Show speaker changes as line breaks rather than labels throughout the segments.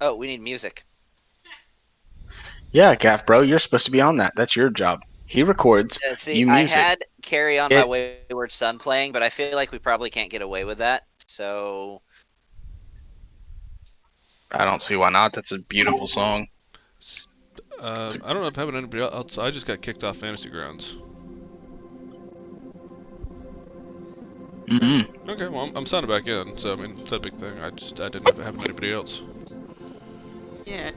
Oh, we need music.
Yeah, Gaff, bro, you're supposed to be on that. That's your job. He records,
See,
you
I
music.
had Carry On My
It.
Wayward Son playing, but I feel like we probably can't get away with that. So,
I don't see why not. That's a beautiful song.
I don't know if having anybody else. I just got kicked off Fantasy Grounds.
Mm-hmm.
Okay, well I'm signing back in, so I mean it's that big thing. I didn't have anybody else.
Yeah.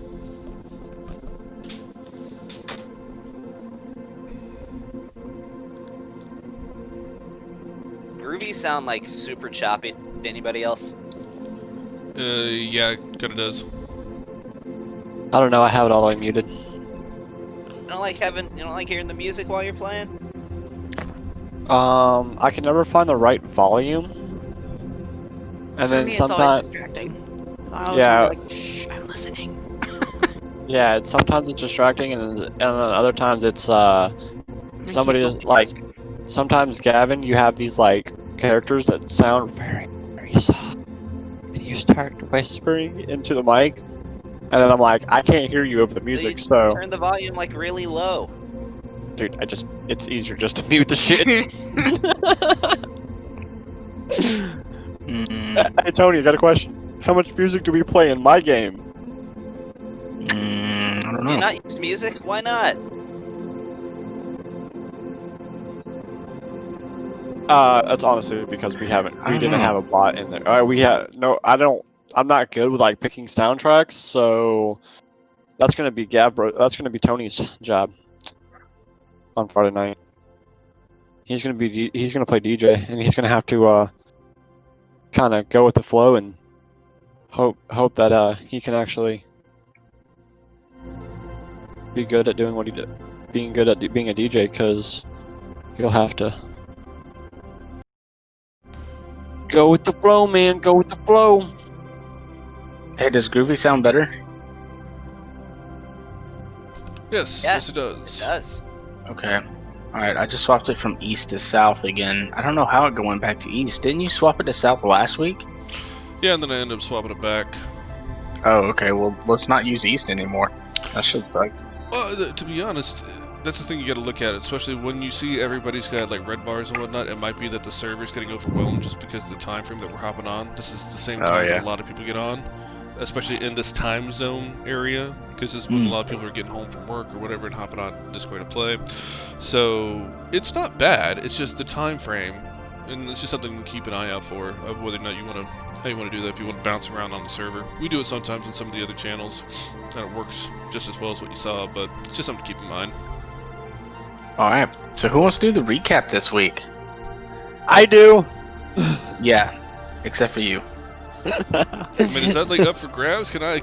Groovy sound like super choppy to anybody else?
Yeah, it kind of does.
I don't know. I have it all the way muted.
You don't like hearing the music while you're playing?
I can never find the right volume, and
For
then
me, it's always
sometimes,
distracting. I always
yeah,
want to be like, shh, I'm listening.
yeah. Sometimes it's distracting, and then other times it's
I
somebody
can't
is,
focus.
like. Sometimes Gavin, you have these like characters that sound very, very soft, and you start whispering into the mic, and then I'm like, I can't hear you over the
So you
music. So,
turn the volume like really low.
dude, it's easier just to mute the shit.
Mm,
Hey Tony, I got a question. How much music do we play in my game?
I don't
Do you
know.
not use music? Why not?
That's honestly because
I
we
don't
didn't
know.
have a bot in there. We had no. I'm not good with like picking soundtracks, so that's gonna be That's gonna be Tony's job on Friday night. He's gonna play DJ, and he's gonna have to kind of go with the flow and hope that he can actually be good at doing what he did, being good at being a DJ, because he'll have to go with the flow, man. Go with the flow.
Hey, does Groovy sound better?
Yes,
Yeah,
yes it
it
does.
does.
Okay. Alright, I just swapped it from east to south again. I don't know how it going back to east. Didn't you swap it to south last week?
Yeah, and then I ended up swapping it back.
Oh, okay. Well, let's not use east anymore. That shit's like.
Well, to be honest, that's the thing you got to look at, especially when you see everybody's got like red bars and whatnot. It might be that the server's getting overwhelmed just because of the time frame that we're hopping on. This is the same
Oh,
time
yeah.
that a lot of people get on, especially in this time zone area, because this is when a lot of people are getting home from work or whatever and hopping on Discord to play. So it's not bad. It's just the time frame, and it's just something to keep an eye out for of whether or not you want to. How you want to do that if you want to bounce around on the server. We do it sometimes in some of the other channels, and it works just as well as what you saw, but it's just something to keep in mind.
Alright. So, who wants to do the recap this week?
I do.
Yeah. Except for you.
I mean, is that like up for grabs? Can I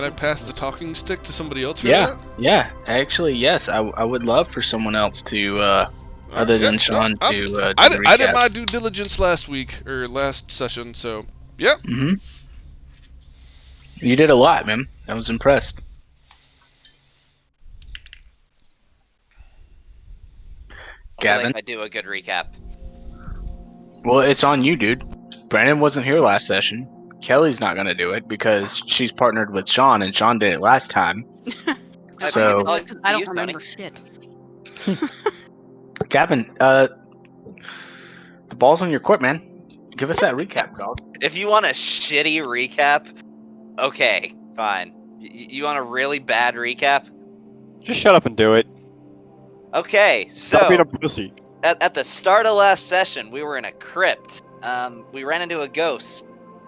pass the talking stick to somebody else for
Yeah.
that?
Yeah. Actually, yes. I would love for someone else to, other than Sean, to do the
I did
recap.
my due diligence last week or last session, so yep.
Mm-hmm. You did a lot, man. I was impressed.
I feel like
Gavin?
I do a good recap.
Well, it's on you, dude. Brandon wasn't here last session. Kelly's not gonna do it because she's partnered with Sean, and Sean did it last time.
I
So-
think it's all
Because I don't
you, Tony.
remember shit.
Gavin, the ball's on your court, man. Give us that recap, dog.
If you want a shitty recap, okay, fine. You want a really bad recap?
Just shut up and do it.
Okay,
Stop being
so
a pussy.
at the start of last session, we were in a crypt. We ran into a ghost.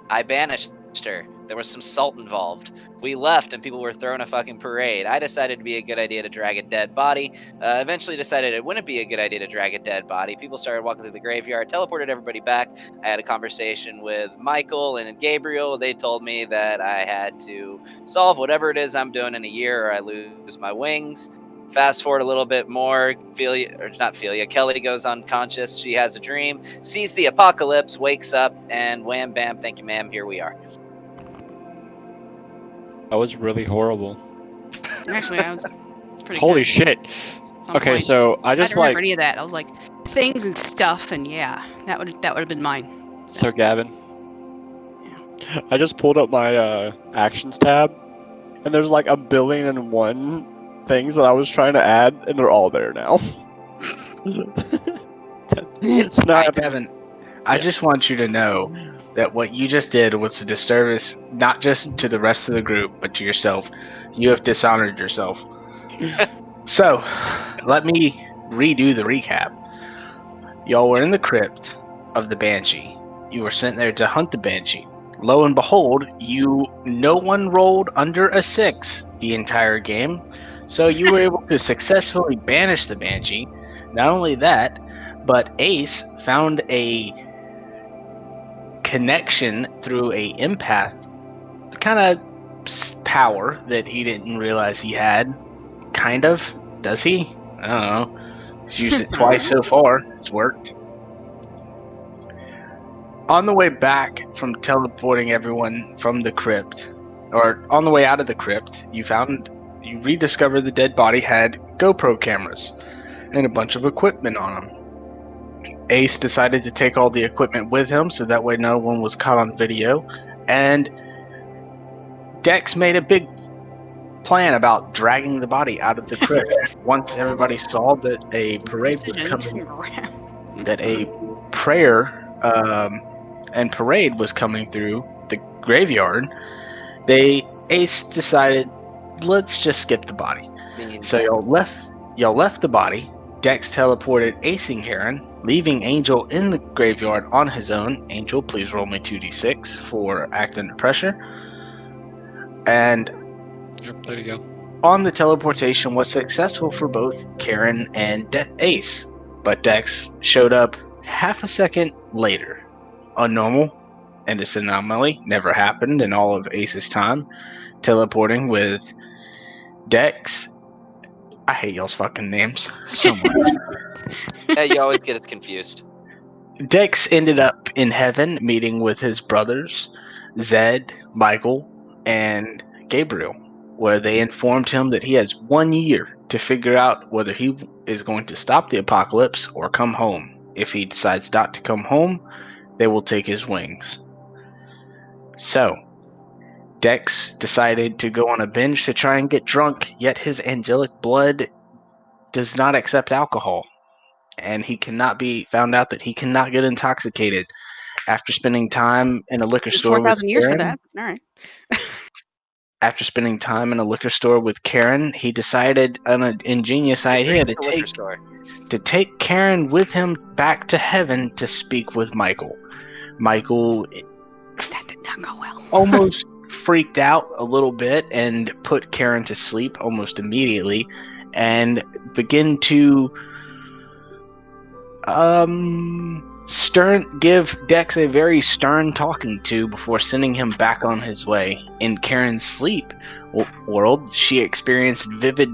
I banished her. There was some salt involved. We left and people were throwing a fucking parade. I decided it'd be a good idea to drag a dead body. Eventually decided it wouldn't be a good idea to drag a dead body. People started walking through the graveyard, teleported everybody back. I had a conversation with Michael and Gabriel. They told me that I had to solve whatever it is I'm doing in a year or I lose my wings. Fast forward a little bit more, Kelly goes unconscious. She has a dream, sees the apocalypse, wakes up, and wham bam, thank you ma'am, here we are.
That was really horrible.
Actually, I was pretty
Holy
good.
shit.
Some
Okay,
points.
so I
I
just
didn't remember
like
any of that. I was like things and stuff, and yeah, that would have been mine.
so Gavin. I just pulled up my actions tab, and there's like 1,000,000,001 things that I was trying to add, and they're all there now. So now I have
Kevin, I just want you to know that what you just did was a disservice not just to the rest of the group, but to yourself. You have dishonored yourself. So, let me redo the recap. Y'all were in the crypt of the Banshee. You were sent there to hunt the Banshee. Lo and behold, no one rolled under a 6 the entire game, so you were able to successfully banish the Banshee. Not only that, but Ace found a connection through a empath kind of power that he didn't realize he had. Kind of. Does he? I don't know. He's used it twice so far. It's worked. On the way back from teleporting everyone from the crypt, or on the way out of the crypt, you rediscovered the dead body had GoPro cameras and a bunch of equipment on them. Ace decided to take all the equipment with him so that way no one was caught on video, and Dex made a big plan about dragging the body out of the crypt. Once everybody saw that a parade was coming, that a prayer and parade was coming through the graveyard, Ace decided, let's just skip the body. So y'all left the body. Dex teleported Ace and Karen, leaving Angel in the graveyard on his own. Angel, please roll me 2d6 for act under pressure. And
there you go.
On the teleportation was successful for both Karen and Ace, but Dex showed up half a second later. Unnormal, and this anomaly never happened in all of Ace's time teleporting with Dex. I hate y'all's fucking names so much.
You always get us confused.
Dex ended up in heaven meeting with his brothers, Zed, Michael, and Gabriel, where they informed him that he has 1 year to figure out whether he is going to stop the apocalypse or come home. If he decides not to come home, they will take his wings. So, Dex decided to go on a binge to try and get drunk, yet his angelic blood does not accept alcohol. And he cannot be found out that he cannot get intoxicated. After spending time in a liquor store with
4,000 years for
Karen,
that. All right.
after spending time in a liquor store with Karen, he decided on an ingenious idea to take Karen with him back to heaven to speak with Michael. Michael
That did not go well.
almost freaked out a little bit and put Karen to sleep almost immediately and began to give Dex a very stern talking to before sending him back on his way. In Karen's sleep world, she experienced vivid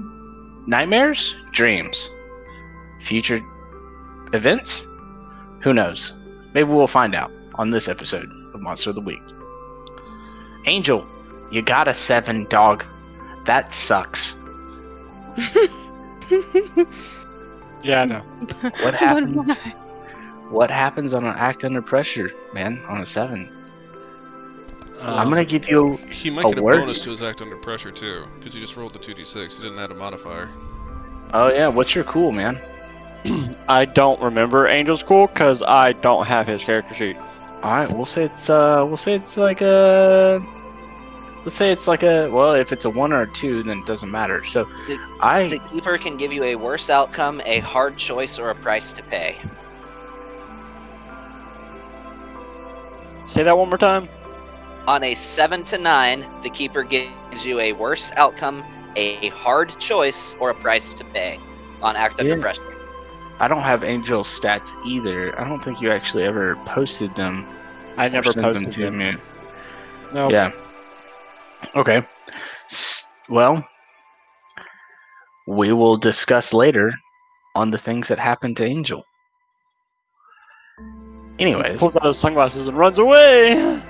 nightmares, dreams, future events. Who knows? Maybe we'll find out on this episode of Monster of the Week. Angel, you got a 7, dog. That sucks.
Yeah, I know.
What happens? What happens on an act under pressure, man? On a 7. I'm gonna give you.
He might get a bonus to his act under pressure too, because he just rolled the 2d6. He didn't add a modifier.
Oh yeah, what's your cool, man?
I don't remember Angel's cool because I don't have his character sheet.
All right, we'll say it's like a. Let's say it's like a. Well, if it's a 1 or a 2, then it doesn't matter. So,
The keeper can give you a worse outcome, a hard choice, or a price to pay.
Say that one more time.
On a 7 to 9, the keeper gives you a worse outcome, a hard choice, or a price to pay on act under pressure.
I don't have Angel's stats either. I don't think you actually ever posted them.
I never posted them
to me.
No.
Yeah. Okay. Well, we will discuss later on the things that happened to Angel. Anyways.
He pulls out his sunglasses and runs away!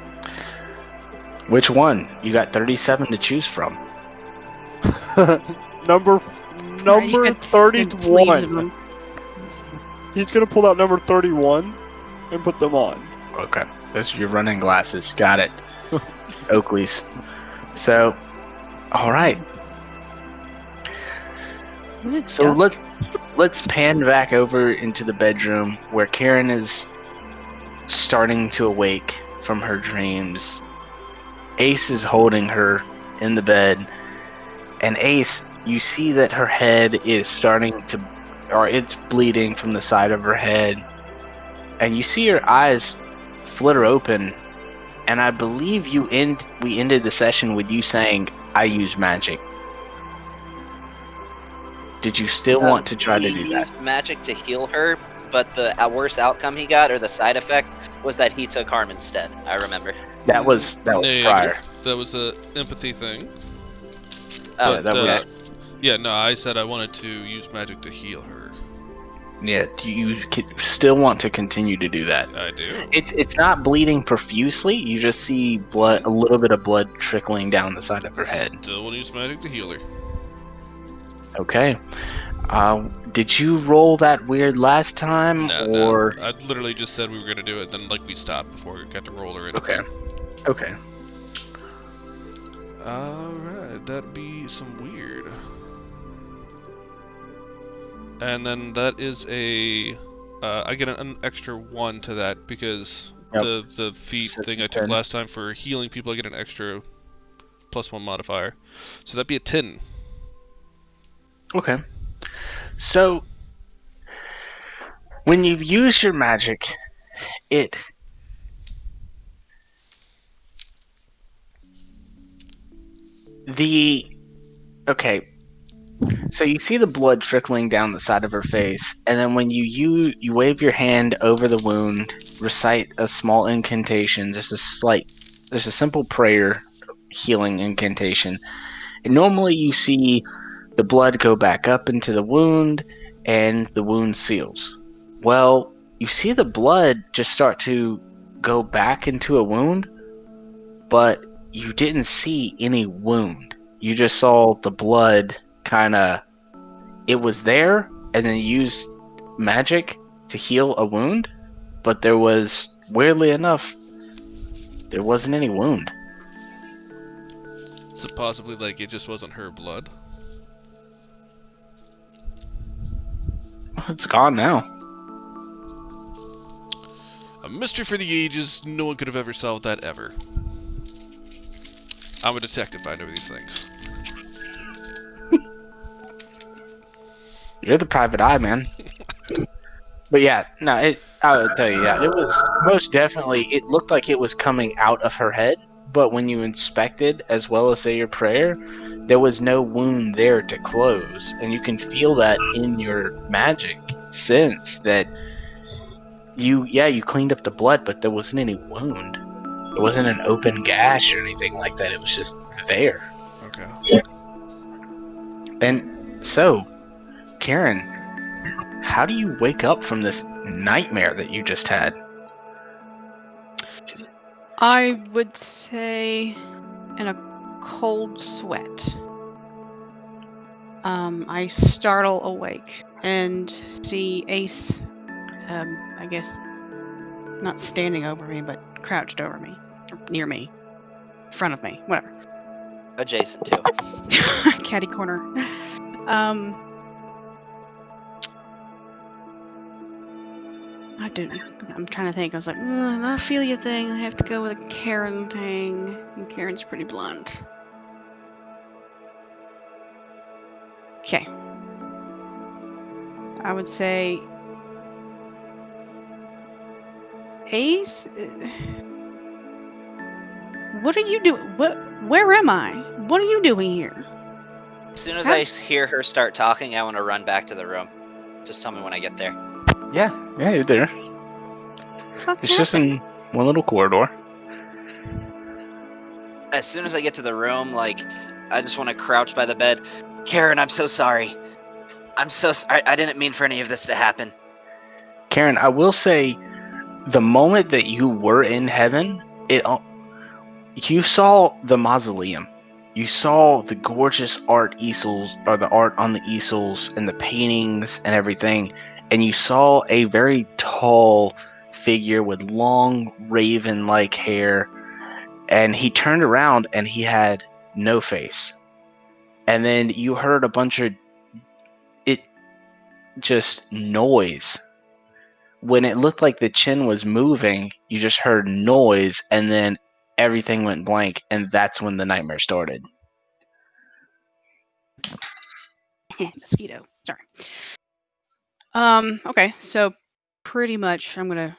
Which one? You got 37 to choose from.
number 31. He's gonna pull out number 31 and put them on.
Okay. Those are your running glasses. Got it. Oakley's. So, All right.
Isn't it
So
dusk?
let's pan back over into the bedroom where Karen is starting to awake from her dreams. Ace is holding her in the bed, and Ace, you see that her head is starting to, or it's bleeding from the side of her head, and you see her eyes flitter open. And I believe we ended the session with you saying, "I use magic." Did you still want to try to
He
do that?
used magic to heal her, but the worst outcome he got, or the side effect, was that he took harm instead. I remember.
That was
Negative.
prior.
That was a empathy thing.
Oh,
Yeah, that
okay.
was.
Yeah, no, I said I wanted to use magic to heal her.
Yeah, you still want to continue to do that.
I do.
It's not bleeding profusely. You just see blood, a little bit of blood trickling down the side of her head.
Still want to use magic to heal her.
Okay. Did you roll that weird last time,
No,
or?
no. I literally just said we were gonna do it, then we stopped before we got to roll or anything.
Okay.
Alright, that'd be some weird. And then that is a... I get an extra 1 to that because
Yep.
the feat
So
thing I
it's 10.
took last time for healing people, I get an extra +1 modifier. So that'd be a 10.
Okay. So when you use your magic, okay. So you see the blood trickling down the side of her face, and then when you wave your hand over the wound, recite a small incantation, there's a simple prayer healing incantation. And normally you see the blood go back up into the wound and the wound seals. Well, you see the blood just start to go back into a wound, but you didn't see any wound. You just saw the blood it was there, and then you used magic to heal a wound, but there was, weirdly enough, there wasn't any wound.
So possibly, like, it just wasn't her blood.
It's gone now.
A mystery for the ages. No one could have ever solved that ever. I'm a detective. I know these things.
You're the private eye, man. But yeah, no, I would tell you, yeah, it was most definitely, it looked like it was coming out of her head, but when you inspected, as well as say your prayer, there was no wound there to close. And you can feel that in your magic sense that you cleaned up the blood, but there wasn't any wound. It wasn't an open gash or anything like that. It was just there.
Okay.
And so, Karen, how do you wake up from this nightmare that you just had?
I would say in a cold sweat. I startle awake and see Ace, I guess, not standing over me, but crouched over me, or near me, in front of me, whatever.
Adjacent to.
Catty corner. I'm trying to think. I was like, not a Ophelia thing. I have to go with a Karen thing. And Karen's pretty blunt. Okay. I would say Ace. What are you doing? Where am I? What are you doing here?
As soon as I hear her start talking, I want to run back to the room. Just tell me when I get there.
Yeah, you're there. It's just in one little corridor.
As soon as I get to the room, like, I just want to crouch by the bed. Karen, I'm so sorry. I'm so sorry. I didn't mean for any of this to happen.
Karen, I will say, the moment that you were in heaven, you saw the mausoleum. You saw the gorgeous art easels, or the art on the easels, and the paintings and everything, and you saw a very tall figure with long raven-like hair, and he turned around and he had no face. and then you heard a bunch of just noise. When it looked like the chin was moving, you just heard noise, and then everything went blank, and that's when the nightmare started.
Mosquito. Sorry. Okay, so pretty much I'm gonna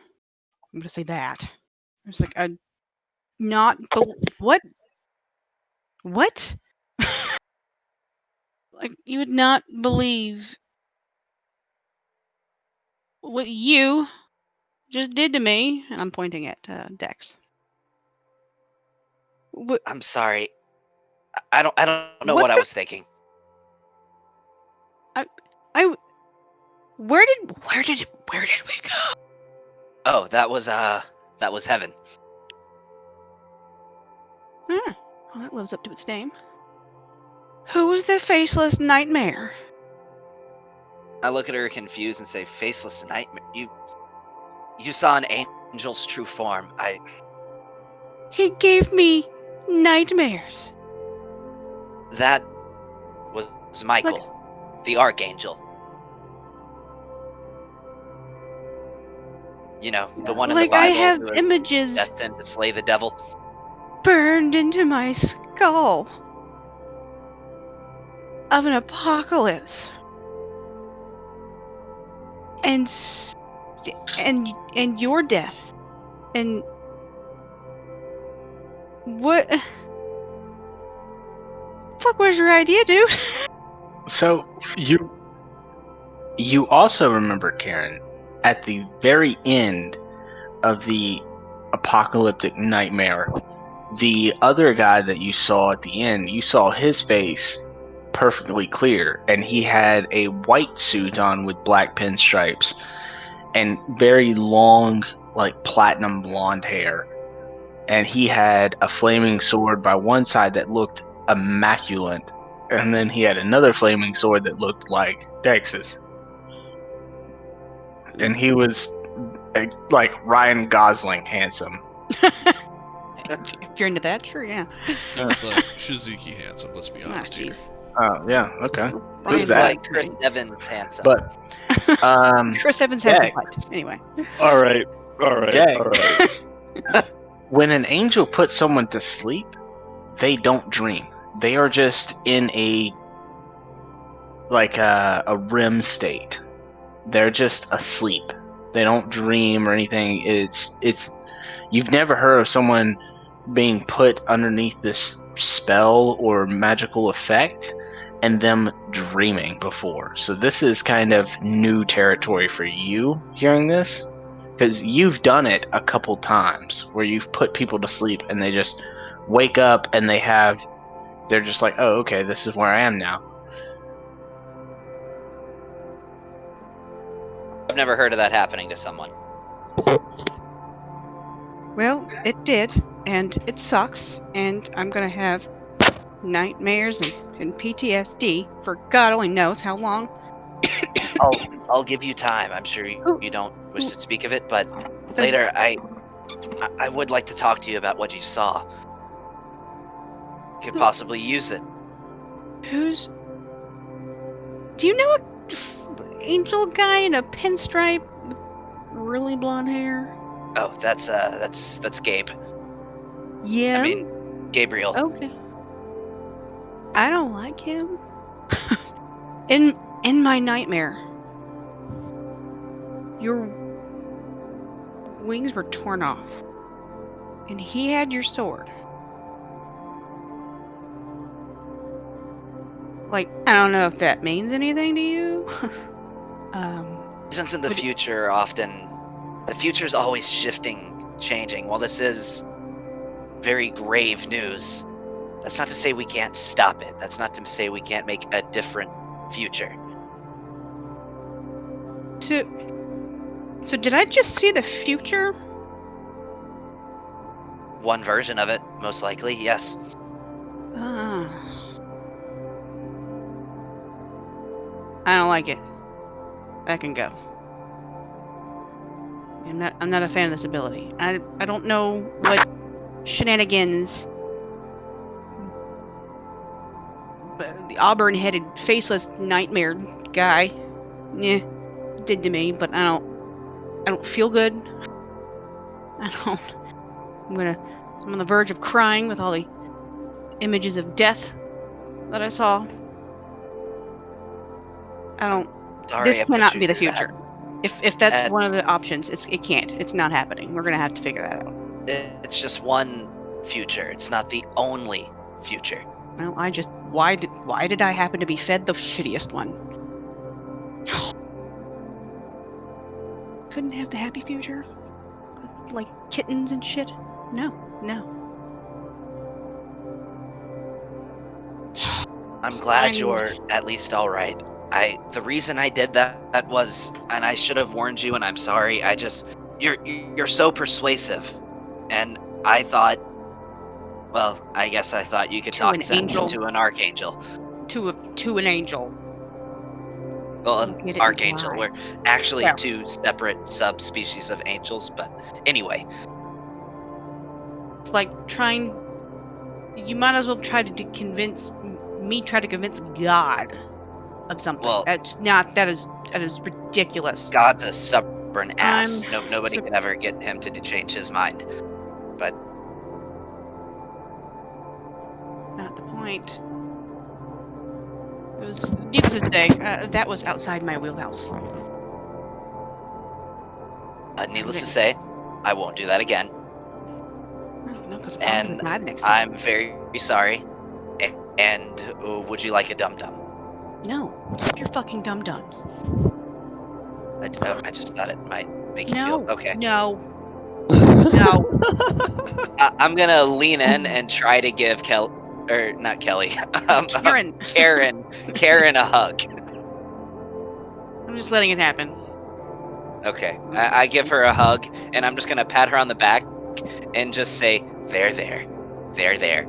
say that. It's like a not what? What? Like you would not believe what you just did to me, and I'm pointing at Dex. What?
I'm sorry. I don't know
What
what I
the-
was thinking.
I. Where did we go?
Oh, that was heaven.
Well, that lives up to its name. Who's the faceless nightmare?
I look at her confused and say, "Faceless nightmare. You saw an angel's true form.
He gave me nightmares.
That was Michael, the archangel. You know, the one in the
Like I
Bible
have
who was
images
destined to slay the devil.
burned into my skull of an apocalypse. And your death. And what fuck was your idea, dude?
So you also remember, Karen, at the very end of the apocalyptic nightmare, the other guy that you saw at the end, you saw his face perfectly clear, and he had a white suit on with black pinstripes and very long, like platinum blonde hair. And he had a flaming sword by one side that looked immaculate, and then he had another flaming sword that looked like Dex's. And he was like Ryan Gosling handsome.
If you're into that, sure, yeah.
He was like Shizuki handsome. Let's be
Ah,
honest here.
jeez.
Oh yeah, okay.
He
Brian
was
that?
like Chris Evans handsome.
But
Chris Evans has
Dex.
the butt. Anyway.
All right.
Dex. When an angel puts someone to sleep, they don't dream. They are just in a REM state. They're just asleep. They don't dream or anything. It's you've never heard of someone being put underneath this spell or magical effect and them dreaming before. So this is kind of new territory for you hearing this, because you've done it a couple times where you've put people to sleep and they just wake up and they're just like, oh, okay, this is where I am now.
I've never heard of that happening to someone.
Well, it did, and it sucks, and I'm gonna have nightmares and PTSD for God only knows how long.
I'll give you time. I'm sure you don't wish to speak of it, but
Then-
later I would like to talk to you about what you saw. Could possibly use it.
Who's... Do you know a angel guy in a pinstripe with really blonde hair?
Oh, that's Gabe.
Yeah.
I mean, Gabriel.
Okay. I don't like him. In my nightmare, your wings were torn off, and he had your sword. Like, I don't know if that means anything to you.
Since in the
Would-
future, the future's always shifting, changing. While this is very grave news, that's not to say we can't stop it. That's not to say we can't make a different future.
So did I just see the future?
One version of it, most likely, yes.
I don't like it. I can go. I'm not a fan of this ability. I don't know what shenanigans, the auburn-headed, faceless nightmare guy, did to me. But I don't feel good. I'm on the verge of crying with all the images of death that I saw.
Sorry,
This
I put
cannot
you
be the
through that.
future. If that's
And-
one of the options, it can't. It's not happening. We're gonna have to figure that out.
It's just one future. It's not the only future.
Well, why did I happen to be fed the shittiest one? Couldn't have the happy future, like kittens and shit. No.
I'm glad
Fine.
you're at least all right. The reason I did that was, and I should have warned you, and I'm sorry. You're so persuasive, and I thought, well, I guess I thought you could
To
talk
an
sense
angel.
into an archangel.
To an angel.
Well,
Don't
an
get it
archangel.
implied.
We're actually
Well.
two separate subspecies of angels, but anyway.
It's like you might as well try to convince God of something.
Well-
that is ridiculous.
God's a stubborn ass.
I'm
Nobody
sup-
can ever get him to change his mind. But
Not the point. It was, needless to say, that was outside my wheelhouse.
needless to say, I won't do that again.
No, because I'm
And
gonna die the next time.
I'm very sorry. And would you like a dum dum?
No, fuck your fucking dum dums.
I just thought it might make you
No,
feel okay.
no.
I'm gonna lean in and try to give not Kelly,
Karen.
Karen a hug.
I'm just letting it happen.
Okay, I give her a hug, and I'm just gonna pat her on the back and just say, there,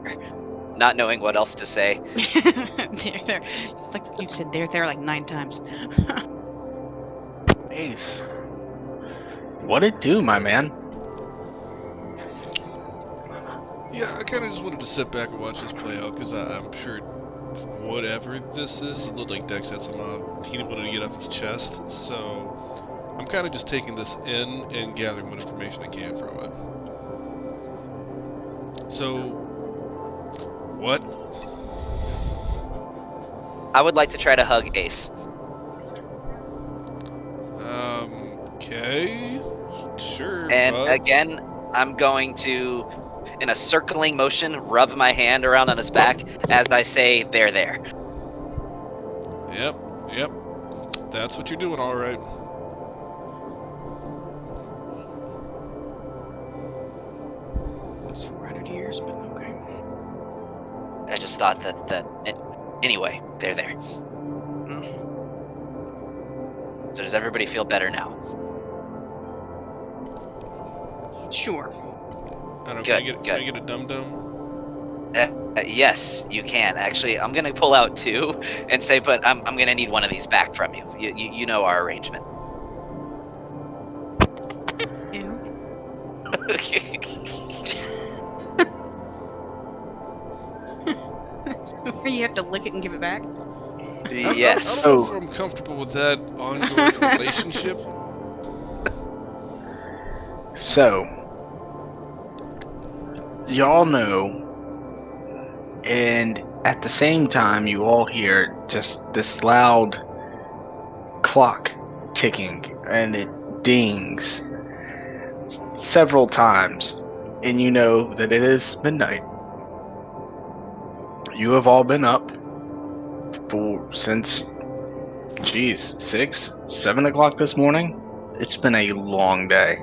not knowing what else to say.
there. It's like you said there like 9 times.
Ace. What it do, my man?
Yeah, I kind of just wanted to sit back and watch this play out because I'm sure whatever this is, it looked like Dex had some he wanted to get off his chest. So I'm kind of just taking this in and gathering what information I can from it. So, what?
I would like to try to hug Ace.
Okay, sure.
And
bud.
again, I'm going to, in a circling motion, rub my hand around on his back as I say, there.
Yep. That's what you're doing, all right.
It's 400 years, but okay.
I just thought that anyway, there. So does everybody feel better now?
Sure.
I don't know,
Good,
can I get a dum-dum?
Yes, you can. Actually, I'm gonna pull out 2 and say, but I'm gonna need one of these back from you. You know our arrangement.
Ew. Where you have to lick it and give it back?
Yes.
I don't know if I'm comfortable with that ongoing relationship.
So, y'all know, and at the same time, you all hear just this loud clock ticking, and it dings several times, and you know that it is midnight. You have all been up since 6, 7 o'clock this morning. It's been a long day.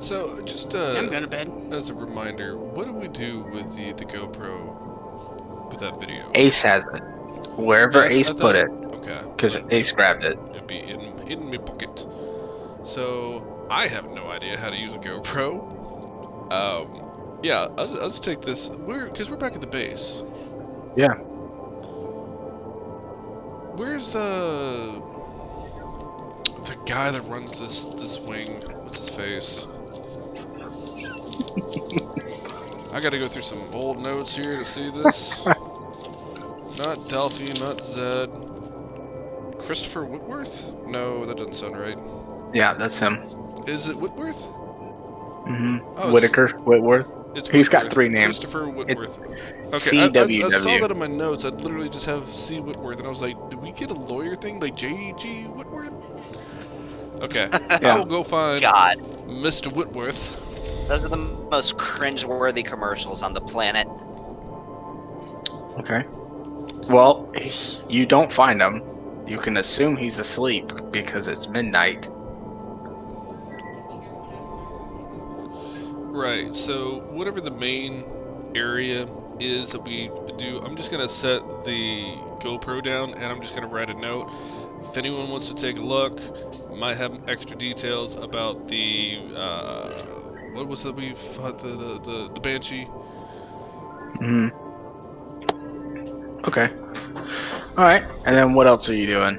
So, just
I'm going to bed.
as a reminder, what do we do with the GoPro with that video?
Ace has it. Wherever
I
Ace
thought-
put it,
Okay.
because Ace grabbed it.
It'd be in my pocket. So I have no idea how to use a GoPro. Yeah, let's take this. Because we're back at the base.
Yeah.
Where's the guy that runs this wing? What's his face? I gotta go through some old notes here to see this. Not Delphi, not Zed. Christopher Whitworth? No, that doesn't sound right.
Yeah, that's him.
Is it Whitworth?
Mm-hmm.
Oh,
Whitaker, Whitworth.
it's
He's got
Whitworth.
3 names.
Christopher Whitworth.
It's
Okay, I saw
CWW.
that in my notes. I'd literally just have C. Whitworth, and I was like, did we get a lawyer thing like J.G. Whitworth? Okay, I
Yeah.
will go find
God,
Mr. Whitworth.
those are the most cringe-worthy commercials on the planet.
Okay. Well, you don't find him. You can assume he's asleep because it's midnight.
Right, so whatever the main area is that we do, I'm just going to set the GoPro down and I'm just going to write a note. If anyone wants to take a look, might have extra details about the, what was it we fought, the Banshee?
Hmm. Okay. Alright, and then what else are you doing?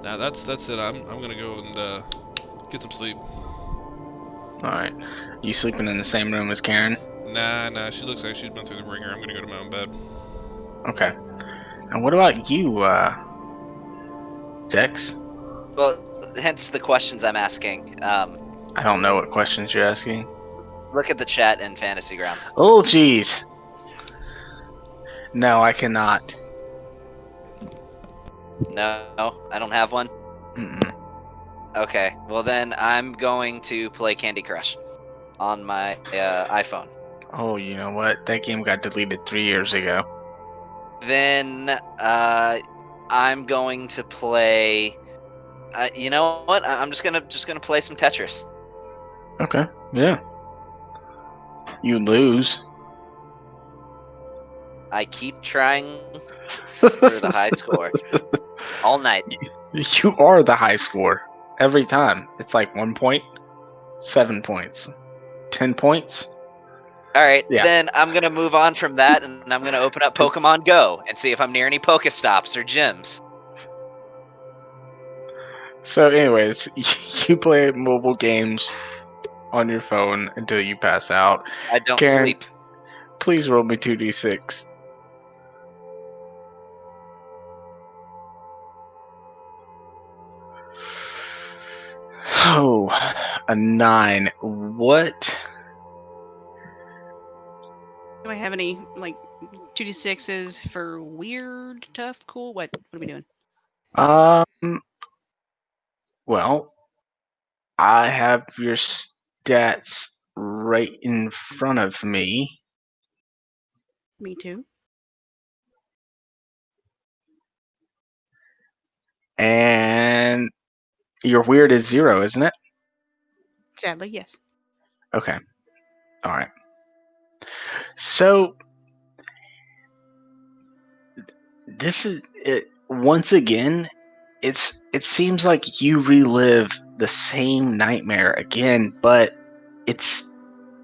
Nah, that's it. I'm going to go and get some sleep.
Alright. You sleeping in the same room as Karen?
Nah, she looks like she's been through the ringer. I'm going to go to my own bed.
Okay. And what about you, Dex?
Well, hence the questions I'm asking.
I don't know what questions you're asking.
Look at the chat in Fantasy Grounds.
Oh, jeez. No, I cannot.
No, I don't have one.
Mm-mm.
Okay, well then I'm going to play Candy Crush on my iPhone.
Oh, you know what? That game got deleted 3 years ago.
Then I'm going to play. You know what? I'm just gonna play some Tetris.
Okay. Yeah. You lose.
I keep trying for the high score all night.
You are the high score every time. It's like 1 point, 7 points, 10 points.
All right,
Yeah.
then I'm gonna move on from that, and I'm gonna open up Pokemon Go and see if I'm near any Pokestops or gyms.
So, anyways, you play mobile games on your phone until you pass out.
I don't
Karen,
sleep.
please roll me 2d6. Oh, a 9. What?
Do I have any like 2d6s for weird, tough, cool? What are we doing?
Well, I have your stats right in front of me.
Me too.
And your weird is 0, isn't it?
Sadly, yes.
Okay. All right. So this is it once again. It seems like you relive the same nightmare again, but it's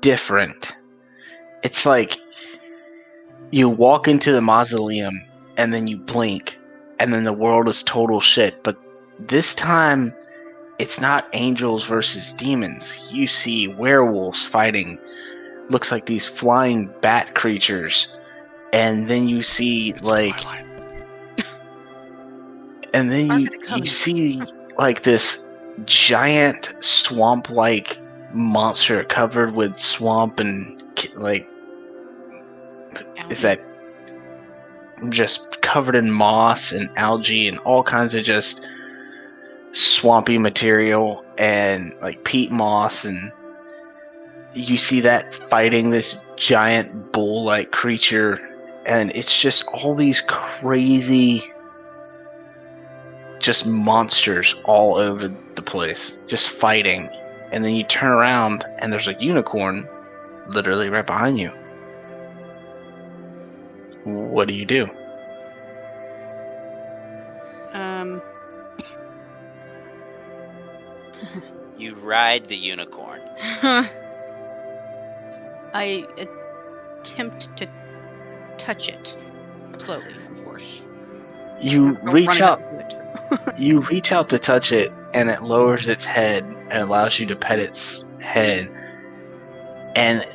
different. It's like you walk into the mausoleum and then you blink and then the world is total shit. But this time it's not angels versus demons. You see werewolves fighting. Looks like these flying bat creatures. And then you see like
Twilight.
and then
Mark
you
of the Covenant.
see like this giant swamp-like monster covered with swamp and like is that just covered in moss and algae and all kinds of just swampy material and like peat moss, and you see that fighting this giant bull-like creature, and it's just all these crazy just monsters all over the place, just fighting. And then you turn around and there's a unicorn literally right behind you. What do you do?
You ride the unicorn.
I attempt to touch it slowly, of course.
You
Don't
reach
run it
out
up to it.
you reach out to touch it and it lowers its head and allows you to pet its head, and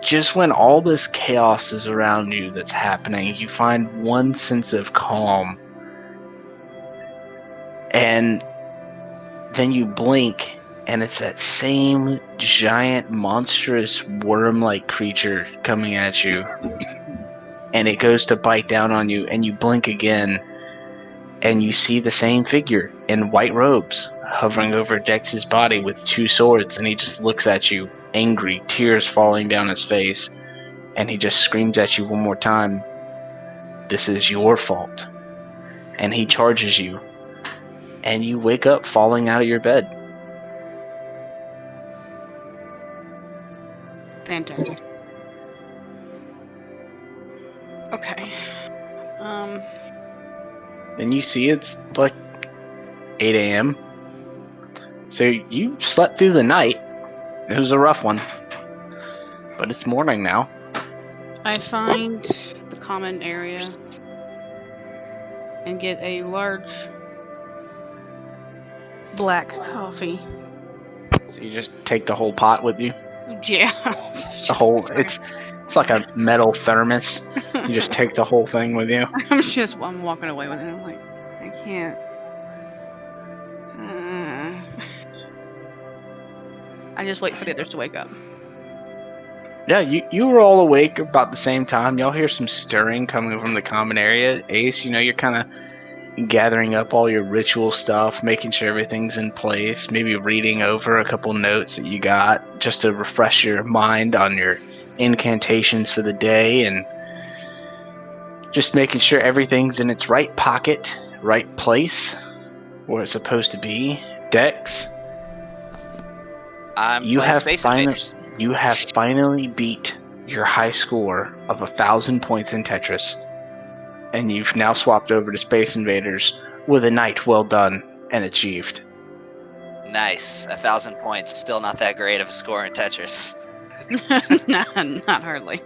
just when all this chaos is around you that's happening, you find one sense of calm. And then you blink, and it's that same giant, monstrous, worm-like creature coming at you. And it goes to bite down on you, and you blink again, and you see the same figure in white robes hovering over Dex's body with two swords, and he just looks at you, angry, tears falling down his face, and he just screams at you one more time, "This is your fault." And he charges you, and you wake up falling out of your bed.
Fantastic. Okay.
Then you see it's like 8 a.m. So you slept through the night. It was a rough one. But it's morning now.
I find the common area and get a large black coffee.
So you just take the whole pot with you.
Yeah.
The whole it's like a metal thermos. You just take the whole thing with you.
I'm walking away with it. I'm like, I can't. I just wait for the others to wake up.
Yeah, you were all awake about the same time. Y'all hear some stirring coming from the common area. Ace, you're kind of gathering up all your ritual stuff, making sure everything's in place, maybe reading over a couple notes that you got just to refresh your mind on your incantations for the day, and just making sure everything's in its right pocket, right place, where it's supposed to be. Dex,
I'm
you
playing
have
Space Invaders.
you have finally beat your high score of 1,000 points in Tetris, and you've now swapped over to Space Invaders with a night well done and achieved.
Nice. 1,000 points. Still not that great of a score in Tetris.
Not hardly.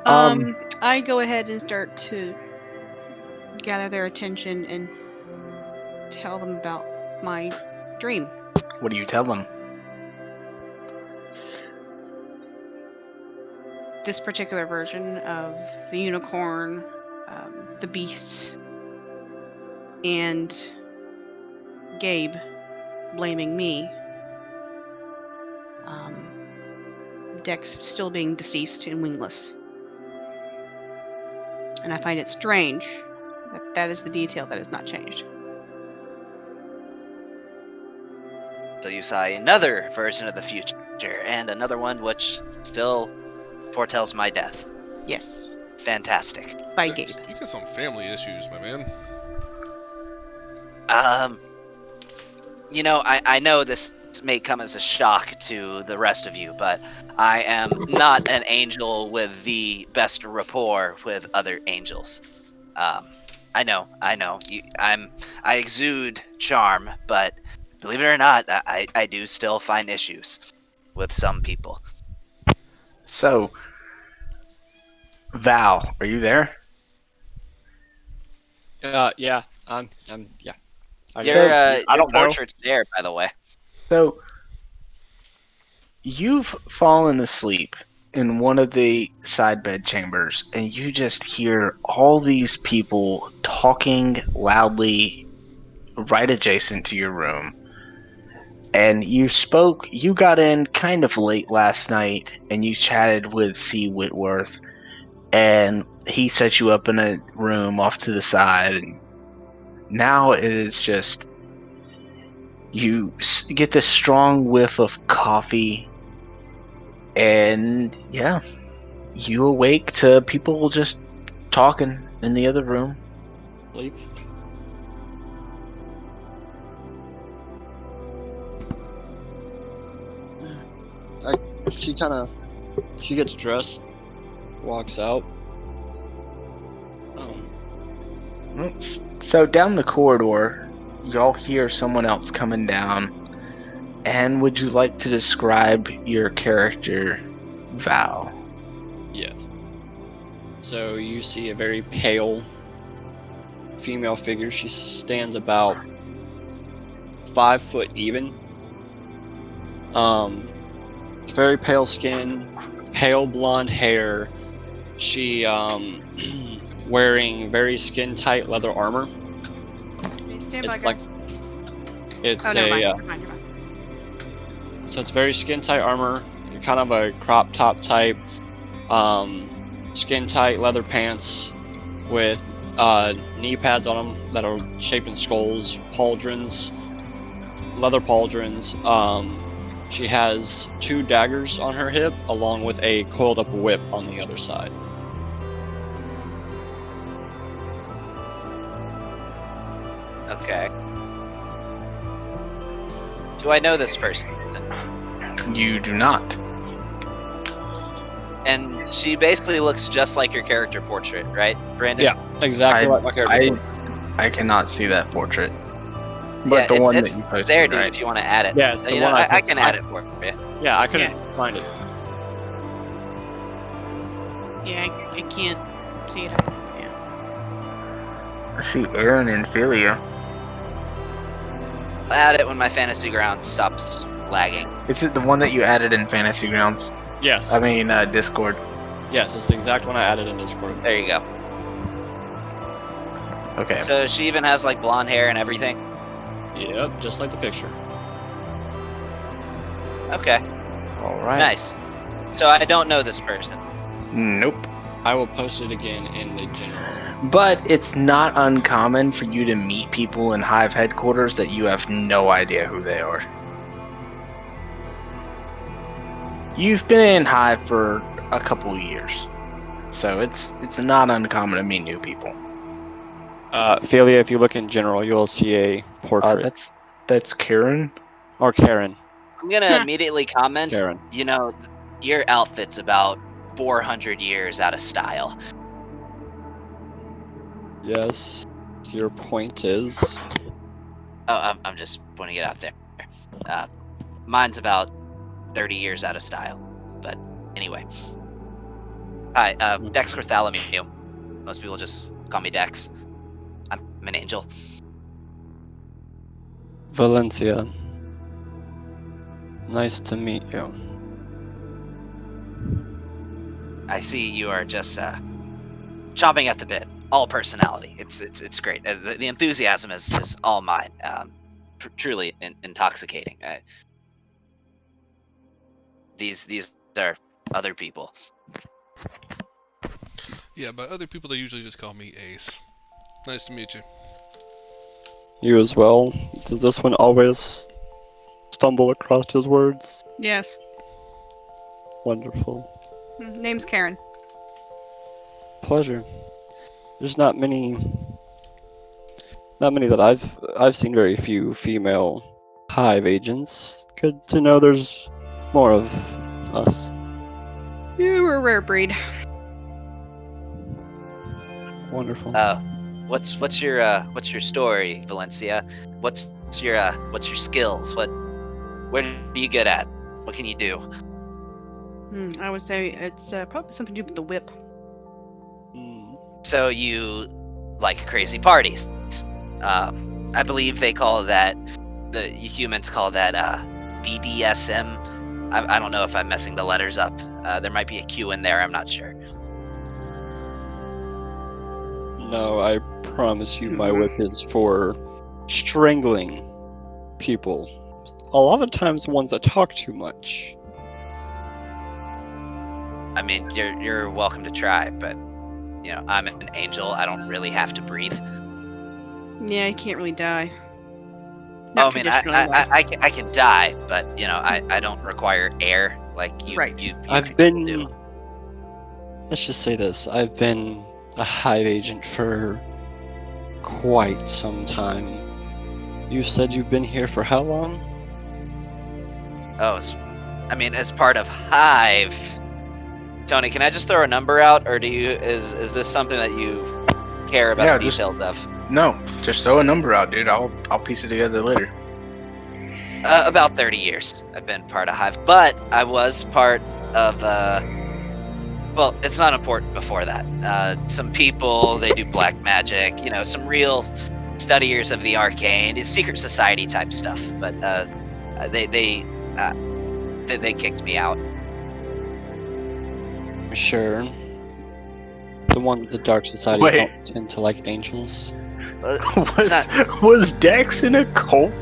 I go ahead and start to gather their attention and tell them about my dream.
What do you tell them?
This particular version of the unicorn, the beasts, and Gabe blaming me. Dex still being deceased and wingless. And I find it strange that that is the detail that has not changed.
So you saw another version of the future, and another one which still foretells my death.
Yes.
Fantastic.
By Gabe.
You got some family issues, my man.
I know this may come as a shock to the rest of you, but I am not an angel with the best rapport with other angels. I know. I exude charm, but believe it or not, I do still find issues with some people.
So, Val, are you there?
Yeah. Yeah. I
Your
I don't know.
portrait's there, by the way.
So, you've fallen asleep in one of the side bed chambers, and you just hear all these people talking loudly right adjacent to your room. And you got in kind of late last night, and you chatted with C. Whitworth, and he set you up in a room off to the side, and now it is just, you get this strong whiff of coffee, and yeah, you awake to people just talking in the other room.
Sleep. She gets dressed, walks out.
So down the corridor, y'all hear someone else coming down. And would you like to describe your character, Val?
Yes. So you see a very pale female figure. She stands about 5 foot even. Very pale skin, pale blonde hair. She wearing very skin tight leather armor.
Okay, stand by,
It's like
guys.
it's
Oh, never mind.
a
Never mind. Never mind.
so it's very skin tight armor, kind of a crop top type, skin tight leather pants with knee pads on them that are shaped in skulls, pauldrons, leather pauldrons. She has 2 daggers on her hip, along with a coiled up whip on the other side.
Okay. Do I know this person?
You do not.
And she basically looks just like your character portrait, right, Brandon?
Yeah, exactly like my character.
I cannot see that portrait. But
Yeah,
the one
it's
that you posted,
there, dude.
right?
If you want to add it,
Yeah, it's the
you
one
know,
I
I
posted.
can add it for you.
Yeah, I couldn't find it.
Yeah, I can't see it. Yeah.
I see Aaron and Philia.
I'll add it when my fantasy grounds stops lagging.
Is it the one that you added in Fantasy Grounds?
Yes.
I mean, Discord.
Yes, it's the exact one I added in Discord.
There you go.
Okay.
So she even has like blonde hair and everything.
Yep, just like the picture.
Okay,
All right.
nice. So I don't know this person.
Nope.
I will post it again in the general.
But it's not uncommon for you to meet people in Hive headquarters that you have no idea who they are. You've been in Hive for a couple of years, so it's not uncommon to meet new people.
Philia, if you look in general, you'll see a portrait.
That's Karen.
Or Karen.
I'm gonna immediately comment.
Karen.
You know, your outfit's about 400 years out of style.
Yes. Your point is.
Oh, I'm just pointing it out there. Mine's about 30 years out of style. But anyway. Hi, Dex Bartholomew. Most people just call me Dex. I'm an angel.
Valencia. Nice to meet you.
I see you are just chomping at the bit. All personality. It's great. The enthusiasm is all mine. Truly intoxicating. These are other people.
Yeah, by other people they usually just call me Ace. Nice to meet you.
You as well. Does this one always stumble across his words?
Yes.
Wonderful.
Name's Karen.
Pleasure. There's not many that I've seen very few female Hive agents. Good to know there's more of us.
You were a rare breed.
Wonderful.
What's your story, Valencia? What's your skills? Where are you good at? What can you do?
I would say it's probably something to do with the whip.
So you like crazy parties. I believe they call that, the humans call that BDSM. I don't know if I'm messing the letters up. There might be a Q in there, I'm not sure.
No, I promise you my whip is for strangling people. A lot of times the ones that talk too much.
I mean, you're welcome to try, but you know, I'm an angel. I don't really have to breathe.
Yeah, you can't really die.
I mean, I can die, but you know, I don't require air like you.
Right.
You
I've
people
been.
do.
Let's just say this: I've been a Hive agent for quite some time. You said you've been here for how long?
Oh, I mean, as part of Hive. Tony, can I just throw a number out, or is this something that you care about the details of?
No, just throw a number out, dude. I'll piece it together later.
About 30 years I've been part of Hive, but I was part of well, it's not important before that. Some people, they do black magic, you know, some real studiers of the arcane, it's secret society type stuff, but they kicked me out.
Sure. The ones the Dark Society
Wait.
don't tend to like angels.
It's not.
Was Dex in a cult?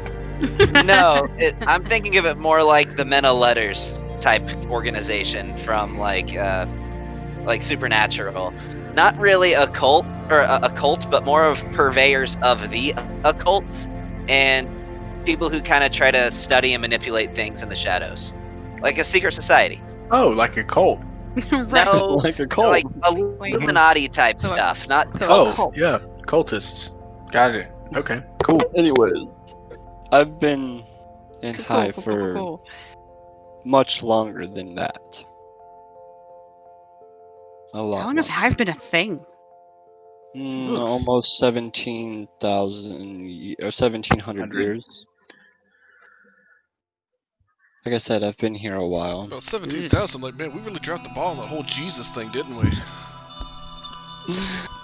No, I'm thinking of it more like the Men of Letters type organization from like Supernatural. Not really a cult or a cult, but more of purveyors of the occult and people who kind of try to study and manipulate things in the shadows, like a secret society.
Oh, like a cult.
Right.
No,
Like a cult.
like Illuminati type
So a-
stuff, not
so a
cults.
cult.
Yeah, cultists. Got it. Okay, cool.
Anyways, I've been in
Cool,
Hive
cool,
for
cool.
much longer than that. A lot.
How long has
longer.
Hive been a thing? Oof.
Almost 17,000 or 1,700
100.
years. Like I said, I've been here a while.
About 17,000. Like, man, we really dropped the ball on that whole Jesus thing, didn't we?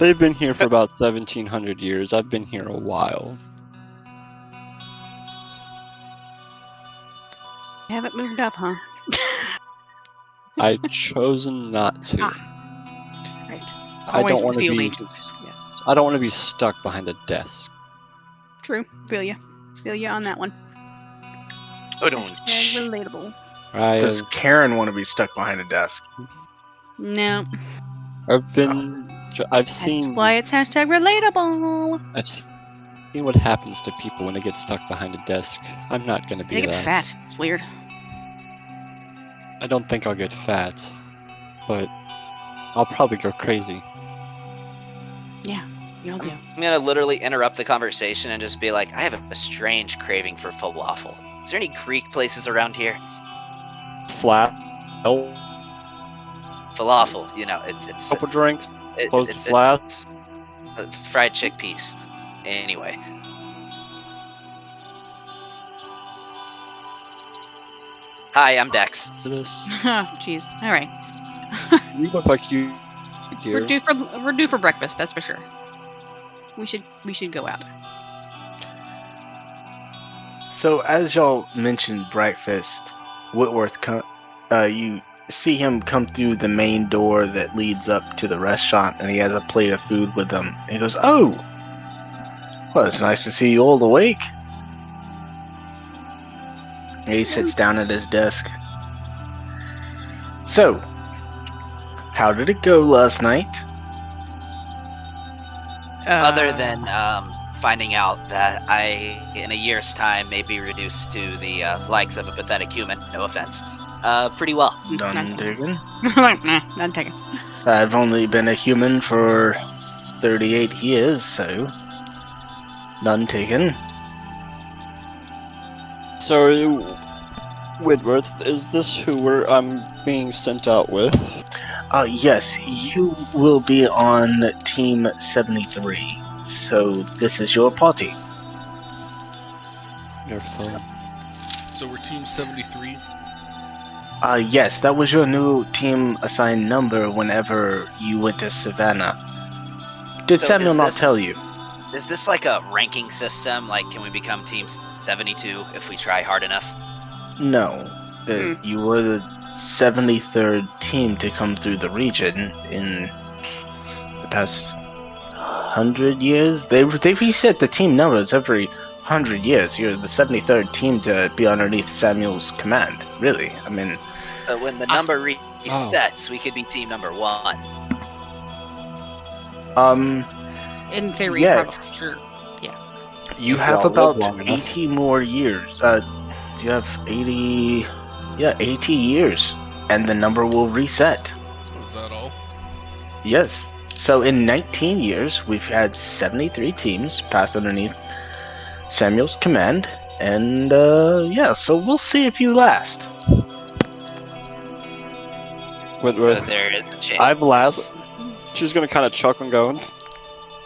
They've been here for about 1,700 years. I've been here a while.
You haven't moved up, huh?
I've chosen not to.
Right.
I
Always
don't want
the
to
field
be.
agent. Yes.
I don't want to be stuck behind a desk.
True. Feel ya. Feel ya on that one.
Oh, don't.
Hashtag relatable.
Does Karen want to be stuck behind a desk?
No.
I've
That's
seen.
why it's hashtag relatable.
I've seen what happens to people when they get stuck behind a desk. I'm not gonna be
They get
that.
fat. It's weird.
I don't think I'll get fat, but I'll probably go crazy.
You'll do.
I'm gonna literally interrupt the conversation and just be like, I have a strange craving for falafel. Is there any Greek places around here?
Flat.
Falafel, you know, it's
Couple drinks.
it-
close the
it's-
flat.
it's fried chickpeas. Anyway, hi, I'm Dex.
For this,
Jeez. All right.
you look like you.
We're
Dear.
due for breakfast. That's for sure. We should go out.
So, as y'all mentioned breakfast, Whitworth, you see him come through the main door that leads up to the restaurant, and he has a plate of food with him. And he goes, "Oh, well, it's nice to see you all awake." And he sits down at his desk. So, how did it go last night?
Other than finding out that I, in a year's time, may be reduced to the likes of a pathetic human. No offense. Pretty well.
Done digging.
None taken.
I've only been a human for 38 years, so none taken.
So, Whitworth, is this who I'm being sent out with?
Yes, you will be on Team 73. So this is your party.
You're fun.
So we're Team 73.
Yes, that was your new team assigned number whenever you went to Savannah. Did
So
Samuel
is
not
this-
tell you?
Is this like a ranking system? Like, can we become Team 72 if we try hard enough?
No. You were the 73rd team to come through the region in the past 100 years. They reset the team numbers every 100 years. You're the 73rd team to be underneath Samuel's command. Really, I mean,
So when the number resets, we could be Team number 1.
In theory,
Yes.
probably. Sure.
you
If
have
y'all live
about
long enough.
80 more years. You have 80, 80 years, and the number will reset.
Was that all?
Yes. So in 19 years, we've had 73 teams pass underneath Samuel's command, and so we'll see if you last.
So
Whitworth,
there is a chance.
I've lasted. She's gonna kind of chuckle and go,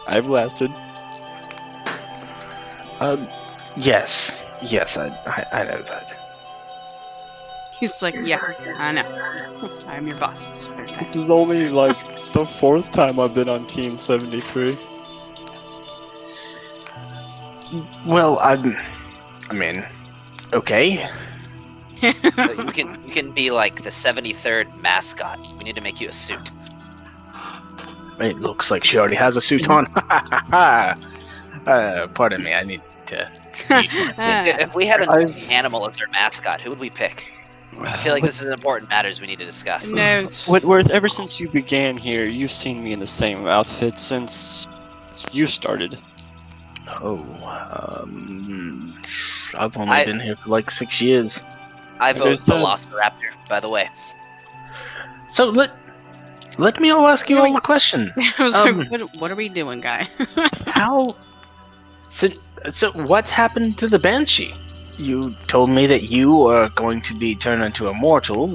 I've lasted.
Yes, I know that.
He's like, yeah, I know. I'm your boss. So there's that.
This is only like the 4th time I've been on Team 73.
Well, I mean, okay.
You can be like the 73rd mascot. We need to make you a suit.
It looks like she already has a suit on. Pardon me, I need to use my...
If we had an
I-
animal as our mascot, who would we pick? I feel like this is important matters we need to discuss.
No.
Whitworth, ever since you began here, you've seen me in the same outfit since you started.
Oh, I've only been here for like 6 years.
I vote
Okay, good.
Velociraptor, by the way.
So let me all ask you all a question.
I was like, what are we doing, guy?
How? So what happened to the Banshee? You told me that you are going to be turned into a mortal.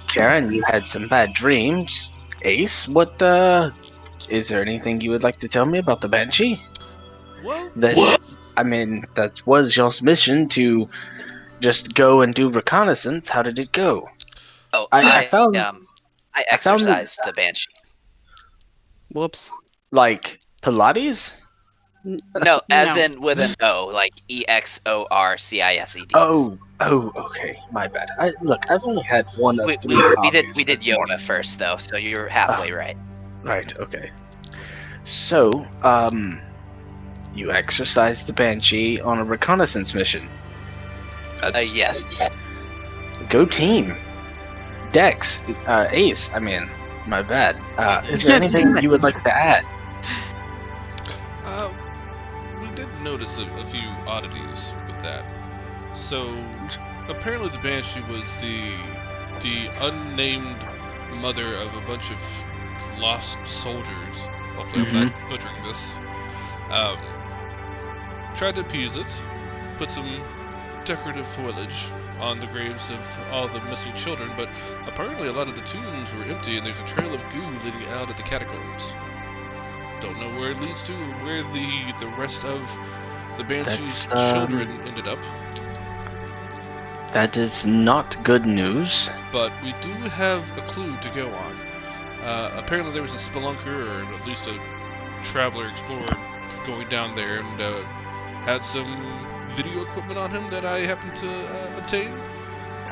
Karen, you had some bad dreams. Ace, what? Is there anything you would like to tell me about the Banshee?
Well,
I mean, that was your mission to just go and do reconnaissance. How did it go?
Oh,
I found
I
I found
exercised the banshee.
Whoops.
like Pilates.
No, as
No.
in with an O, like EXORCISED.
Oh, okay. My bad. Look, I've only had one of
We
3
did
coffees
we did
this
yoga
morning.
first though, so you're halfway right.
Right. Okay. So, you exercised the Banshee on a reconnaissance mission. That's
Yes.
Go team. Dex, Ace. I mean, my bad. Is there anything you would like to add?
We did notice a few oddities with that. So, apparently the Banshee was the unnamed mother of a bunch of lost soldiers. Hopefully I'm not butchering this. Tried to appease it, put some decorative foliage on the graves of all the missing children, but apparently a lot of the tombs were empty and there's a trail of goo leading out of the catacombs. Don't know where it leads to, where the rest of the Banshee's children ended up.
That is not good news.
But we do have a clue to go on. Apparently there was a spelunker, or at least a traveler explorer, going down there and had some video equipment on him that I happened to obtain.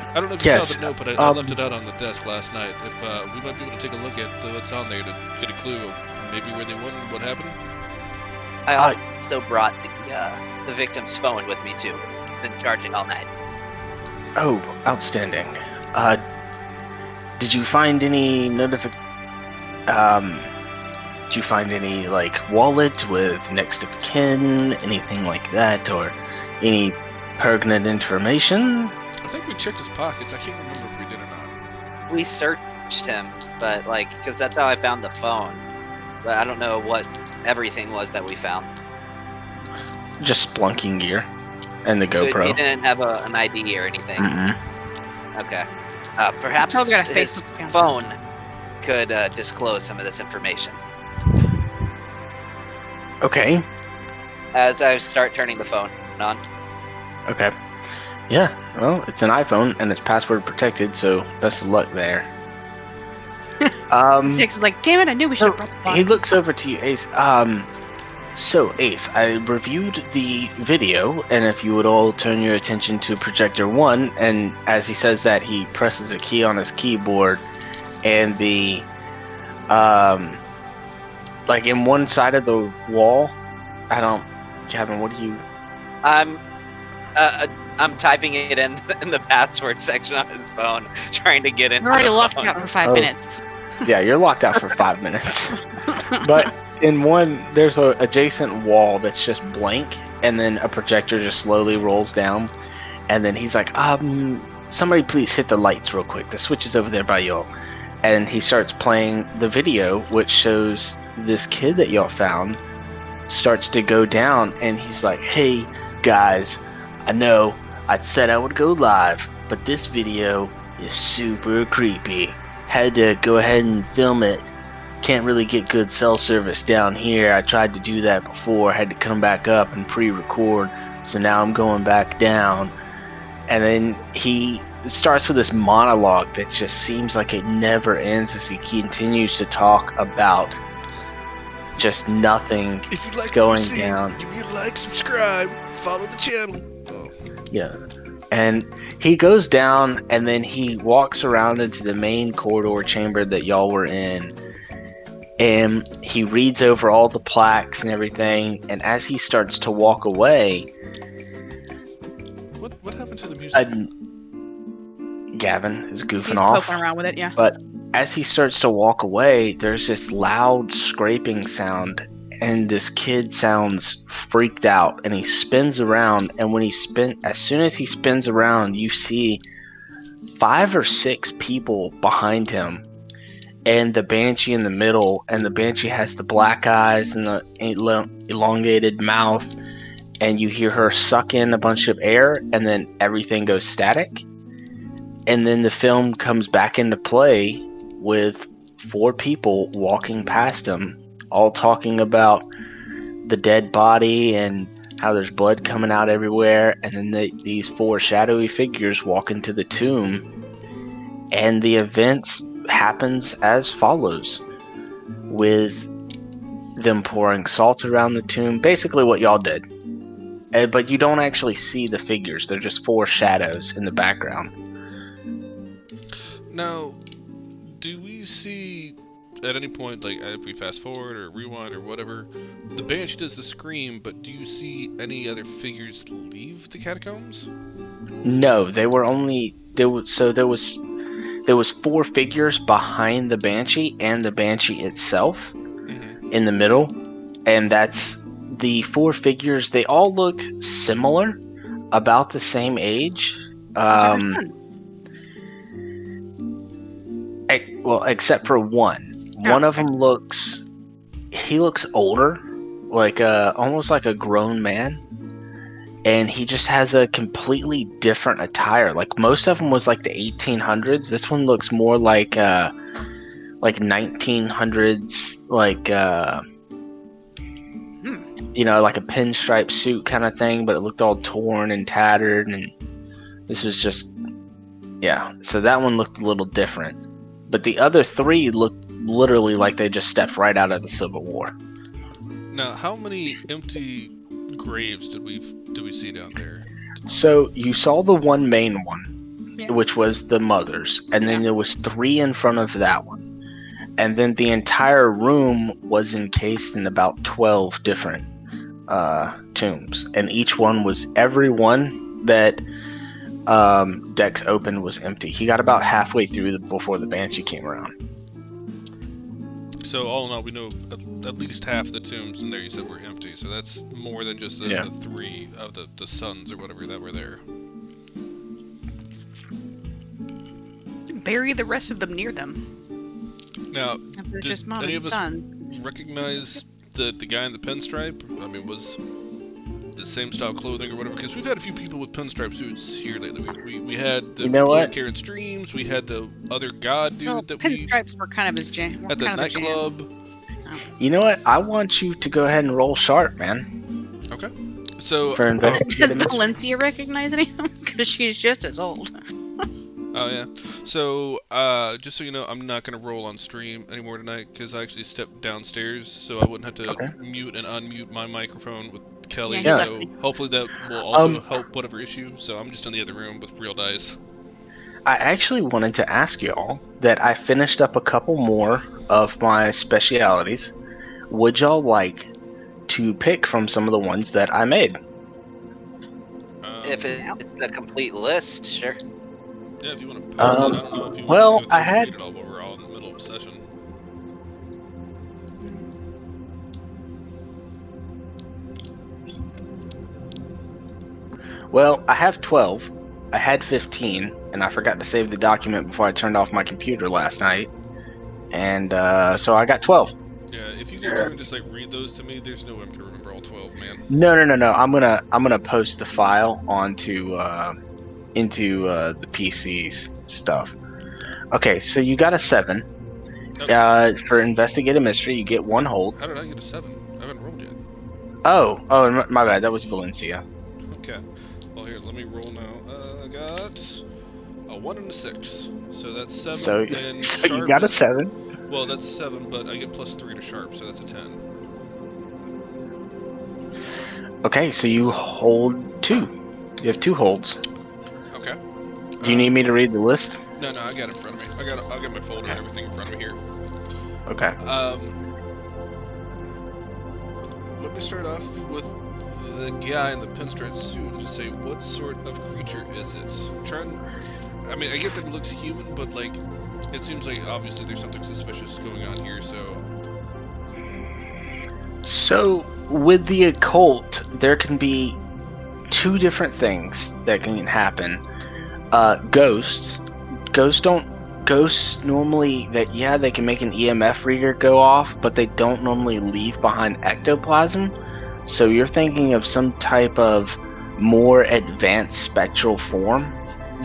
I don't know if you saw the note, but I left it out on the desk last night. If we might be able to take a look at what's on there to get a clue of maybe where they went and what happened.
I also brought the victim's phone with me too. It's been charging all night.
Oh, outstanding. Did you find any Did you find any like wallet with next of kin, anything like that, or any pertinent information?
I think we checked his pockets. I can't remember if we did or not.
We searched him, but like, because that's how I found the phone. But I don't know what everything was that we found.
Just splunking gear and the
So
GoPro.
he didn't have an ID or anything. Okay. Perhaps
Probably got a
his
Facebook account.
phone could disclose some of this information.
Okay.
As I start turning the phone on.
Okay. Yeah. Well, it's an iPhone and it's password protected, so best of luck there.
Dix is like, damn it, I knew we should have brought the
He
bottle.
looks over to you, Ace. So Ace, I reviewed the video, and if you would all turn your attention to projector 1, and as he says that, he presses a key on his keyboard, and the like in one side of the wall, Kevin, what do you?
I'm typing it in the password section on his phone, trying to get in.
We're already
the
locked
phone.
out for 5 minutes.
Yeah, you're locked out for 5 minutes. But in one, there's a adjacent wall that's just blank, and then a projector just slowly rolls down, and then he's like, somebody please hit the lights real quick. The switch is over there by y'all. And he starts playing the video, which shows this kid that y'all found starts to go down, and he's like, hey, guys, I know I said I would go live, but this video is super creepy. Had to go ahead and film it. Can't really get good cell service down here. I tried to do that before. Had to come back up and pre-record. So now I'm going back down. And then he starts with this monologue that just seems like it never ends as he continues to talk about just nothing
If you like
going
what you see,
down.
give me a like, subscribe, follow the channel. Oh.
Yeah. And he goes down, and then he walks around into the main corridor chamber that y'all were in. And he reads over all the plaques and everything. And as he starts to walk away,
What happened to the music?
Gavin is goofing
He's
off.
poking around with it, yeah.
But as he starts to walk away, there's this loud scraping sound, and this kid sounds freaked out, and he spins around. And when as soon as he spins around, you see 5 or 6 people behind him, and the banshee in the middle. And the banshee has the black eyes and the elongated mouth, and you hear her suck in a bunch of air, and then everything goes static. And then the film comes back into play with 4 people walking past him, all talking about the dead body and how there's blood coming out everywhere. And then these 4 shadowy figures walk into the tomb, and the events happens as follows, with them pouring salt around the tomb, basically what y'all did. But you don't actually see the figures; they're just 4 shadows in the background.
Now, do we see at any point, like if we fast forward or rewind or whatever, the banshee does the scream, but do you see any other figures leave the catacombs?
No, they were only there was 4 figures behind the banshee and the banshee itself in the middle, and that's the 4 figures. They all looked similar, about the same age.
Those are her sons.
Well, except for one. One of them looks older, like almost like a grown man, and he just has a completely different attire. Like most of them was like the 1800s. This one looks more like 1900s, like like a pinstripe suit kind of thing, but it looked all torn and tattered. And this was just, so that one looked a little different. But the other 3 looked literally like they just stepped right out of the Civil War.
Now, how many empty graves did we see down there?
So you saw the one main one, which was the mother's, and then there was 3 in front of that one. And then the entire room was encased in about 12 different tombs, and each one was, every one that Dex opened was empty. He got about halfway through before the banshee came around.
So all in all, we know at least half the tombs in there you said were empty. So that's more than just the 3 of the sons or whatever that were there.
Bury the rest of them near them.
Now,
did
just mom any of us son. Recognize the guy in the pinstripe? I mean, was the same style clothing or whatever? Because we've had a few people with pinstripe suits here lately. We had the people in Karen's Dreams. We had the other god dude that
pinstripes were kind of his jam.
At the nightclub.
You know what? I want you to go ahead and roll sharp, man.
Okay. So
does Valencia recognize any of them? Because she's just as old.
Oh yeah. So just so you know, I'm not gonna roll on stream anymore tonight because I actually stepped downstairs, so I wouldn't have to mute and unmute my microphone with Kelly.
Yeah,
so hopefully that will also help whatever issue. So I'm just in the other room with real dice.
I actually wanted to ask y'all that I finished up a couple more of my specialities. Would y'all like to pick from some of the ones that I made?
If it's the complete list, sure.
Yeah, if you want to post it, I don't know if you
want
to read it all while we're all in the middle of session.
Well, I have 12. I had 15, and I forgot to save the document before I turned off my computer last night. And so I got 12.
Yeah, if you get through and just like read those to me, there's no way I'm gonna remember all 12, man.
No. I'm gonna post the file onto into the PC's stuff. Okay, so you got a 7. For investigate a mystery, you get 1 hold.
How did I get a 7? I haven't rolled yet.
Oh, my bad. That was Valencia.
Okay. Well, here, let me roll now. I got a 1 and a 6, so that's 7.
So you got a 7.
Well, that's 7, but I get +3 to sharp, so that's a 10.
Okay, so you hold 2. You have 2 holds. Do you need me to read the list?
No, I got it in front of me. I'll get my folder and everything in front of me here.
Okay.
Let me start off with the guy in the pinstripe suit and just say, what sort of creature is it? I mean, I get that it looks human, but like, it seems like obviously there's something suspicious going on here.
So with the occult, there can be two different things that can happen. Ghosts normally they can make an EMF reader go off, but they don't normally leave behind ectoplasm. So you're thinking of some type of more advanced spectral form,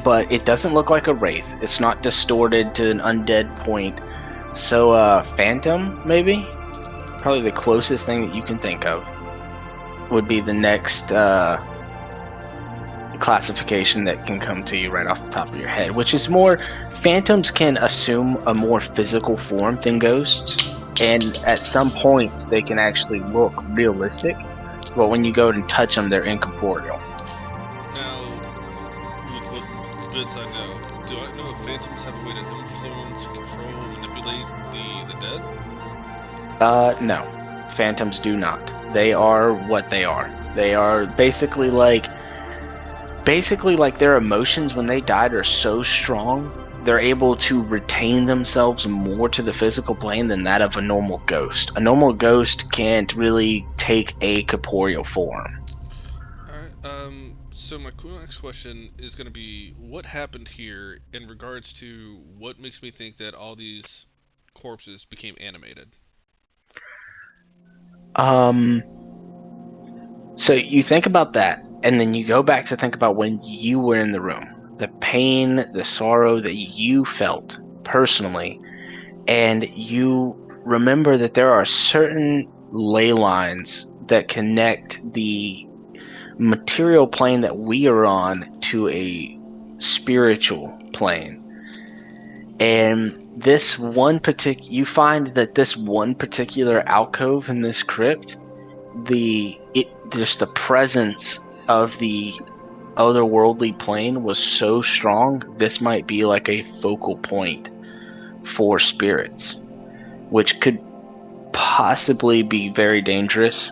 but it doesn't look like a wraith. It's not distorted to an undead point. So phantom, maybe? Probably the closest thing that you can think of would be the next classification that can come to you right off the top of your head, which is more phantoms can assume a more physical form than ghosts, and at some points they can actually look realistic, but when you go and touch them, they're incorporeal.
Now, with what bits I know, do I know if phantoms have a way to influence, control, manipulate the dead?
No, phantoms do not. They are what they are. They are basically like their emotions when they died are so strong, they're able to retain themselves more to the physical plane than that of a normal ghost. A normal ghost can't really take a corporeal form.
Alright, so my next question is going to be, what happened here in regards to what makes me think that all these corpses became animated?
So you think about that, and then you go back to think about when you were in the room, the pain, the sorrow that you felt personally, and you remember that there are certain ley lines that connect the material plane that we are on to a spiritual plane. And you find that this one particular alcove in this crypt, just the presence of the otherworldly plane was so strong, this might be like a focal point for spirits, which could possibly be very dangerous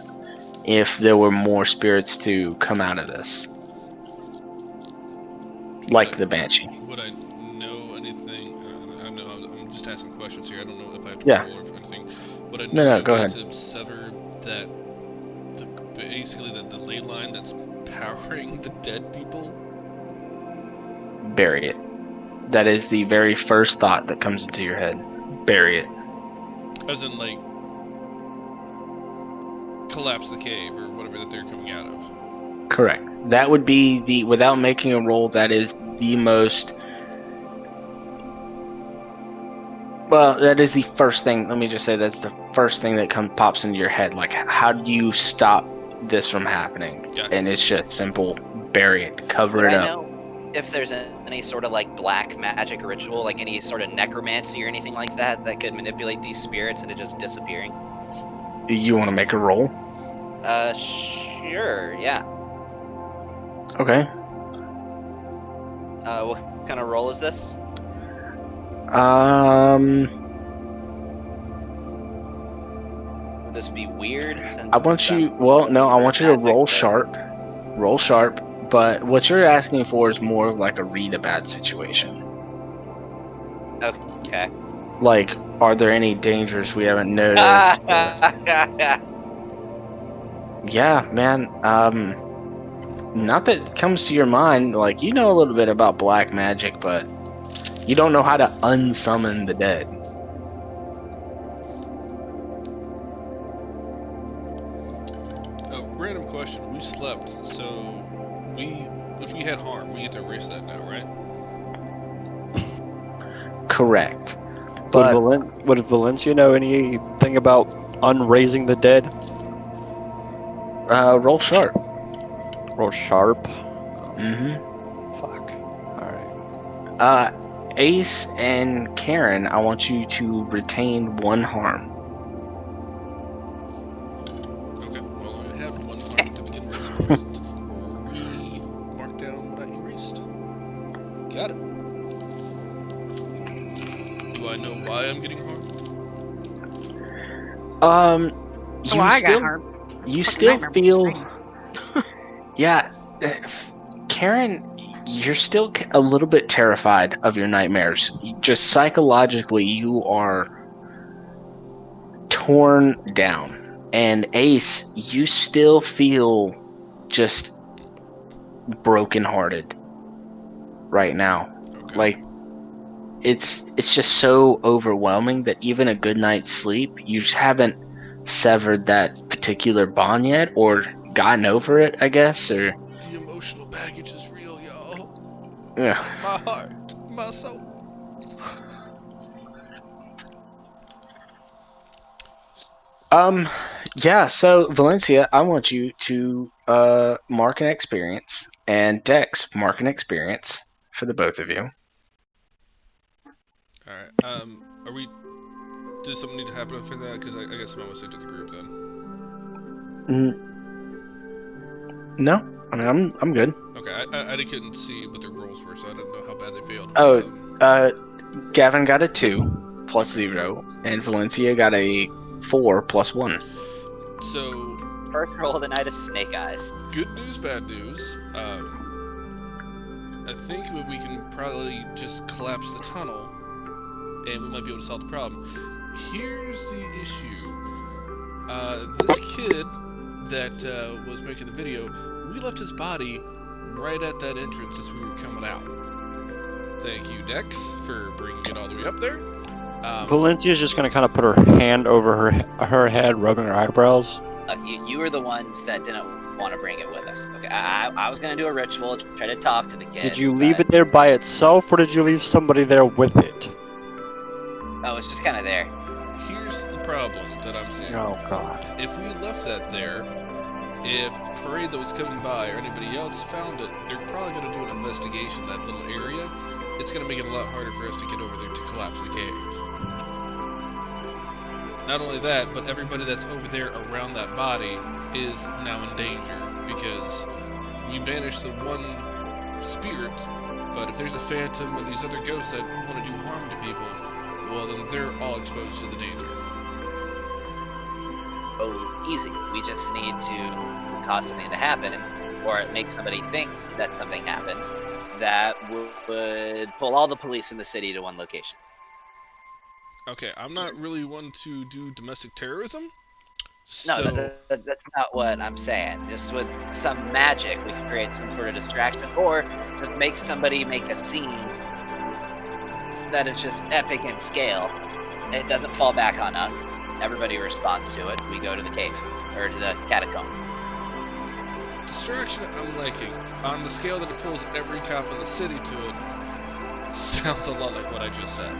if there were more spirits to come out of this, like the Banshee.
Would I know anything? I know I'm just asking questions here. I don't know if I have to
Yeah.
roll or anything. Would I know
No,
any
go
way
ahead.
to sever basically the ley line that's powering the dead people?
Bury it. That is the very first thought that comes into your head. Bury it.
As in, like, collapse the cave or whatever that they're coming out of.
Correct. That would be without making a roll, that is the most. Well, that is the first thing. Let me just say that's the first thing that pops into your head. Like, how do you stop this from happening?
Gotcha.
And it's just simple: bury it, cover
Would
it
I
up.
know if there's any sort of like black magic ritual, like any sort of necromancy or anything like that, that could manipulate these spirits into just disappearing?
You want to make a roll?
Sure, yeah.
Okay.
What kind of roll is this? Would this be weird? Since
I want you.
I'm
Well, no,
looking
I
for
want you to
magic,
roll
but-
sharp. Roll sharp. But what you're asking for is more of like a read a bad situation.
Okay.
Like, are there any dangers we haven't noticed? Yeah, man. Not that it comes to your mind. Like, you know a little bit about black magic, but you don't know how to unsummon the dead.
Random question. We slept, so if we had harm, we get to erase that now, right?
Correct. But
Would Valencia know anything about unraising the dead?
roll sharp.
Roll sharp.
Mm-hmm.
Fuck. Alright.
Ace and Karen, I want you to retain one harm.
Okay. Well, I had one harm to begin with, so let's mark down what I erased. Got it. know why I'm getting harmed?
You
I
still,
got harmed.
you
Fucking
still
nightmare was
feel,
insane.
yeah, Karen, you're still a little bit terrified of your nightmares. Just psychologically, you are torn down. And Ace, you still feel just brokenhearted right now.
Okay.
Like it's just so overwhelming that even a good night's sleep, you just haven't severed that particular bond yet or gotten over it, I guess, or
The emotional baggage is real, y'all.
yeah.
My heart, my soul.
Yeah, so Valencia, I want you to mark an experience, and Dex mark an experience for the both of you.
All right. Are we? Does something need to happen for that? Because I guess I'm almost into the group then.
No, I mean I'm good.
Okay. I couldn't see what their rolls were, so I didn't know how bad they failed.
Oh,
So,
Gavin got a 2 plus 0, and Valencia got a 4 plus 1.
so
First roll of the night is Snake Eyes.
good news, bad news. I think that we can probably just collapse the tunnel, and we might be able to solve the problem. Here's the issue. This kid that was making the video, we left his body right at that entrance as we were coming out. Thank you, Dex, for bringing it all the way up there.
Valencia's just gonna kind of put her hand over her head, rubbing her eyebrows.
You were the ones that didn't want to bring it with us. Okay, I was gonna do a ritual, try to talk to the kid.
Did you leave it there by itself, or did you leave somebody there with it?
Oh, it's just kind of there.
Here's the problem that I'm seeing.
Oh God.
If we left that there, if the parade that was coming by or anybody else found it, they're probably going to do an investigation in that little area. It's going to make it a lot harder for us to get over there to collapse the cave. Not only that, but everybody that's over there around that body is now in danger because we banished the one spirit, but if there's a phantom and these other ghosts that want to do harm to people, well then they're all exposed to the danger.
Oh, easy. We just need to cause something to happen, or make somebody think that something happened that would pull all the police in the city to one location.
Okay, I'm not really one to do domestic terrorism.
No,
So
that's not what I'm saying. Just with some magic, we could create some sort of distraction, or just make somebody make a scene that is just epic in scale. It doesn't fall back on us. Everybody responds to it. We go to the cave, or to the catacomb.
distraction I'm liking. On the scale that it pulls every cop in the city to it, sounds a lot like what I just said.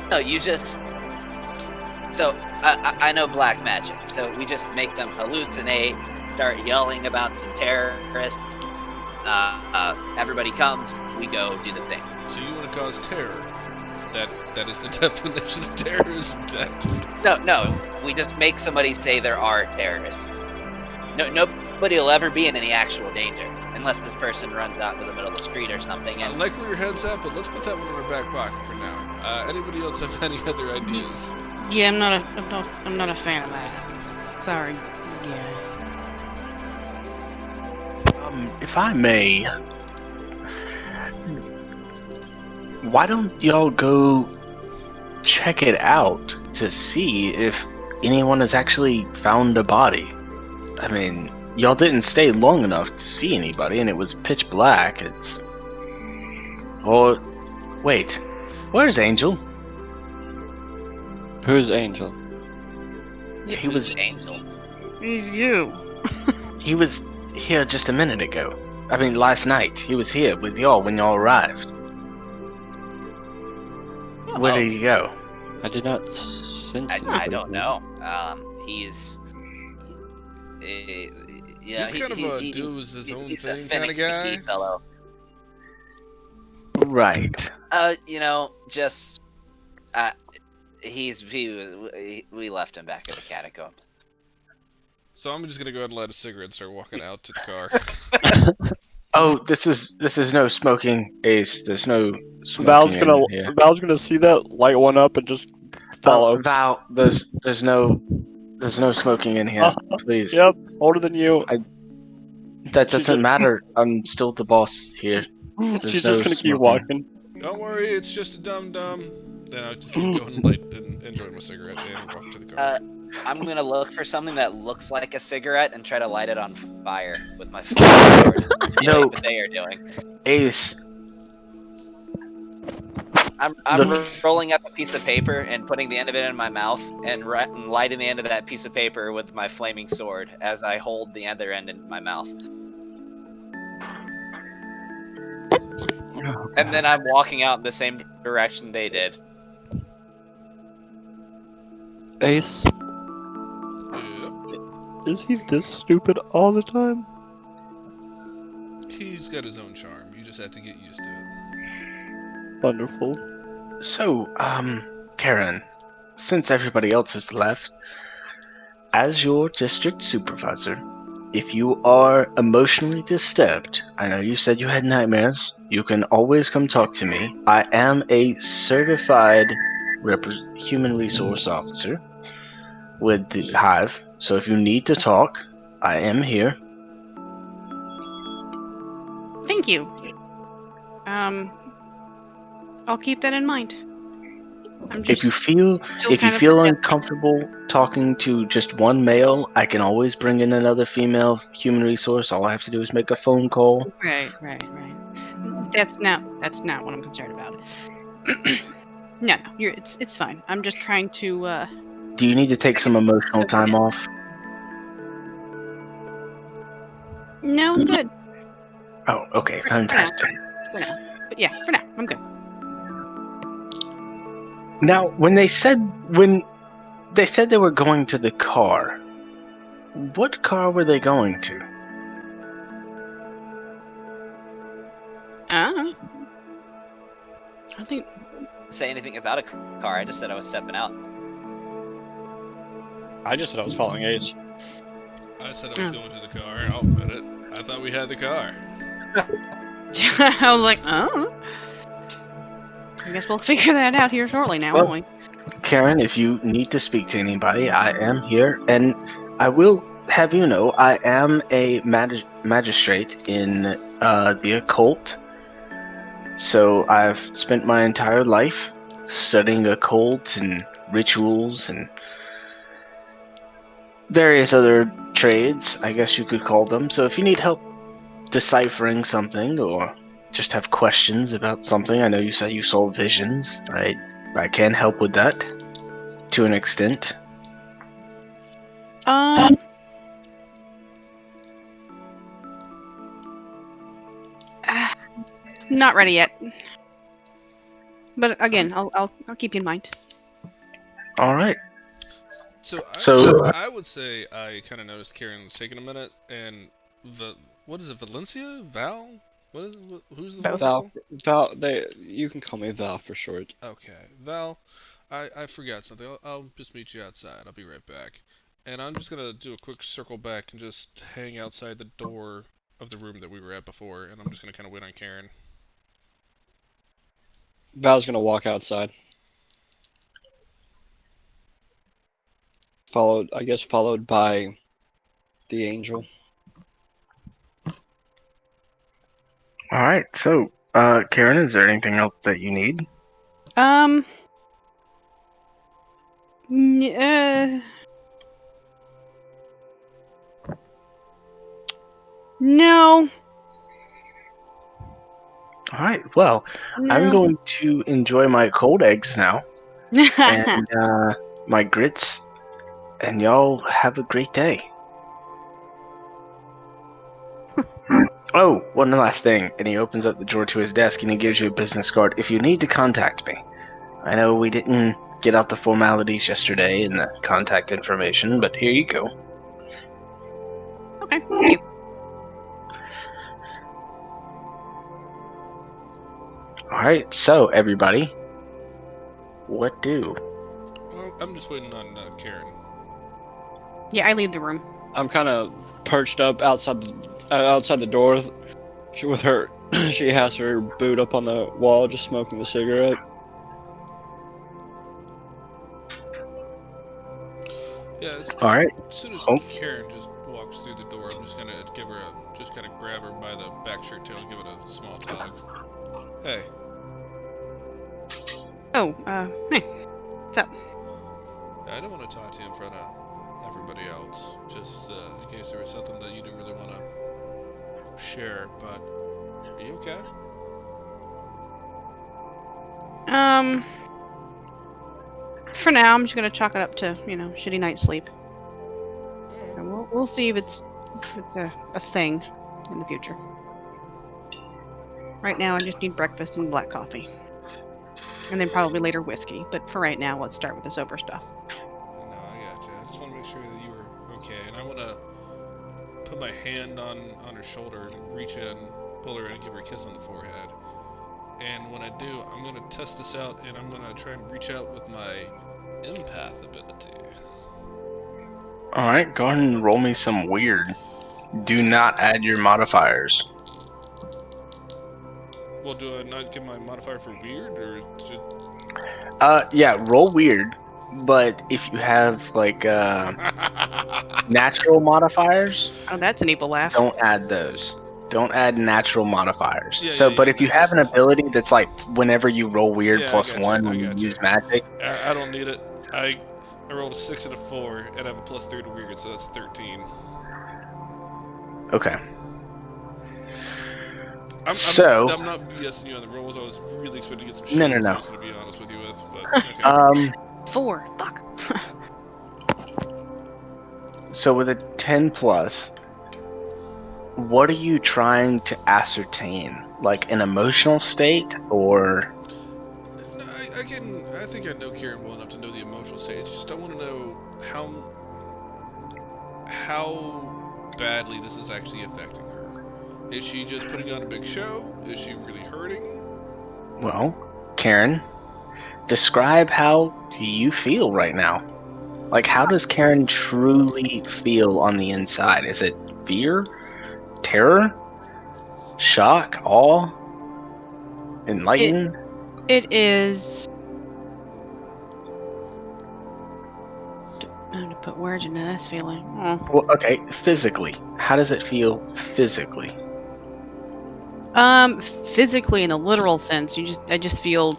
No, you just... So, I know black magic, so we just make them hallucinate, start yelling about some terrorists. Everybody comes, we go do the thing.
So you want to cause terror? That is the definition of terrorism, Dex.
No, we just make somebody say there are terrorists. Nobody will ever be in any actual danger, unless this person runs out into the middle of the street or something.
I
And
like where your head's at, but let's put that one in our back pocket for now. Anybody else have any other ideas?
Yeah, I'm not a fan of that. Sorry. Yeah.
If I may, why don't y'all go check it out to see if anyone has actually found a body? I mean, y'all didn't stay long enough to see anybody, and it was pitch black. It's... Oh, wait. Where's Angel?
Who's Angel?
He was...
Angel.
He's you.
He was here just a minute ago. I mean, last night. He was here with y'all when y'all arrived. Where did he go?
I did not sense.
I don't know. He's... yeah,
He's kind of a does his own
he's
thing
a
kind of
finicky
guy.
fellow.
Right.
Just we left him back at the catacombs.
So I'm just gonna go ahead and light a cigarette and start walking out to the car.
Oh, this is no smoking, Ace. There's no smoking in here.
Val's gonna see that, light one up, and just follow.
Oh, Val, there's no smoking in here. Please.
Yep, older than you.
That
She
doesn't
just-
matter. I'm still the boss here.
She's
no
just gonna keep
smoking.
walking.
Don't worry, it's just a dum-dum. Then I just keep going, light and enjoy my cigarette and walk to the car.
I'm gonna look for something that looks like a cigarette and try to light it on fire with my sword.
No.
Like what they are doing.
Ace,
I'm rolling up a piece of paper and putting the end of it in my mouth and lighting the end of that piece of paper with my flaming sword as I hold the other end in my mouth. And then I'm walking out in the same direction they did.
Ace,
Yep.
is he this stupid all the time?
He's got his own charm. You just have to get used to it.
Wonderful.
so, Karen, since everybody else has left, as your district supervisor, if you are emotionally disturbed, I know you said you had nightmares, you can always come talk to me. I am a certified human resource officer with the Hive, so if you need to talk, I am here.
Thank you. I'll keep that in mind. I'm just
If you feel
still kind of
uncomfortable talking to just one male, I can always bring in another female human resource. All I have to do is make a phone call.
Right. That's not what I'm concerned about. No, it's fine. I'm just trying to
Do you need to take some emotional time off?
No, I'm good.
Oh, okay,
For now.
fantastic.
For now. But yeah, for now, I'm good.
Now, when they said they were going to the car, what car were they going to?
I don't think
Say anything about a car. I just said I was stepping out.
I just said I was following Ace.
I said I was going to the car. I'll admit it. I thought we had the car.
I was like, oh. I guess we'll figure that out here shortly now, won't we?
Karen, if you need to speak to anybody, I am here, and I will have you know I am a magistrate in the occult. So I've spent my entire life studying occult and rituals and various other trades, I guess you could call them. So if you need help deciphering something or just have questions about something, I know you said you saw visions. I can help with that to an extent.
Not ready yet. But again, I'll keep you in mind.
All right.
So
So-
I would say I kind of noticed Karen was taking a minute, and what is it, Valencia? Val? What is it? Who's the
Both.
Val?
Val, you can call me Val for short.
Okay, Val. I forgot something. I'll just meet you outside. I'll be right back. And I'm just gonna do a quick circle back and just hang outside the door of the room that we were at before, and I'm just gonna kind of wait on Karen.
Val's gonna walk outside. Followed by the angel.
All right. So, Karen, is there anything else that you need?
No.
All right. Well, I'm going to enjoy my cold eggs now and my grits, and y'all have a great day. Oh, one last thing. And he opens up the drawer to his desk and he gives you a business card. If you need to contact me, I know we didn't get out the formalities yesterday and the contact information, but here you go.
Okay, thank you.
All right. So, everybody, what do?
Well, I'm just waiting on Karen.
Yeah, I leave the room.
I'm kind of perched up outside the door with her She has her boot up on the wall, just smoking a cigarette.
Yeah,
All right.
as soon as
Oh.
Karen just walks through the door, I'm just gonna give her just kind of grab her by the back shirt tail and give it a small tug. Hey.
Oh, hey. What's up?
I don't want to talk to you in front of everybody else, just in case there was something that you didn't really want to share, but are you okay?
For now, I'm just gonna chalk it up to, shitty night's sleep.
Alright.
And we'll see if it's a thing in the future. Right now, I just need breakfast and black coffee. And then probably later whiskey. But for right now, let's start with the sober stuff.
No, I gotcha. I just want to make sure that you were okay, and I want to put my hand on her shoulder and reach in, pull her in, and give her a kiss on the forehead. And when I do, I'm going to test this out, and I'm going to try and reach out with my empath ability.
All right. Go ahead and roll me some weird. Do not add your modifiers.
Well, do I not give my modifier for weird, or should...
Yeah. Roll weird, but if you have like natural modifiers,
Oh, that's an evil laugh.
don't add those. Don't add natural modifiers.
Yeah,
But if you
no,
have an
just...
ability that's like whenever you roll weird
Yeah,
plus one
I
when you
gotcha.
use magic.
I don't need it. I rolled a 6 and a 4, and I have a +3 to weird, so that's a 13.
Okay.
I'm not BSing you on the rolls. I was really expecting to get some shit.
No.
I was going to be honest with you with, but okay.
4. Fuck.
So with a 10 plus, what are you trying to ascertain? Like an emotional state or?
No, I think I know Karen well enough to know the emotional state. It's just I want to know how badly this is actually affecting her. Is she just putting on a big show? Is she really hurting?
Well, Karen, describe how you feel right now. Like, how does Karen truly feel on the inside? Is it fear, terror, shock, awe, enlightened?
It is. I'm gonna put words into this feeling.
Well, okay, physically. How does it feel physically?
Physically, in the literal sense, I just feel,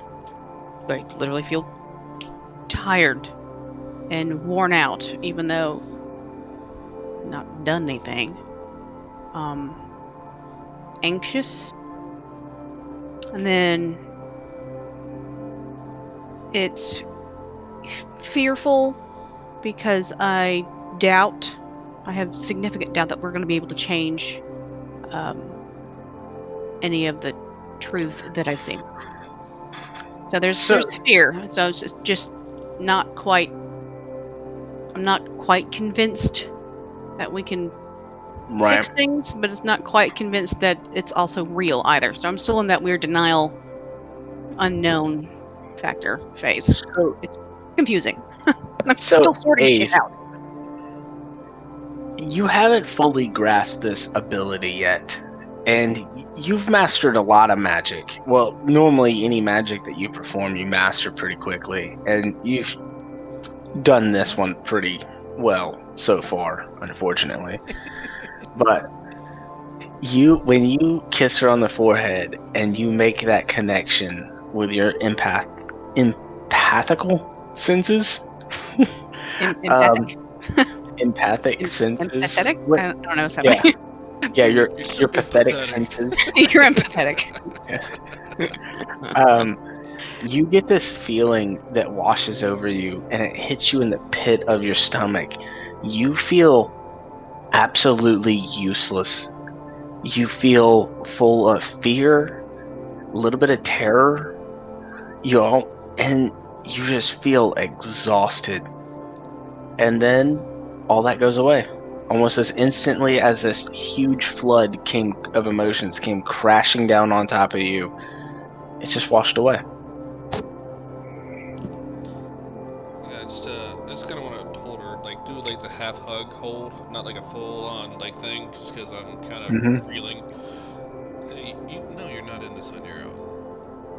like, literally feel tired and worn out, even though not done anything. Anxious, and then it's fearful because I have significant doubt that we're going to be able to change any of the truth that I've seen. So there's fear. So it's just not quite. I'm not quite convinced that we can fix things, but it's not quite convinced that it's also real either. So I'm still in that weird denial, unknown factor phase.
So
it's confusing. I'm still sorting shit out.
You haven't fully grasped this ability yet, and you've mastered a lot of magic. Well, normally any magic that you perform, you master pretty quickly, and you've done this one pretty well so far, unfortunately. But when you kiss her on the forehead and you make that connection with your empathical senses, empathic senses.
Empathetic?
What?
I don't know something.
Yeah, your pathetic senses.
You're empathetic.
You get this feeling that washes over you, and it hits you in the pit of your stomach. You feel absolutely useless. You feel full of fear, a little bit of terror, and you just feel exhausted. And then all that goes away. Almost as instantly as this huge flood of emotions came crashing down on top of you, it just washed away.
Yeah, I just kind of want to hold her, like do like the half hug hold, not like a full on like thing, just because I'm kind of reeling. Hey, not in this on your own.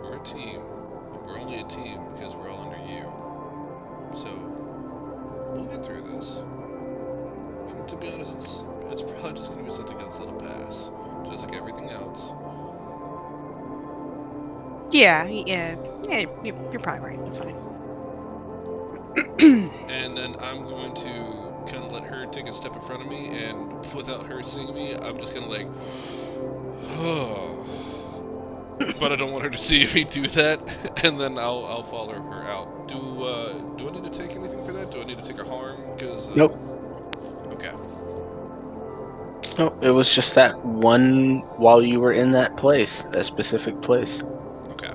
We're a team, but we're only a team because we're all under you. So we'll get through this. And to be honest, it's probably just gonna be something else that'll pass, just like everything else.
Yeah, you're probably right. That's fine.
And then I'm going to kind of let her take a step in front of me, and without her seeing me, I'm just gonna like, but I don't want her to see me do that, and then I'll follow her out. Do I need to take anything for that? Do I need to take a harm? Because
Nope.
Okay.
No, it was just that one while you were in that place, that specific place.
Okay.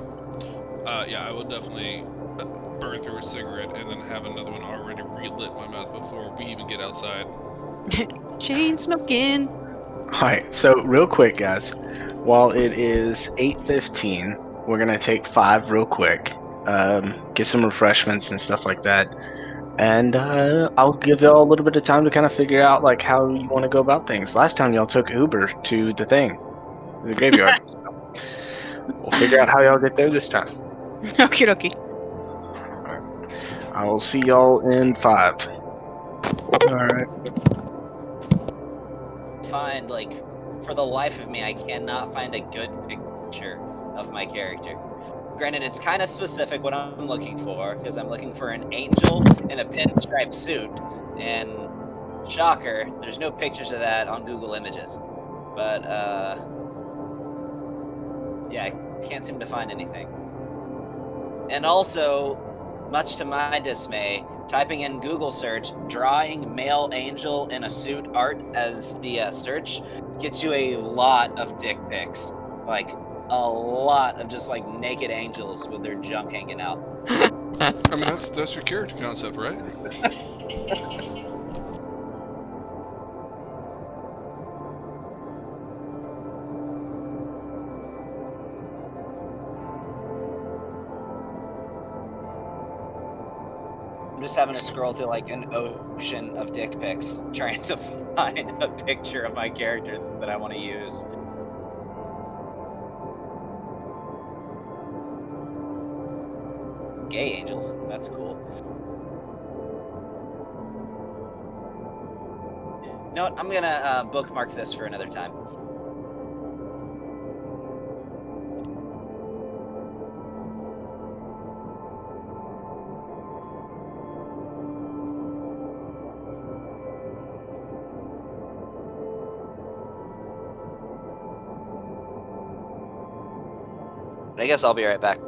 Yeah, I will definitely burn through a cigarette and then have another one already relit in my mouth before we even get outside.
Chain smoking.
Alright, so real quick, guys. While it is 8:15, we're gonna take 5 real quick. Get some refreshments and stuff like that. And I'll give y'all a little bit of time to kind of figure out like how you want to go about things. Last time y'all took Uber to the thing, the graveyard. We'll figure out how y'all get there this time.
Okie dokie.
Alright. I will see y'all in 5. Alright.
Find, like, for the life of me, I cannot find a good picture of my character. Granted, it's kind of specific what I'm looking for, because I'm looking for an angel in a pinstripe suit, and shocker, there's no pictures of that on Google Images. But, yeah, I can't seem to find anything. And also, much to my dismay, typing in Google search, drawing male angel in a suit art as the search gets you a lot of dick pics. Like, a lot of just like naked angels with their junk hanging out.
I mean, that's your character concept, right?
I'm just having to scroll through like an ocean of dick pics trying to find a picture of my character that I want to use. Gay angels, that's cool. You know what? I'm gonna bookmark this for another time. I guess I'll be right back.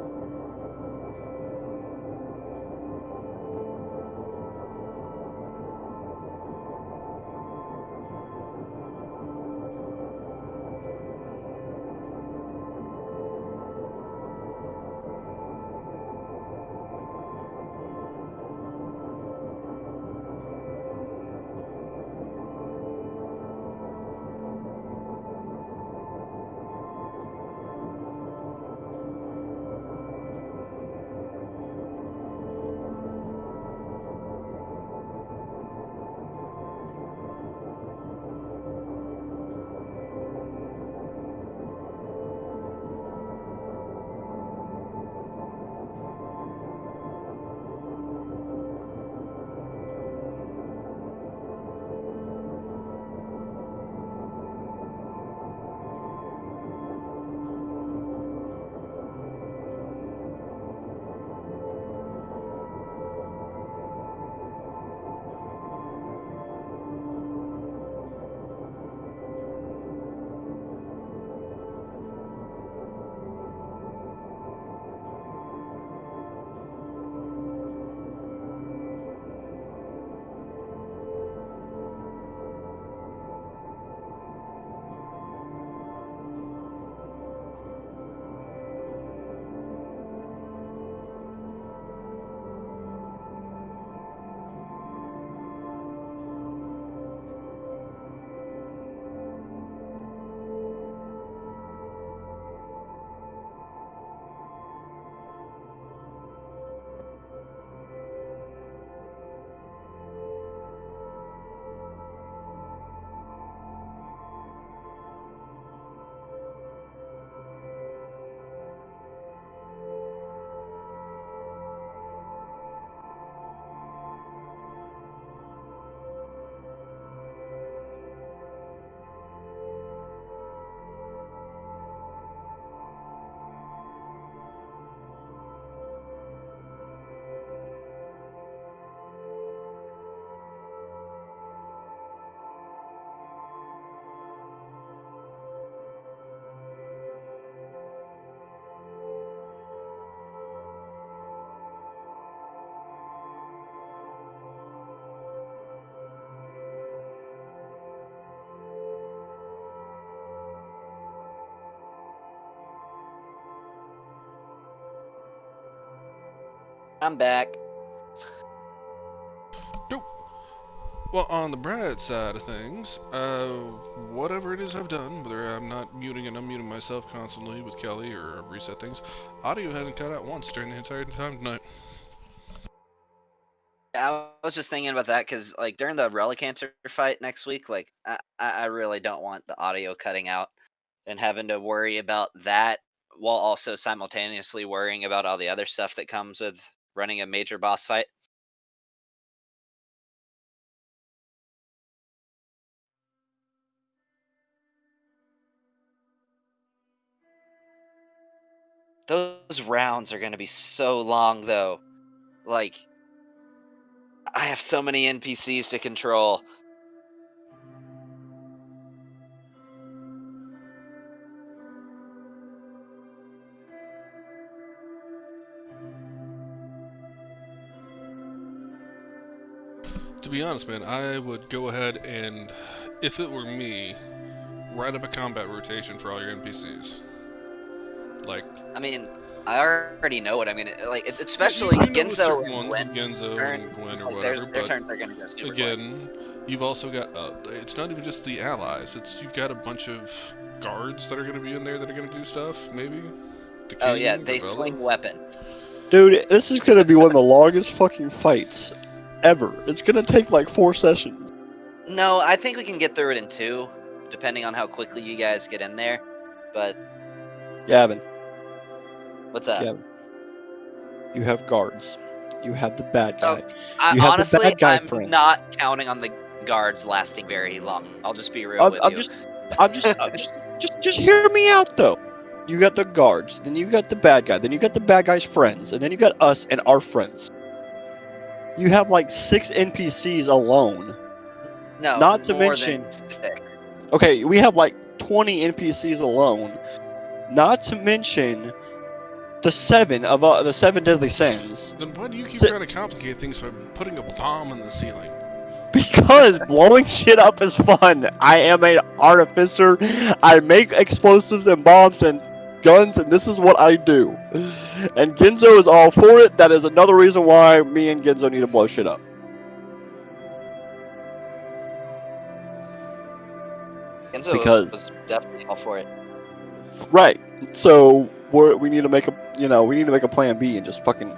I'm back.
Well, on the bright side of things, whatever it is I've done, whether I'm not muting and unmuting myself constantly with Kelly or reset things, audio hasn't cut out once during the entire time tonight.
I was just thinking about that because, like, during the Relicancer fight next week, like, I really don't want the audio cutting out and having to worry about that while also simultaneously worrying about all the other stuff that comes with running a major boss fight. Those rounds are going to be so long, though. Like, I have so many NPCs to control.
To be honest, man, I would go ahead and, if it were me, write up a combat rotation for all your NPCs. Like,
I mean, I already know what I'm gonna like. Especially
you know with
Genzo
certain
and
ones, with
Gwen's
Genzo
turn.
and Gwen
It's
or
like
whatever,
their
but
turns are gonna go super quick.
again, you've also got, it's not even just the allies, you've got a bunch of guards that are going to be in there that are going to do stuff, maybe? The king,
Oh yeah, they
Ravella.
swing weapons.
Dude, this is gonna be one of the longest fucking fights ever. It's gonna take like 4 sessions.
No, I think we can get through it in 2, depending on how quickly you guys get in there. But
Gavin,
what's up?
Gavin, you have guards. You have the bad
Oh,
guy. You have the
honestly,
bad guy
I'm
friends.
not counting on the guards lasting very long. I'll just be real
I'm,
with
I'm
you.
just, just hear me out though. You got the guards, then you got the bad guy, then you got the bad guy's friends, and then you got us and our friends. You have like 6 NPCs alone.
No,
Not to
more
mention,
than 6.
okay, we have like 20 NPCs alone. Not to mention the 7 of the 7 deadly sins.
Then why do you keep
Si-
trying to complicate things by putting a bomb in the ceiling?
Because blowing shit up is fun. I am an artificer. I make explosives and bombs and guns, and this is what I do. And Genzo is all for it. That is another reason why me and Genzo need to blow shit up.
Genzo
Because
was definitely all for it.
right, so we need to make a plan B and just fucking.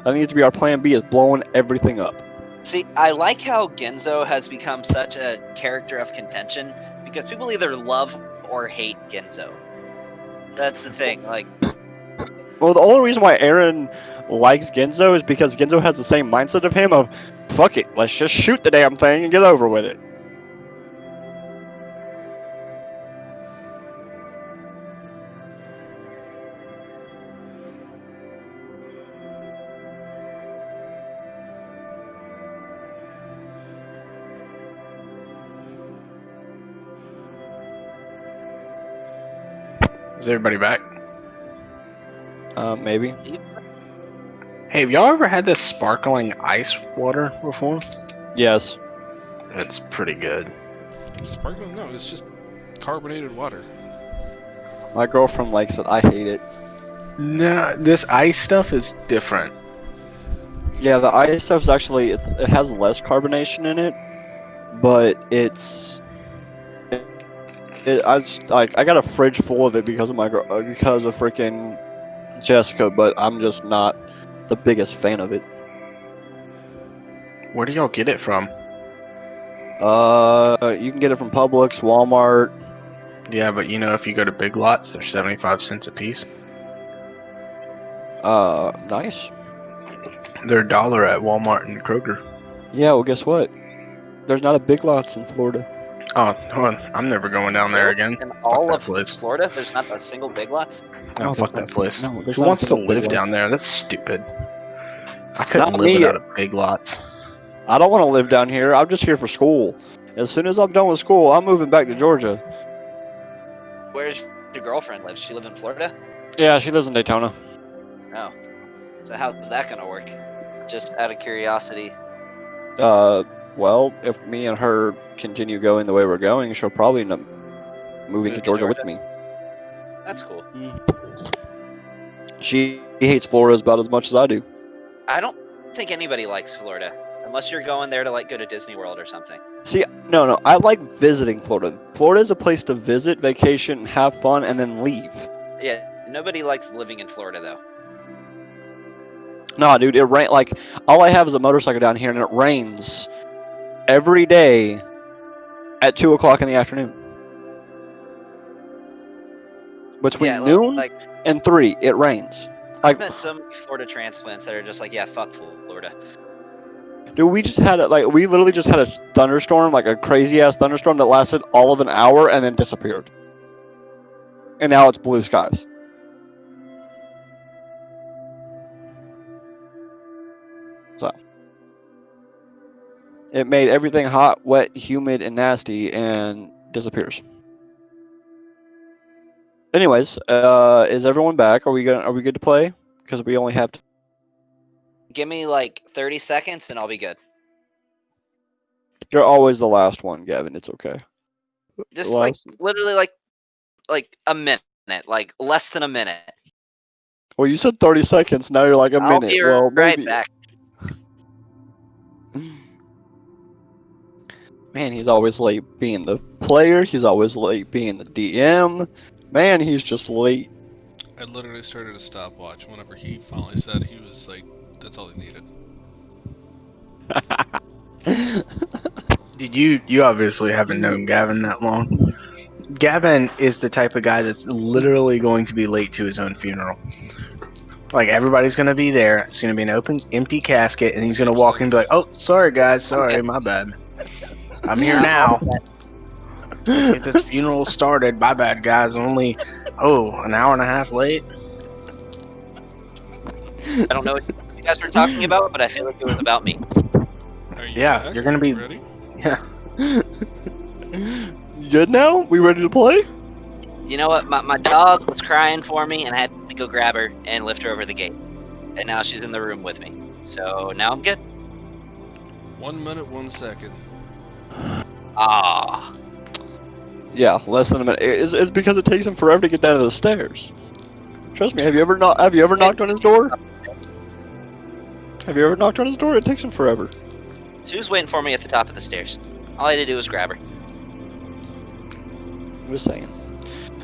That needs to be our plan B is blowing everything up.
See, I like how Genzo has become such a character of contention because people either love or hate Genzo. That's the thing. Like,
Well, the only reason why Aaron likes Genzo is because Genzo has the same mindset of him of, fuck it, let's just shoot the damn thing and get over with it.
Is everybody back?
Maybe.
Hey, have y'all ever had this sparkling ice water before?
Yes.
It's pretty good.
Sparkling? No, it's just carbonated water.
My girlfriend likes it. I hate it.
No, this ice stuff is different.
Yeah, the ice stuff's actually it has less carbonation in it, but I got a fridge full of it because of because of freaking Jessica, but I'm just not the biggest fan of it.
Where do y'all get it from?
You can get it from Publix, Walmart.
Yeah, but you know, if you go to Big Lots, they're 75 cents a piece.
Nice.
They're $1 at Walmart and Kroger.
Yeah, well, guess what? There's not a Big Lots in Florida.
Oh, hold on. I'm never going down there again.
in
Fuck
all
that
of
place.
Florida, there's not a single Big Lots.
No,
No,
fuck
there's
that place.
no, there's
Who
not a
wants to
single Big
live
Lots.
down there? That's stupid. I couldn't
Not
live
me.
without a Big Lots.
I don't want to live down here. I'm just here for school. As soon as I'm done with school, I'm moving back to Georgia.
Where's your girlfriend live? She live in Florida?
Yeah, she lives in Daytona.
No. So how's that gonna work? Just out of curiosity.
Well, if me and her continue going the way we're going, she'll probably end up moving to Georgia with me.
That's cool.
She hates Florida about as much as I do.
I don't think anybody likes Florida, unless you're going there to like go to Disney World or something.
See, no, I like visiting Florida. Florida is a place to visit, vacation, have fun, and then leave.
Yeah, nobody likes living in Florida though.
No, dude, it rain like all I have is a motorcycle down here, and it rains every day at 2:00 in the afternoon. Between
Yeah,
noon
like
and 3, it rains.
I've
Like,
met so many Florida transplants that are just like, yeah, fuck Florida.
dude, we literally just had a thunderstorm, like a crazy ass thunderstorm that lasted all of an hour and then disappeared. And now it's blue skies. So it made everything hot, wet, humid, and nasty, and disappears. Anyways, is everyone back? Are we good to play? Because we only have
Give me like 30 seconds and I'll be good.
You're always the last one, Gavin. It's okay.
Just
Well,
like literally like a minute, like less than a minute.
Well, you said 30 seconds. Now you're like a
I'll
minute.
be
Well,
right
maybe.
back.
Man, he's always late being the player. He's always late being the DM. Man, he's just late.
I literally started a stopwatch whenever he finally said he was like, that's all he needed.
You obviously haven't known Gavin that long. Gavin is the type of guy that's literally going to be late to his own funeral. Like, everybody's going to be there. It's going to be an open, empty casket, and he's going to walk in and be like, "Oh, sorry guys, sorry, my bad. I'm here now. Let's get this funeral started. My bad, guys. Only an hour and a half late."
I don't know what you guys were talking about, but I feel like it was about me.
Are you
Yeah,
back?
you're gonna be
ready?
Yeah.
You good now? We ready to play?
You know what? My dog was crying for me, and I had to go grab her and lift her over the gate. And now she's in the room with me. So now I'm good.
1 minute, 1 second.
Ah,
Yeah, less than a minute. It's because it takes him forever to get down to the stairs. Trust me. Have you ever knocked on his door? Have you ever knocked on his door? It takes him forever.
she was waiting for me at the top of the stairs. All I had to do was grab her.
I'm just saying.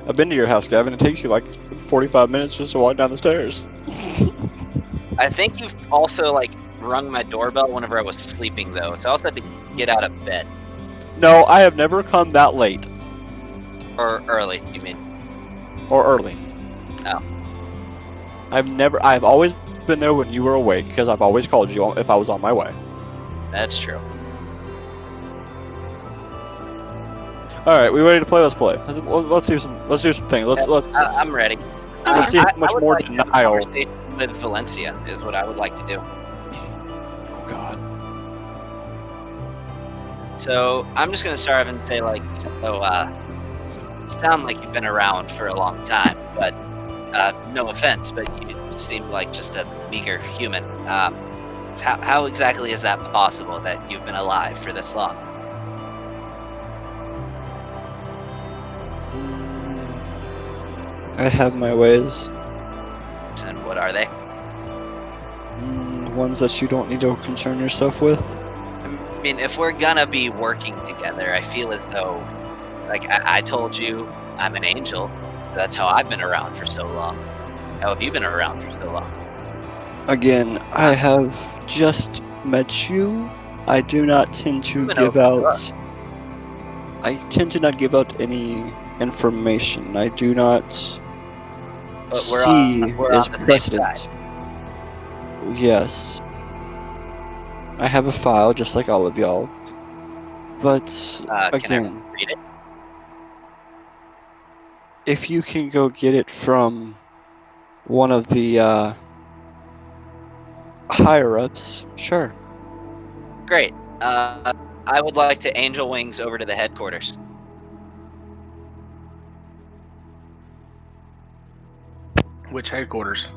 I've been to your house, Gavin. It takes you like 45 minutes just to walk down the stairs.
I think you've also like rung my doorbell whenever I was sleeping though, so I also had to get out of bed.
No, I have never come that late
Or early, you mean?
or early.
Oh.
I've always been there when you were awake because I've always called you if I was on my way.
That's true.
All right, we ready to play? Let's play. Let's do some things. Let's
I'm ready.
Let's see how much
would
more
like to have a
denial.
conversation with Valencia is what I would like to do.
Oh God.
So I'm just gonna start off and say like, you sound like you've been around for a long time, but no offense, but you seem like just a meager human. How exactly is that possible that you've been alive for this long?
I have my ways.
And what are they?
Ones that you don't need to concern yourself with.
I mean, if we're gonna be working together, I feel as though, like I told you, I'm an angel. So that's how I've been around for so long. How have you been around for so long?
Again, I have just met you. I do not tend to
Been
give
over
out. I tend to not give out any information. I do not
But
see
we're
as
on the same
precedent.
side.
Yes. I have a file just like all of y'all. But
Can I
again,
read it?
if you can go get it from one of the higher ups, sure.
Great. I would like to angel wings over to the headquarters.
Which headquarters?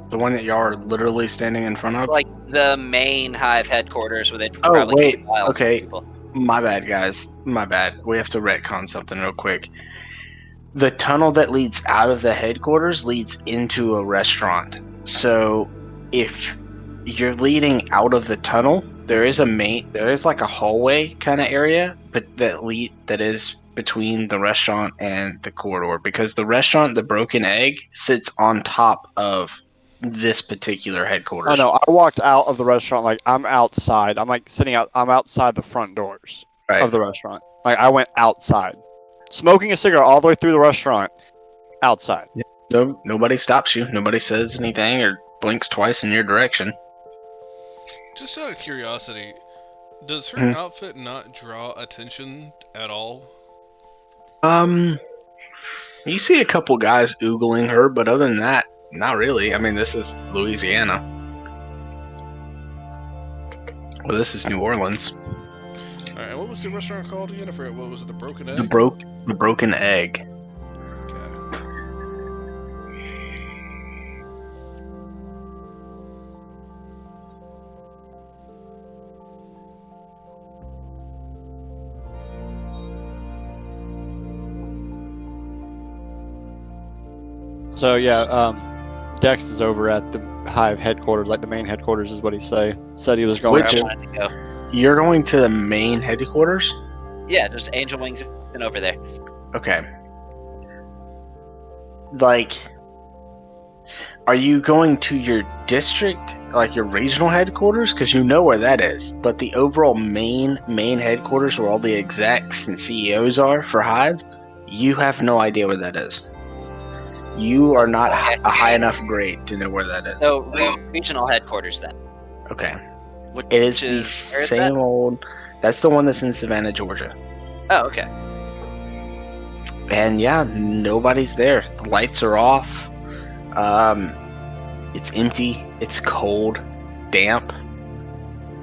The one that y'all are literally standing in front of?
Like the main hive headquarters where they'd
Oh,
probably
wait,
keep files of
okay.
people.
My bad, guys. My bad. We have to retcon something real quick. The tunnel that leads out of the headquarters leads into a restaurant. So if you're leading out of the tunnel. There is like a hallway kind of area, but that is between the restaurant and the corridor, because the restaurant, the Broken Egg, sits on top of this particular headquarters.
Oh no, I walked out of the restaurant like I'm outside. I'm like sitting out. I'm outside the front doors
Right.
of the restaurant. Like I went outside, smoking a cigarette all the way through the restaurant, outside.
No, nobody stops you. Nobody says anything or blinks twice in your direction.
Just out of curiosity, does her
Mhm.
outfit not draw attention at all?
You see a couple guys oogling her, but other than that, not really. I mean, this is Louisiana. Well, this is New Orleans.
Alright, and what was the restaurant called again? I forget. What was it? The Broken Egg?
The Broken Egg.
Okay.
So yeah, Dex is over at the Hive headquarters, like the main headquarters is what he said he was going
Where I
Which-
to.
wanted to go.
You're going to the main headquarters?
Yeah, there's Angel Wings and over there.
Okay. Like, are you going to your district, like your regional headquarters? Because you know where that is. But the overall main headquarters, where all the execs and CEOs are for Hive, you have no idea where that is. You are not
Okay.
a high enough grade to know where that is.
So regional headquarters then.
Okay.
Which
It is the
where is
same
that?
old. That's the one that's in Savannah, Georgia.
Oh, okay.
And yeah, nobody's there. The lights are off. It's empty. It's cold, damp.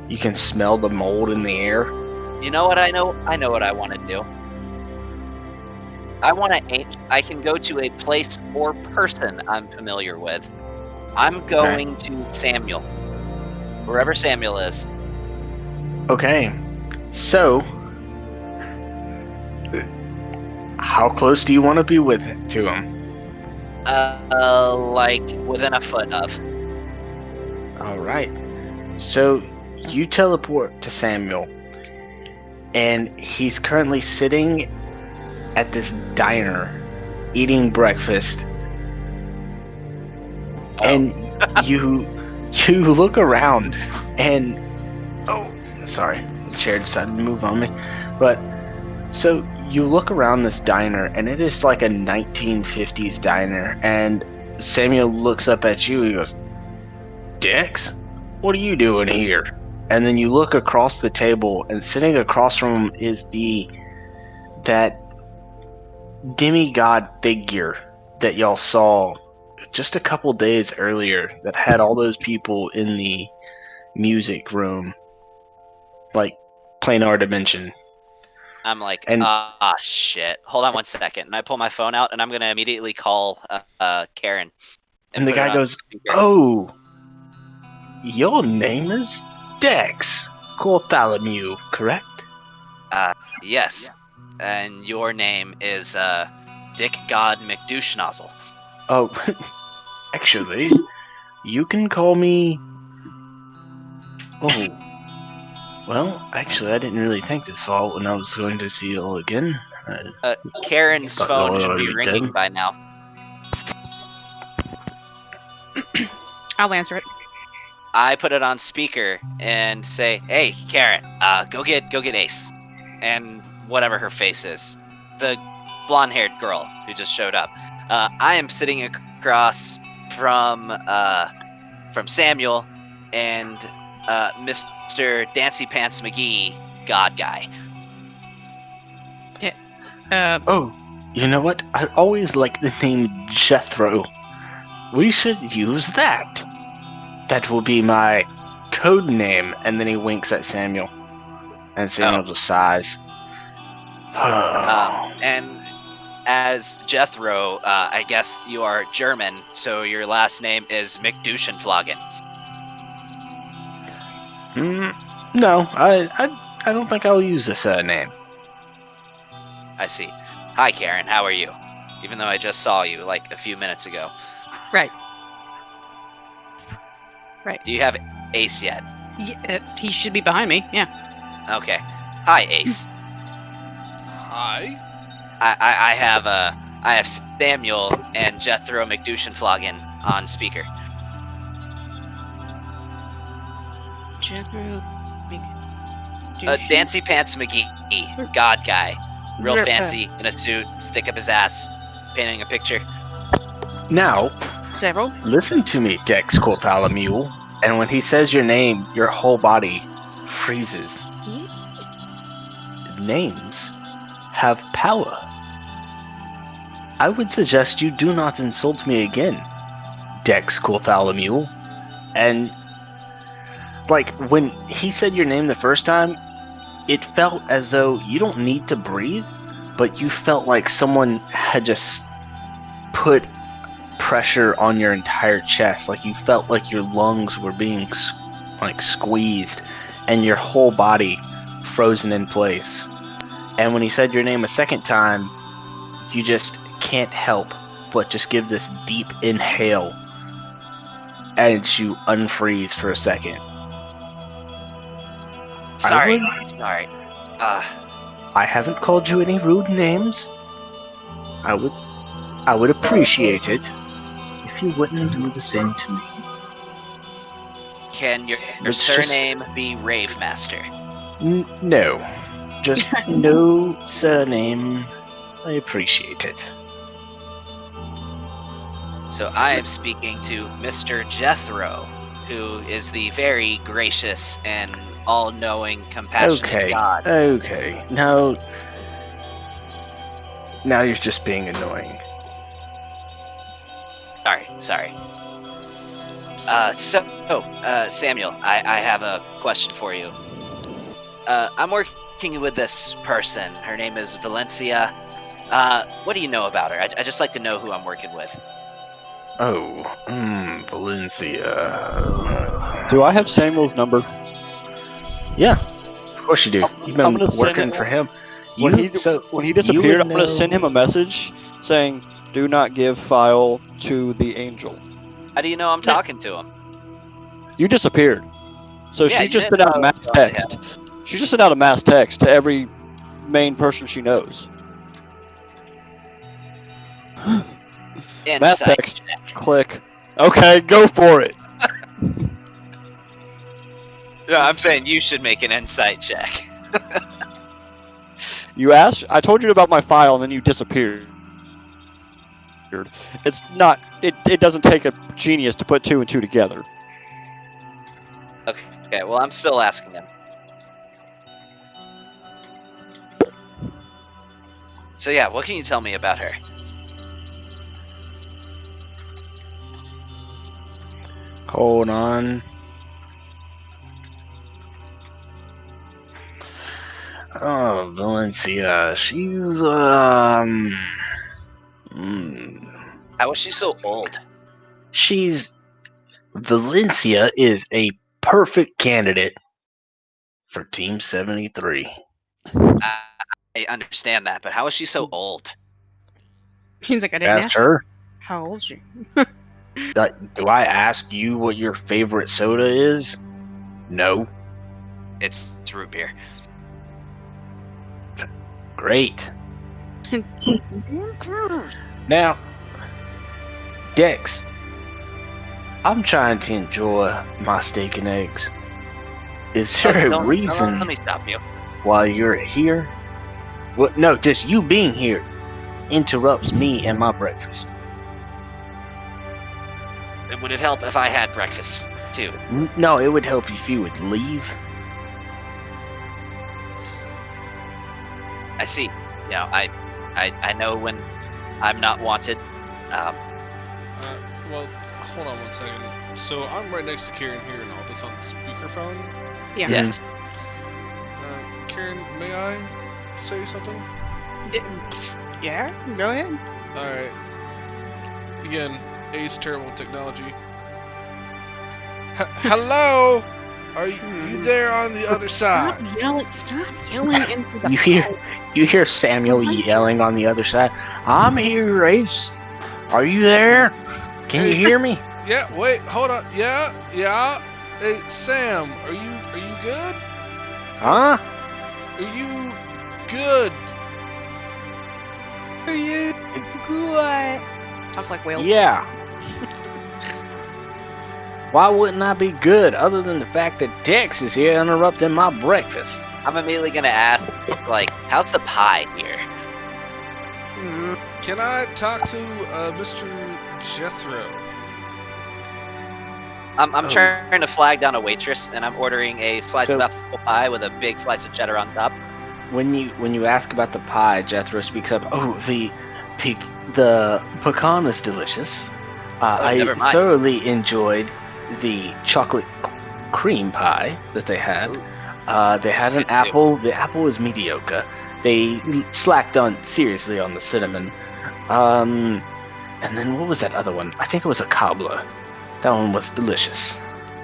You can smell the mold in the air.
You know what I know? I know what I want to do. I can go to a place or person I'm familiar with. I'm going to Samuel. Wherever Samuel is.
Okay, so how close do you want to be to him?
Like within a foot of.
All right. So you teleport to Samuel, and he's currently sitting at this diner eating breakfast.
Oh.
And you look around, and sorry, the chair decided to move on me. But so you look around this diner, and it is like a 1950s diner. And Samuel looks up at you. He goes, "Dex, what are you doing here?" And then you look across the table, and sitting across from him is that demigod figure that y'all saw just a couple days earlier, that had all those people in the music room, like planar dimension.
I'm like,
And-
shit. Hold on 1 second. And I pull my phone out, and I'm going to immediately call Karen.
And the
put her
guy
on
goes,
speaker.
"Oh, your name is Dex Bartholomew, correct?"
Yes. And your name is Dick God McDouchenozzle.
Oh, actually, you can call me. Oh, well, actually, I didn't really think this far when I was going to see you all again.
Karen's
Thought
phone
y'all
should
were
be
already
ringing
dead.
by now.
I'll answer it.
I put it on speaker and say, "Hey, Karen, go get Ace, and whatever her face is, the blonde-haired girl who just showed up. I am sitting across from Samuel and Mr. Dancy Pants McGee, God guy."
Oh, you know what? I always like the name Jethro. We should use that. That will be my code name. And then he winks at Samuel. And Samuel just sighs.
And as Jethro, I guess you are German, so your last name is McDouchenflagen.
No, I don't think I'll use this name.
I see. Hi, Karen. How are you? Even though I just saw you like a few minutes ago.
Right.
Do you have Ace yet?
Yeah, he should be behind me. Yeah.
Okay. Hi, Ace.
Hi.
I have Samuel and Jethro McDouchenflagen on speaker.
Jethro.
Dancy Pants McGee, God guy, real fancy in a suit, stick up his ass, painting a picture.
Now,
Several.
listen to me, Dex Corthalamule. And when he says your name, your whole body freezes. Names have power. I would suggest you do not insult me again, Dex Corthalamule. And, like, when he said your name the first time, it felt as though you don't need to breathe, but you felt like someone had just put pressure on your entire chest. Like you felt like your lungs were being squeezed and your whole body frozen in place. And when he said your name a second time, you just can't help but just give this deep inhale as you unfreeze for a second.
Sorry.
I haven't called you any rude names. I would appreciate it if you wouldn't do the same to me.
Can your
Let's
surname be Rave Master?
No. Just no surname. I appreciate it.
So I am speaking to Mr. Jethro, who is the very gracious and all-knowing, compassionate God.
Okay. Now you're just being annoying.
Sorry. Samuel, I have a question for you. I'm working with this person. Her name is Valencia. What do you know about her? I just like to know who I'm working with.
Oh, Valencia.
Do I have Samuel's number?
Yeah, of course you do. You've been working for him.
When he disappeared, I'm going to send him a message saying, "Do not give file to the angel."
How do you know I'm talking to him?
You disappeared. So
Yeah,
she
you
just
didn't
sent out a
know
mass
I was
text. She just sent out a mass text to every main person she knows. Mass
Insight
text.
check.
Click. Okay, go for it.
No, I'm saying you should make an insight check.
You asked. I told you about my file, and then you disappeared. It's not. It doesn't take a genius to put 2 and 2 together.
Okay, well, I'm still asking him. So yeah, what can you tell me about her?
Hold on. Oh, Valencia. She's
How is she so old?
Valencia is a perfect candidate for Team 73.
I understand that, but how is she so old?
He's like, I didn't
Ask
ask.
her.
How old is she?
Do I ask you what your favorite soda is? No.
It's root beer.
Great. Now, Dex, I'm trying to enjoy my steak and eggs. Is there a reason
Let me stop you.
why you're here? Well, no, just you being here interrupts me and my breakfast.
Would it help if I had breakfast too?
No, it would help if you would leave.
I see. You know, I know when I'm not wanted.
Well, hold on one second. So I'm right next to Karen here and all this on speakerphone.
Yeah.
Yes.
Karen, may I say something?
Yeah, go ahead.
Alright. Again, Ace terrible technology. Hello? Are you there on the other side?
Stop yelling into the
You hear Samuel yelling on the other side. I'm here, Ace. Are you there? Can you hear me?
Yeah, wait, hold on. Yeah. Hey, Sam, are you good?
Huh?
Are you good?
Are you good? Talk like whales.
Yeah. Why wouldn't I be good, other than the fact that Dex is here interrupting my breakfast?
I'm immediately gonna ask, like, how's the pie here?
Mm.
Can I talk to Mr. Jethro?
I'm
Oh.
trying to flag down a waitress, and I'm ordering a slice
So-
of apple pie with a big slice of cheddar on top.
When you ask about the pie, Jethro speaks up. Oh, the pecan is delicious. I
never mind.
thoroughly enjoyed the chocolate cream pie that they had.
Ooh,
They had
that's
an
good too.
apple. The apple was mediocre. They slacked on seriously on the cinnamon. And then what was that other one? I think it was a cobbler. That one was delicious.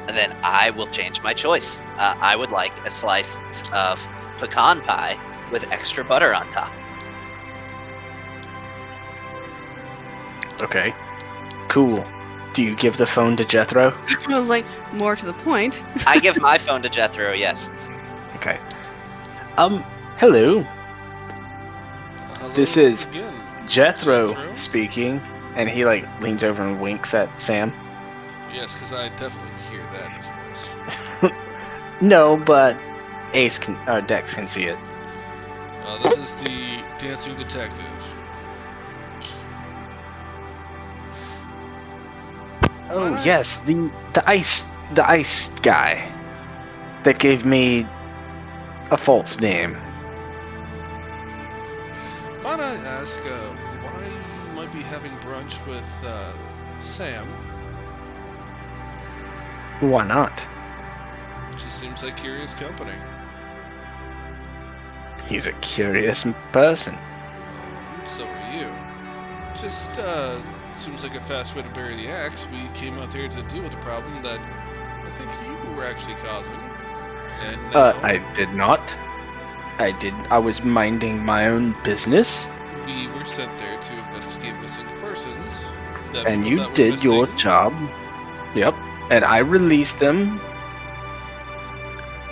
And then I will change my choice. I would like a slice of pecan pie with extra butter on top.
Okay. Cool. Do you give the phone to Jethro?
I was like, more to the point.
I give my phone to Jethro, yes.
Okay. Hello.
Hello
This is
again,
Jethro
Jethro?
speaking, and he like leans over and winks at Sam.
Yes, because I definitely hear that in his voice.
No, but Dex can see it.
This is the dancing detective.
Oh
Alright.
yes, the ice guy that gave me a false name.
Might I ask why you might be having brunch with Sam?
Why not?
Just seems like curious company.
He's a curious person.
So are you. Just seems like a fast way to bury the axe. We came out here to deal with a problem that I think you were actually causing. And now
I did not. I was minding my own business,
we were sent there to investigate missing persons. That
and
people
you
that were
did your
missing.
job. Yep. And I released them.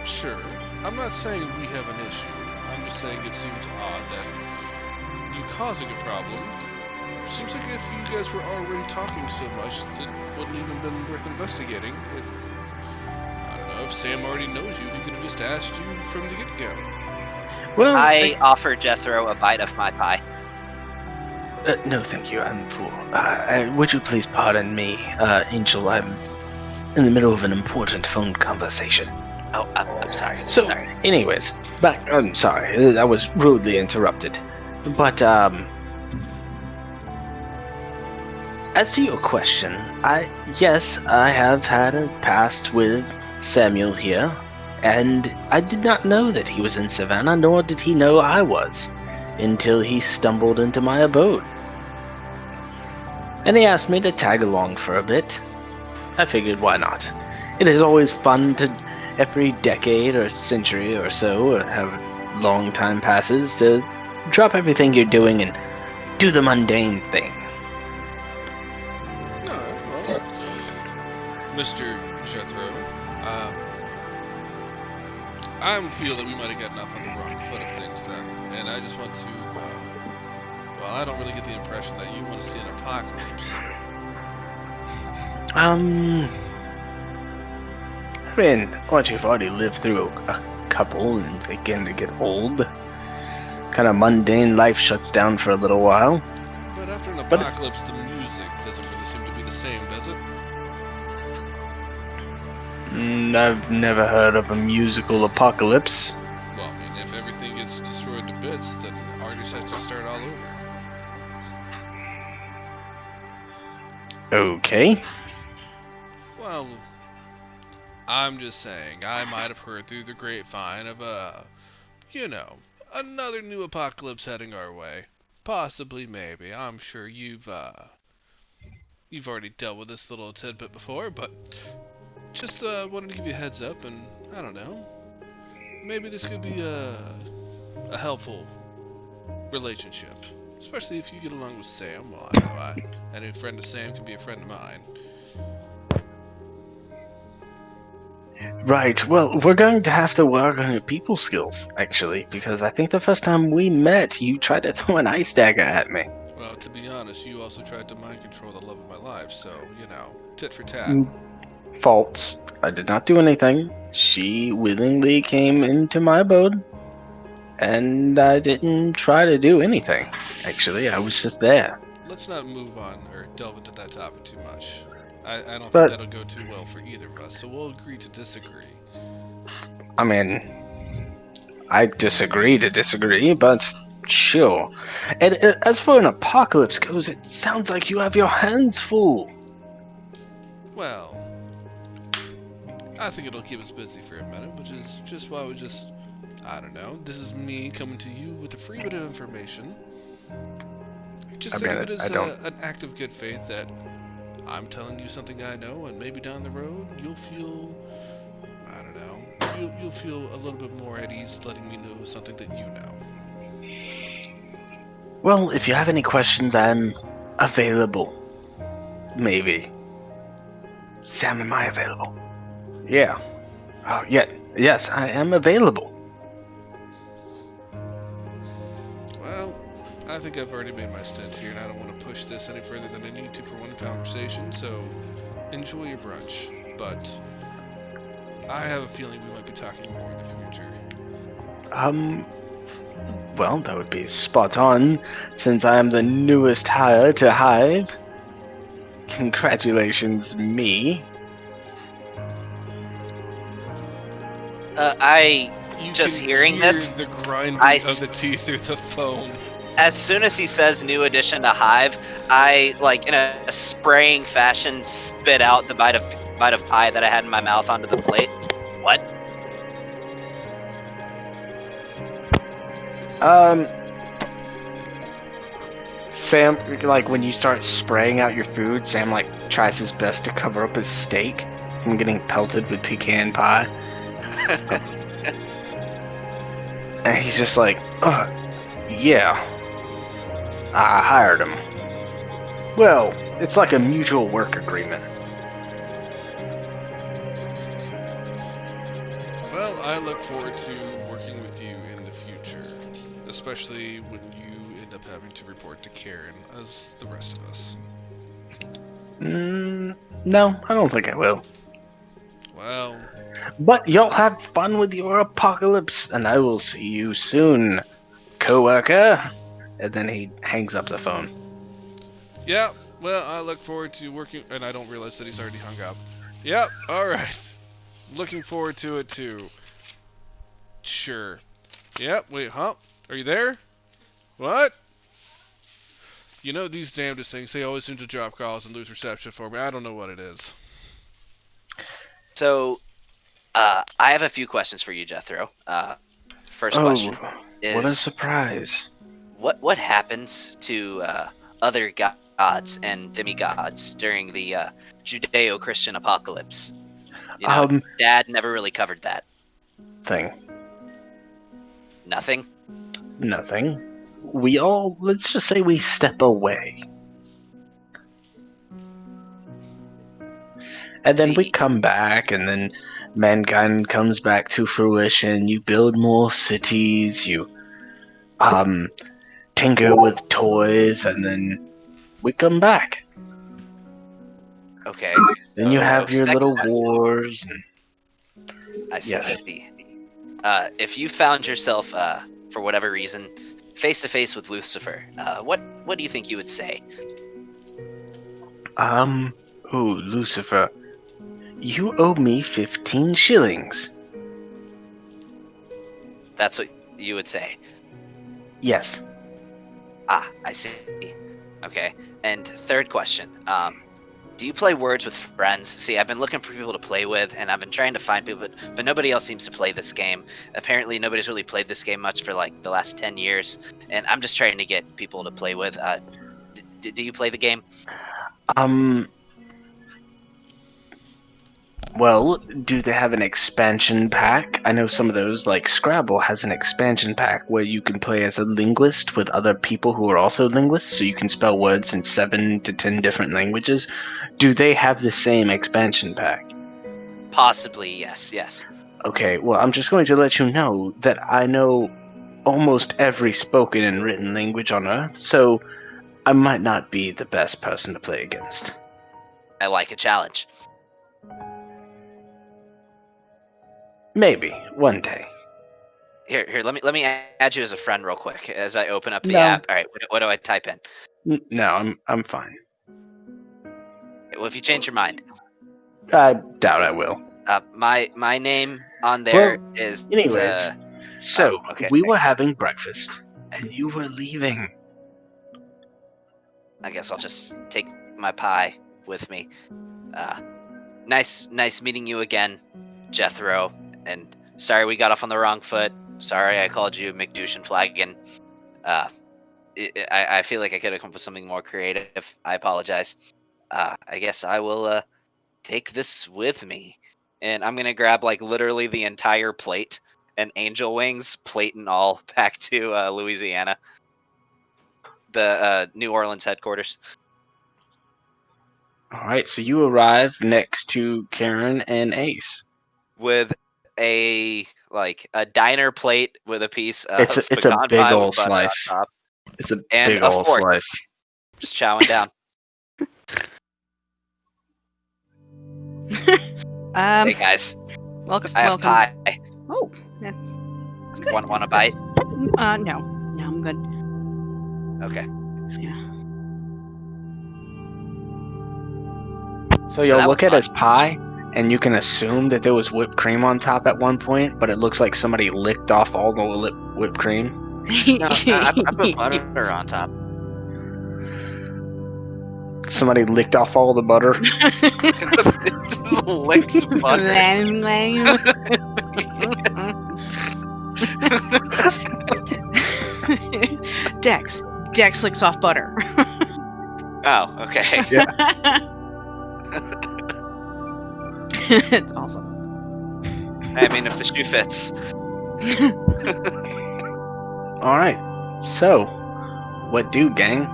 Sure. I'm not saying we have an issue. I'm just saying it seems odd that you causing a problem. Seems like if you guys were already talking so much, it wouldn't even been worth investigating. If I don't know, if Sam already knows you, he could have just asked you from the get-go.
Well,
I offer Jethro a bite of my pie.
no, thank you. I'm full. Would you please pardon me, Angel? I'm in the middle of an important phone conversation.
Oh, I'm sorry.
So,
Sorry.
anyways, I'm sorry. I was rudely interrupted. But, as to your question, yes, I have had a past with Samuel here, and I did not know that he was in Savannah, nor did he know I was, until he stumbled into my abode. And he asked me to tag along for a bit. I figured, why not? It is always fun to, every decade or century or so, or however long time passes, to drop everything you're doing and do the mundane thing.
Well, Mr. Jethro, I feel that we might have gotten off on the wrong foot of things then, and I just want to, well, I don't really get the impression that you want to see an apocalypse.
I mean, once you've already lived through a couple and begin to get old, kind of mundane life shuts down for a little while.
But after an
But-
apocalypse, the music doesn't really seem to be the same, does it?
I've never heard of a musical apocalypse.
Well, I mean, if everything gets destroyed to bits, then artists have to start all over.
Okay.
Well, I'm just saying, I might have heard through the grapevine of another new apocalypse heading our way. Possibly, maybe. I'm sure you've already dealt with this little tidbit before, but just wanted to give you a heads up, and I don't know, maybe this could be a helpful relationship, especially if you get along with Sam. Well, I know any friend of Sam can be a friend of mine.
Right. Well, we're going to have to work on your people skills, actually, because I think the first time we met, you tried to throw an ice dagger at me.
Well, to be honest, you also tried to mind control the love of my life, so, tit for tat.
Mm, False. I did not do anything. She willingly came into my abode, and I didn't try to do anything. Actually, I was just there.
Let's not move on or delve into that topic too much. I don't think
But,
that'll go too well for either of us, so we'll agree to disagree.
I mean, I disagree to disagree, but sure. And as for an apocalypse goes, it sounds like you have your hands full.
Well, I think it'll keep us busy for a minute, which is just why I don't know. This is me coming to you with a free bit of information. Just think of it as an act of good faith that I'm telling you something I know, and maybe down the road you'll feel, I don't know, you'll feel a little bit more at ease letting me know something that you know.
Well, if you have any questions, I'm available. Maybe. Sam, am I available? Yeah. Oh, yeah. Yes, I am available.
Well, I think I've already made my stint here, and I don't want to push this any further than I need to for one conversation, so enjoy your brunch. But I have a feeling we might be talking more in the future.
Well, that would be spot on, since I am the newest hire to Hive. Congratulations, me.
You
Just
can
hearing
hear
this,
the grinding
I
of the teeth through the phone.
as soon as he says new addition to Hive, I, like, in a spraying fashion, spit out the bite of pie that I had in my mouth onto the plate. What?
Sam, like, when you start spraying out your food, Sam, like, tries his best to cover up his steak from getting pelted with pecan pie. And he's just like, yeah. I hired him. Well, it's like a mutual work agreement.
Well, I look forward to working with you in the future, especially when you end up having to report to Karen as the rest of us.
No, I don't think I will.
Well,
But y'all have fun with your apocalypse, and I will see you soon, coworker. And then he hangs up the phone.
yeah, well, I look forward to working, and I don't realize that he's already hung up. Yep, alright. Looking forward to it too. Sure. Yep, wait, huh? Are you there? What? You know these damnedest things, they always seem to drop calls and lose reception for me. I don't know what it is.
So, I have a few questions for you, Jethro. First question is,
what a surprise.
What happens to other gods and demigods during the Judeo-Christian apocalypse? You know, Dad never really covered that. Nothing?
Nothing. Let's just say we step away. And then we come back, and then mankind comes back to fruition. You build more cities, you tinker with toys, and then we come back.
Okay.
Then you have your little
question.
wars.
I see.
Yes.
If you found yourself, for whatever reason, face to face with Lucifer, what do you think you would say?
Lucifer, you owe me 15 shillings.
That's what you would say.
Yes.
Ah, I see. Okay. And third question, do you play Words with friends? See, I've been looking for people to play with, and I've been trying to find people, but nobody else seems to play this game. Apparently, nobody's really played this game much for, like, the last 10 years, and I'm just trying to get people to play with. Do you play the game?
Well, do they have an expansion pack? I know some of those, like Scrabble, has an expansion pack where you can play as a linguist with other people who are also linguists, so you can spell words in 7 to 10 different languages. Do they have the same expansion pack?
Possibly, yes.
Okay, well, I'm just going to let you know that I know almost every spoken and written language on Earth, so I might not be the best person to play against.
I like a challenge.
Maybe, one day.
Here, let me add you as a friend real quick as I open up the
No.
app. All right, what do I type in?
No, I'm fine.
Well, if you change your mind,
I doubt I will.
my name on there is.
Anyways, so
okay.
we were having breakfast, and you were leaving.
I guess I'll just take my pie with me. Nice meeting you again, Jethro. And sorry we got off on the wrong foot. Sorry I called you McDouche and Flagon. I feel like I could have come up with something more creative. I apologize. I guess I will take this with me. And I'm going to grab like literally the entire plate and angel wings, plate and all, back to Louisiana. The New Orleans headquarters.
All right, so you arrive next to Karen and Ace.
With a diner plate with a piece of
It's a
pecan
big
pie
ol'
with butter
slice.
on top,
It's a
and
big
a
ol'
fork.
slice.
Just chowing down. Hey guys,
Welcome.
I have
welcome.
pie.
Oh, that's good.
Want a bite?
No, I'm good.
Okay.
Yeah.
So
So
you'll
that
look
was
at
fun.
his pie, and you can assume that there was whipped cream on top at one point, but it looks like somebody licked off all the whipped cream.
No, I put butter on top.
Somebody licked off all the butter.
Just licks butter.
Lame, lame. Dex licks off butter.
Oh, okay.
It's awesome.
I mean, if the shoe fits.
All right. So, what do, gang?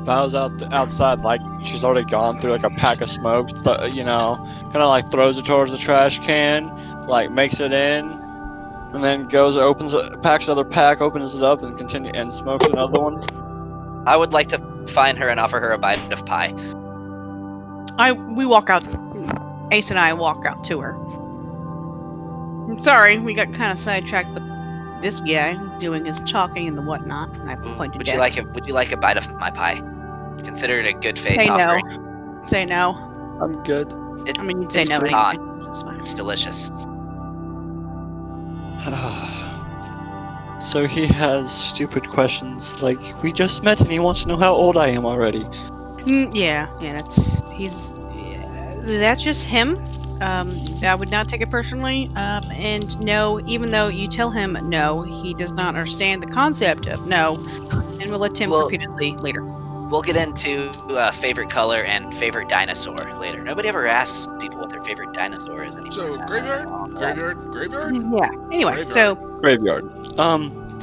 Val's outside, like she's already gone through like a pack of smokes, but kind of like throws it towards the trash can, like makes it in, and then goes, packs another pack, opens it up, and smokes another one.
I would like to find her and offer her a bite of pie.
We walk out. Ace and I walk out to her. I'm sorry, we got kind of sidetracked with this guy doing his talking and the whatnot. And I pointed.
Would you like a bite of my pie? Consider it a good faith
Say
offering.
no. Say no.
I'm good.
I mean, you'd say
It's
no
pecan.
anyway. That's fine.
It's delicious.
So he has stupid questions like, we just met and he wants to know how old I am already.
Yeah, that's just him. I would not take it personally. And no, even though you tell him no, he does not understand the concept of no, and we'll let Tim repeatedly later.
We'll get into favorite color and favorite dinosaur later. Nobody ever asks people what their favorite dinosaur is anymore.
So graveyard.
Yeah. Anyway,
Graveyard.
so
Graveyard.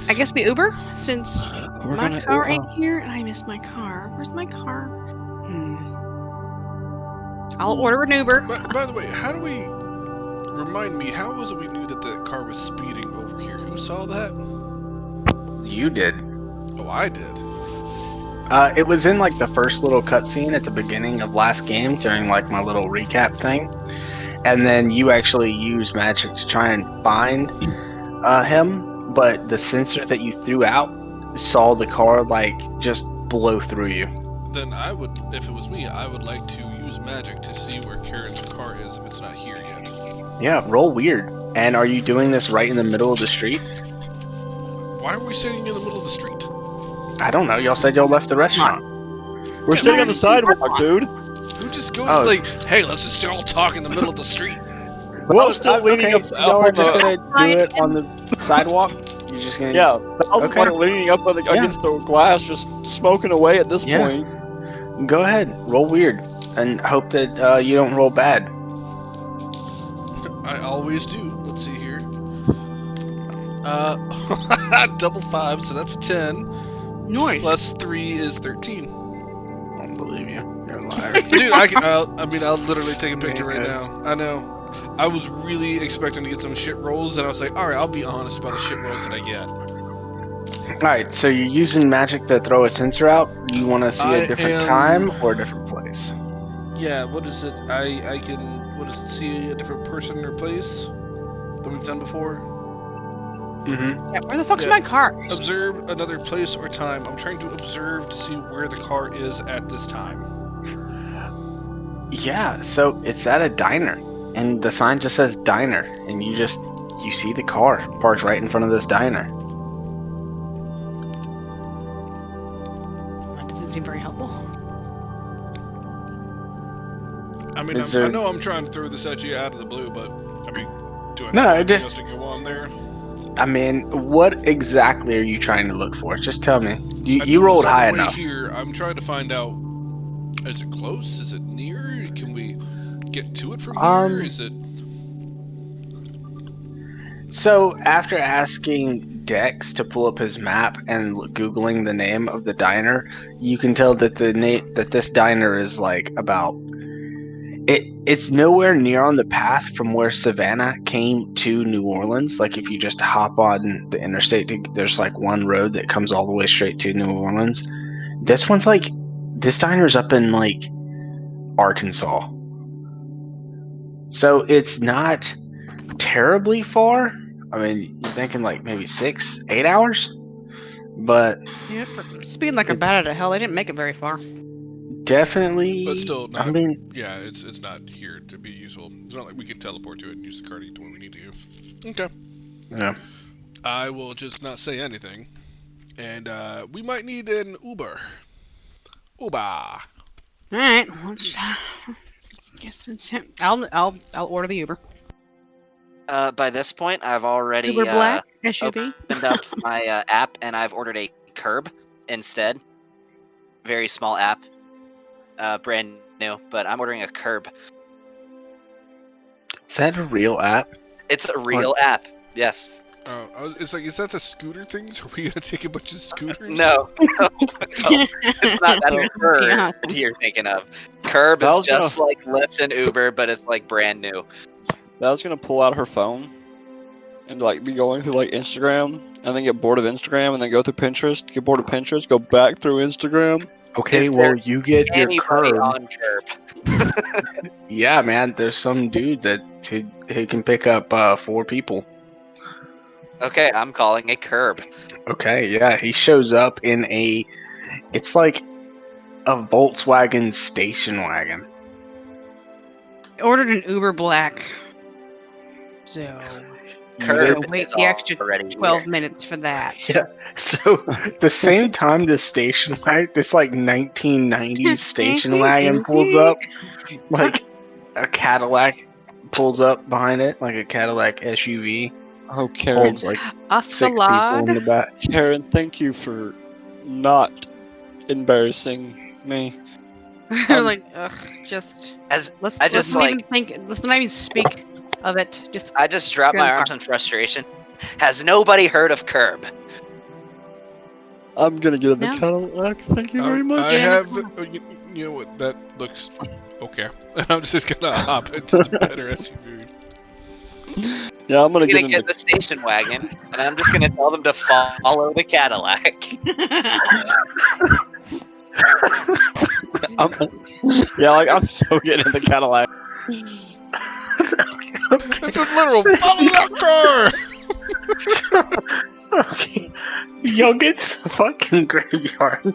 I guess we Uber since
We're
my
gonna
car ain't here and I miss my car. Where's my car? I'll order an Uber.
By the way, how do we remind me? How was it we knew that the car was speeding over here? Who saw that?
You did.
Oh, I did.
It was in like the first little cutscene at the beginning of last game during like my little recap thing, and then you actually used magic to try and find him, but the sensor that you threw out saw the car like just blow through you.
Then I would, if it was me, I would like to use magic to see where Karen's car is if it's not here yet.
Yeah, roll weird. And are you doing this right in the middle of the streets?
Why are we sitting in the middle of the street?
I don't know. Y'all said y'all left the restaurant.
We're sitting on the sidewalk, dude.
Who just goes like, hey, let's just all talk in the middle of the street?
Val's still leaning up.
Y'all are just gonna do it on the sidewalk? You're just gonna...
Yeah, Val's
Okay.
like leaning up against the glass, just smoking away at this point.
Go ahead, roll weird, and hope that you don't roll bad.
I always do. Let's see here. Double 5, so that's 10.
Noise.
Plus 3 is 13.
I don't believe you. You're a liar.
Dude, I'll literally take a picture right now. I know. I was really expecting to get some shit rolls, and I was like, all right, I'll be honest about the shit rolls that I get.
Alright, so you're using magic to throw a sensor out? You want to see a different time or a different place?
Yeah, what is it? I can, what is it, see a different person or place that we've done before?
Mm-hmm.
Yeah, where the fuck's
Yeah.
my car?
Observe another place or time. I'm trying to observe to see where the car is at this time.
Yeah, so it's at a diner, and the sign just says diner, and you see the car parked right in front of this diner.
That doesn't seem very helpful.
I mean,
Is
I
there-
know I'm trying to throw this at you out of the blue, but I mean, do I
No,
have
it
anything
just-
else to go on there?
I mean, what exactly are you trying to look for? Just tell me.
I
You
know
rolled
it's on
high
the way
enough.
here. I'm trying to find out. Is it close? Is it near? Can we get to it from here? Is it?
So after asking Dex to pull up his map and googling the name of the diner, you can tell that that this diner is like about it's nowhere near on the path from where Savannah came to New Orleans. Like if you just hop on the interstate, there's like one road that comes all the way straight to New Orleans. This diner's up in like Arkansas. So it's not terribly far. I mean, you're thinking like maybe 6-8 hours, but
Yeah, for speeding like a bat out of hell, they didn't make it very far.
definitely.
But still not.
I mean,
Yeah, it's not here to be useful. It's not like we can teleport to it and use the car to get to where we need to. Okay.
yeah.
I will just not say anything, and we might need an Uber. Uber.
All right, let's. Guess it's him. I'll order the Uber.
By this point, I've already
Uber Black SUV.
opened up my app and I've ordered a curb instead. Very small app, brand new, but I'm ordering a curb.
Is that a real app?
It's a real app. Yes.
It's like, is that the scooter things? Are we gonna take a bunch of scooters?
No, it's not that Uber
Yeah.
that you're thinking of. Curb is just like Lyft and Uber, but it's like brand new.
Val's gonna pull out her phone and like be going through like Instagram and then get bored of Instagram and then go through Pinterest, get bored of Pinterest, go back through Instagram.
Okay,
Is
well,
there
you get your
Anybody
curb.
on curb?
Yeah, man, there's some dude that he can pick up 4 people.
Okay, I'm calling a curb.
Okay, yeah, he shows up in it's like a Volkswagen station wagon.
Ordered an Uber Black. So
Curb
gotta wait
is
the extra
already
12
here.
minutes for that.
So the same time the station wagon, this like 1990s station wagon pulls up, like a Cadillac pulls up behind it, like a Cadillac SUV.
Oh, Karen,
Holds like
A
6 people in
salad.
the back.
Karen, thank you for not embarrassing me.
They're like, ugh, just
As
let's
I just,
not even think. Let's not even speak of it. Just
I just dropped
Get in
my
the
arms
car.
in frustration. Has nobody heard of curb?
I'm gonna get in the
No.
Cadillac. Thank you very much.
I
Get in the
have.
car.
You know what? That looks okay. I'm just gonna hop into the better SUV.
Yeah, I'm gonna
I'm
get
gonna
in
get
the.
the station wagon, and I'm just gonna tell them to follow the Cadillac.
Yeah, like I'm so getting in the Cadillac.
It's a literal follow that car.
Okay, y'all get to the fucking graveyard.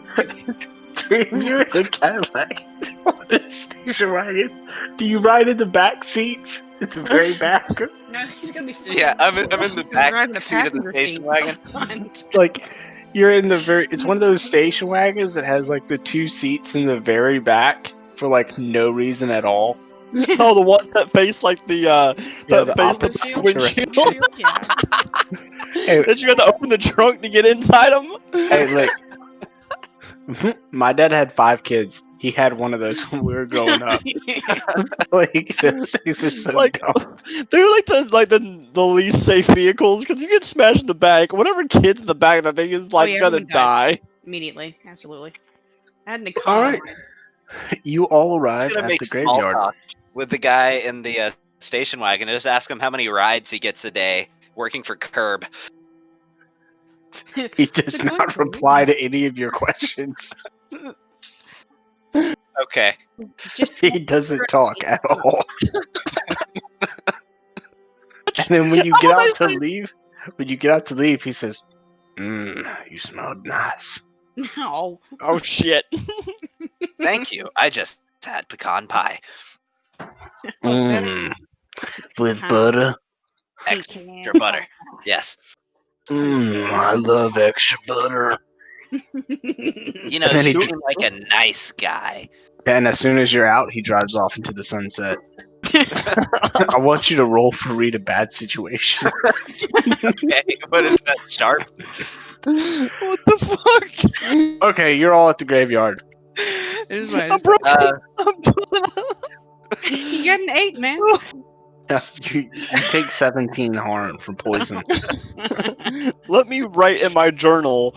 Three of you in the Cadillac, on the station wagon. Do you ride in the back seats? At the very back.
No, he's gonna be.
Yeah, I'm in the
He's
back
driving
seat of the
passenger
station
seat.
wagon.
Like you're in the very. It's one of those station wagons that has like the 2 seats in the very back for like no reason at all.
Oh, the one that face like the
Yeah,
that
the
face the
opposite
back windshield.
direction.
Yeah.
Hey,
Did you have to open the trunk to get inside them?
hey, look. My dad had 5 kids. He had one of those when we were growing up. Like those things are so
Like,
dumb.
they're like the least safe vehicles because you get smashed in the back. Whatever kid's in the back, that thing is like
yeah,
gonna
everyone dies.
die.
Immediately, absolutely. I had an
All
car.
right. You all
I'm
arrive
just gonna
at
make
the
small
graveyard.
talk with the guy in the station wagon and just ask him how many rides he gets a day working for Curb.
He does
Good
not
point,
reply to any of your questions.
Okay.
Just
He doesn't talk at all. And then when you get out to leave, he says, you smelled nice.
Oh,
Oh shit.
Thank you. I just had pecan pie.
Mmm, with
Huh.
butter.
Extra butter. Yes.
I love extra butter.
You know,
And then
you
he-
seem like a nice guy.
And as soon as you're out, he drives off into the sunset. I want you to roll for read a bad situation.
Okay, what is that, Sharp?
What the fuck?
Okay, you're all at the graveyard.
It is what it
I'm
is.
broken.
You got an 8, man.
You take 17 harm from poison.
Let me write in my journal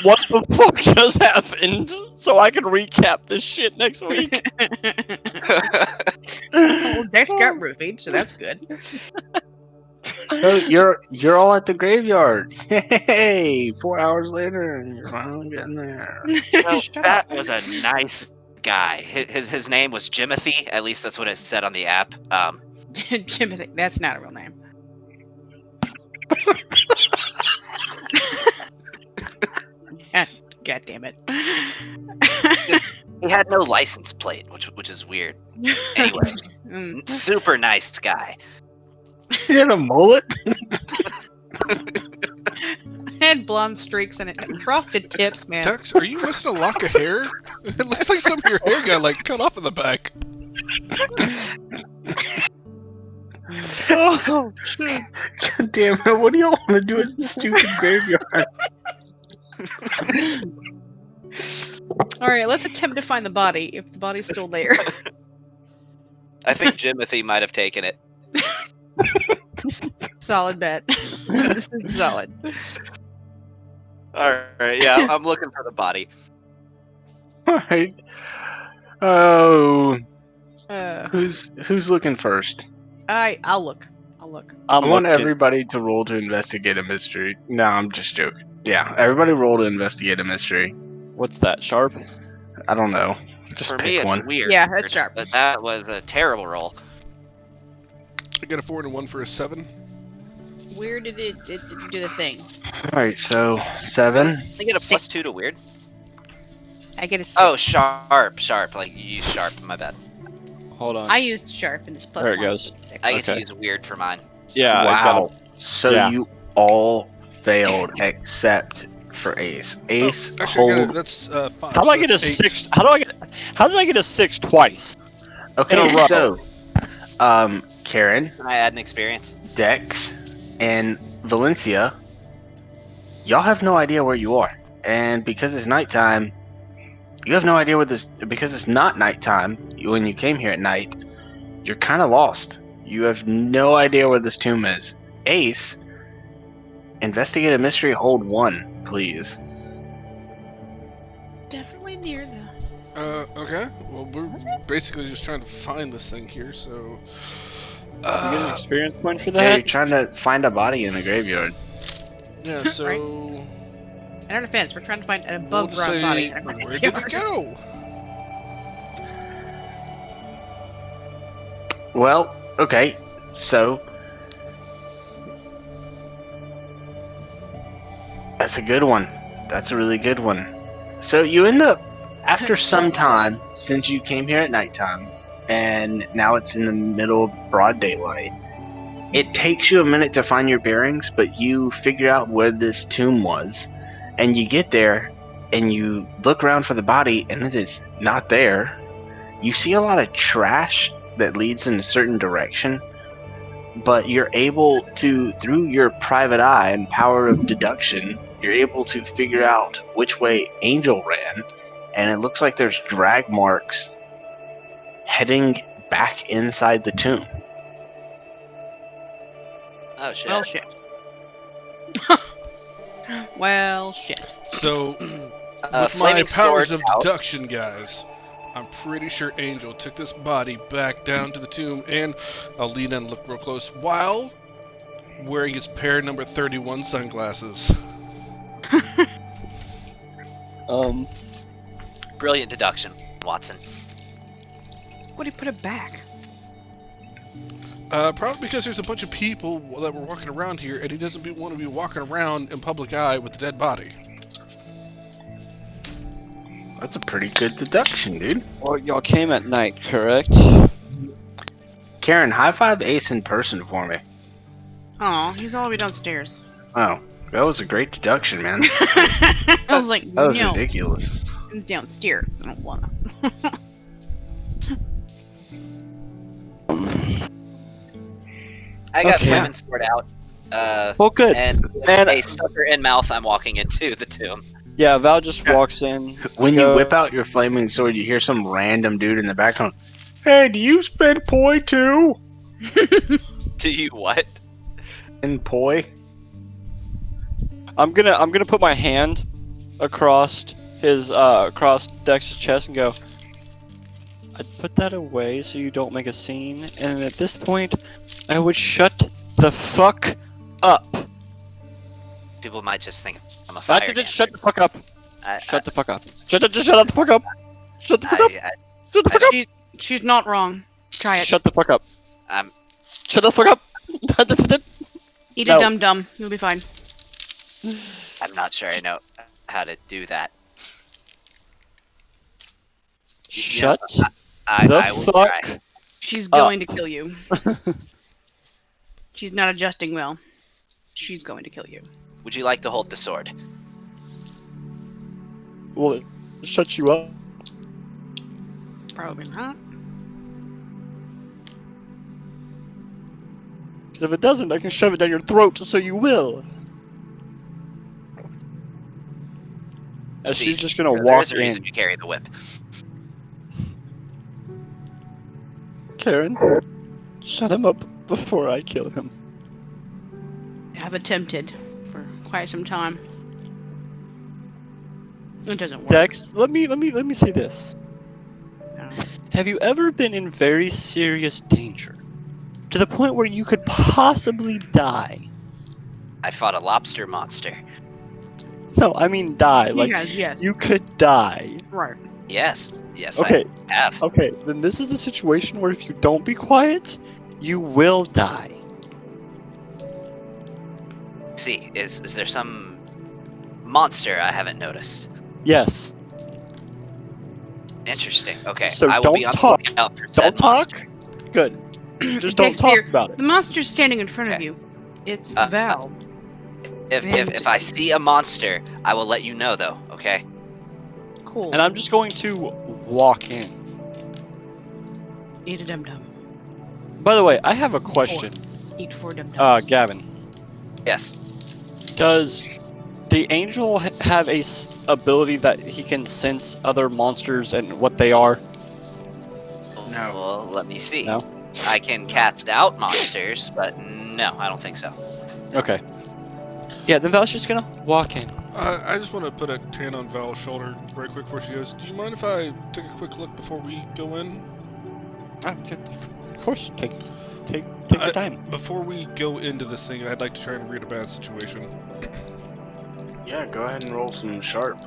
what the fuck just happened so I can recap this shit next week.
Well, Dex got roofied, so that's good.
So you're all at the graveyard. Hey, 4 hours later, and you're finally getting there.
Well,
Shut
that
up.
was a nice guy. His name was Jimothy. At least that's what it said on the app.
Timothy, that's not a real name. God damn it.
He had no license plate, which is weird. Anyway, super nice guy.
He had a mullet.
Had blonde streaks in it. Frosted tips, man.
Tex, are you missing a lock of hair? It looks like some of your hair got like cut off in the back.
Oh,
God damn it! What do y'all want to do at the stupid graveyard?
Alright, let's attempt to find the body, if the body's still there.
I think Jimothy might have taken it.
Solid bet. This is solid.
All right, yeah, I'm looking for the body.
Alright. Oh,
Uh,
who's looking first?
I'll look. I'll look.
I
I'm
want
looking.
everybody to roll to investigate a mystery. No, I'm just joking. Yeah, everybody roll to investigate a mystery.
What's that, Sharp?
I don't know. Just
For
pick
me, it's
one.
weird.
Yeah, that's sharp.
But that was a terrible roll.
I got a 4 and a 1 for a 7.
Where did it do the thing?
Alright, so 7.
I get a plus 2 to weird.
I get a 6.
Oh, sharp. Like you use sharp. My bad.
Hold on.
I used sharp and it's plus
There it
1.
goes.
I get to
Okay.
use weird for mine.
Yeah. I got
Wow. So
yeah.
you all failed except for Ace. Ace,
Oh, actually, I got
hold.
it. That's 5.
How do
so
I get
that's
a
8.
6? How did I get a 6 twice?
Okay,
in a row?
so Karen,
Can I add an experience?
Dex, and Valencia, y'all have no idea where you are. And because it's nighttime, you have no idea where this. Because it's not nighttime, when you came here at night, you're kind of lost. You have no idea where this tomb is. Ace, investigate a mystery, hold 1, please.
Definitely near the.
Okay. Well, we're basically just trying to find this thing here, so.
You get an experience point for
Yeah, you're
that?
trying to find a body in the graveyard.
Yeah, so.
In our defense, we're trying to find an
We'll
above
just
ground
say,
body. In our
where did it
backyard.
go?
Well, okay, so that's a good one. That's a really good one. So you end up, after some time, since you came here at nighttime, and now it's in the middle of broad daylight, it takes you a minute to find your bearings, but you figure out where this tomb was, and you get there, and you look around for the body, and it is not there. You see a lot of trash that leads in a certain direction, but you're able to, through your private eye and power of deduction, you're able to figure out which way Angel ran, and it looks like there's drag marks heading back inside the tomb.
Oh shit.
Well, shit. Well, shit.
So,
A
with my
flaming sword
powers of
out.
deduction, guys, I'm pretty sure Angel took this body back down to the tomb, and I'll lean in and look real close while wearing his pair number 31 sunglasses.
Brilliant deduction, Watson.
What did he put it back?
Probably because there's a bunch of people that were walking around here, and he doesn't want to be walking around in public eye with the dead body.
That's a pretty good deduction, dude.
Well, y'all came at night, correct?
Karen, high five Ace in person for me.
Oh, he's all the way downstairs.
Oh, that was a great deduction, man.
I was like,
That was
no,
ridiculous.
he's downstairs. I don't wanna.
I got
Okay.
Flaming Sword out.
Well, good.
And
And
a sucker in mouth, I'm walking into the tomb.
yeah, Val just walks in.
When
go-
you whip out your flaming sword, you hear some random dude in the background. Hey, do you spend poi too?
Do you what?
In poi?
I'm gonna put my hand across across Dex's chest and go. I'd put that away so you don't make a scene, and at this point, I would shut the fuck up.
People might just think I'm a fire
That didn't
dancer.
shut the fuck up.
I-
Shut the fuck up. Shut the fuck up. Shut the fuck up.
I,
Shut the fuck up.
She's not wrong. Try it.
Shut the fuck up.
I'm
Shut the fuck up.
Eat
No.
a dum dum. You'll be fine.
I'm not sure I know how to do that.
Shut
I
the
will
fuck
try.
She's going to kill you. She's not adjusting well. She's going to kill you.
Would you like to hold the sword?
Will it shut you up?
Probably not.
Because if it doesn't, I can shove it down your throat, so you will. As
See,
she's just gonna
There's
walk
a reason
in.
you carry the whip.
Karen, shut him up before I kill him.
I've attempted for quite some time. It doesn't work.
Dex, let me say this.
So,
Have you ever been in very serious danger? To the point where you could possibly die?
I fought a lobster monster.
No, I mean die. Like,
yes.
you could die.
Right.
Yes, yes,
Okay,
I have.
okay, then this is the situation where if you don't be quiet, you will die.
See, is there some monster I haven't noticed?
Yes.
Interesting. Okay,
So
I will be
don't
on
talk.
the lookout for said
Don't talk.
monster.
Good. Just don't talk
Dexter,
about it.
the monster's standing in front of
Okay.
you. It's
Uh,
Val.
If I see a monster, I will let you know though. Okay.
Cool.
And I'm just going to walk in.
Eat a dum dum.
By the way, I have a question.
Eat 4 dum dums.
Gavin,
Yes.
does the angel have a ability that he can sense other monsters and what they are?
No.
Well, let me see.
No?
I can cast out monsters, but no, I don't think so.
Okay. Yeah, then Val's just gonna walk in.
I just want to put a hand on Val's shoulder right quick before she goes. Do you mind if I take a quick look before we go in?
Of course, take your time.
Before we go into this thing, I'd like to try and read a bad situation.
Yeah, go ahead and roll some sharp.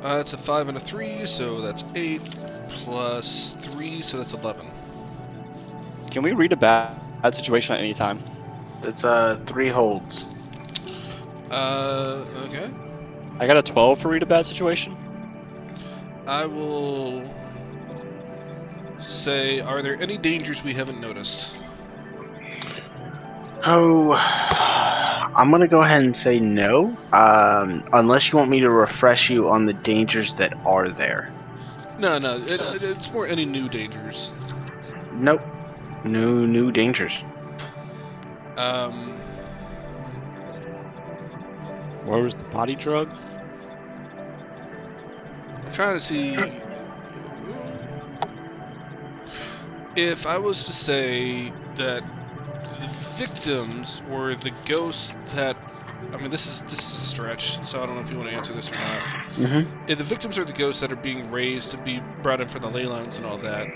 It's a 5 and a 3, so that's 8 plus 3, so that's 11.
Can we read a bad situation at any time?
It's 3 holds.
Okay.
I got a 12 for read a bad situation.
I will say, are there any dangers we haven't noticed?
Oh, I'm gonna go ahead and say no. Unless you want me to refresh you on the dangers that are there.
No, it's more any new dangers.
Nope. New dangers.
Where was the body drug?
I'm trying to see if I was to say that the victims were the ghosts that I mean, this is a stretch, so I don't know if you want to answer this or not.
Mm-hmm.
If the victims are the ghosts that are being raised to be brought in for the ley lines and all that,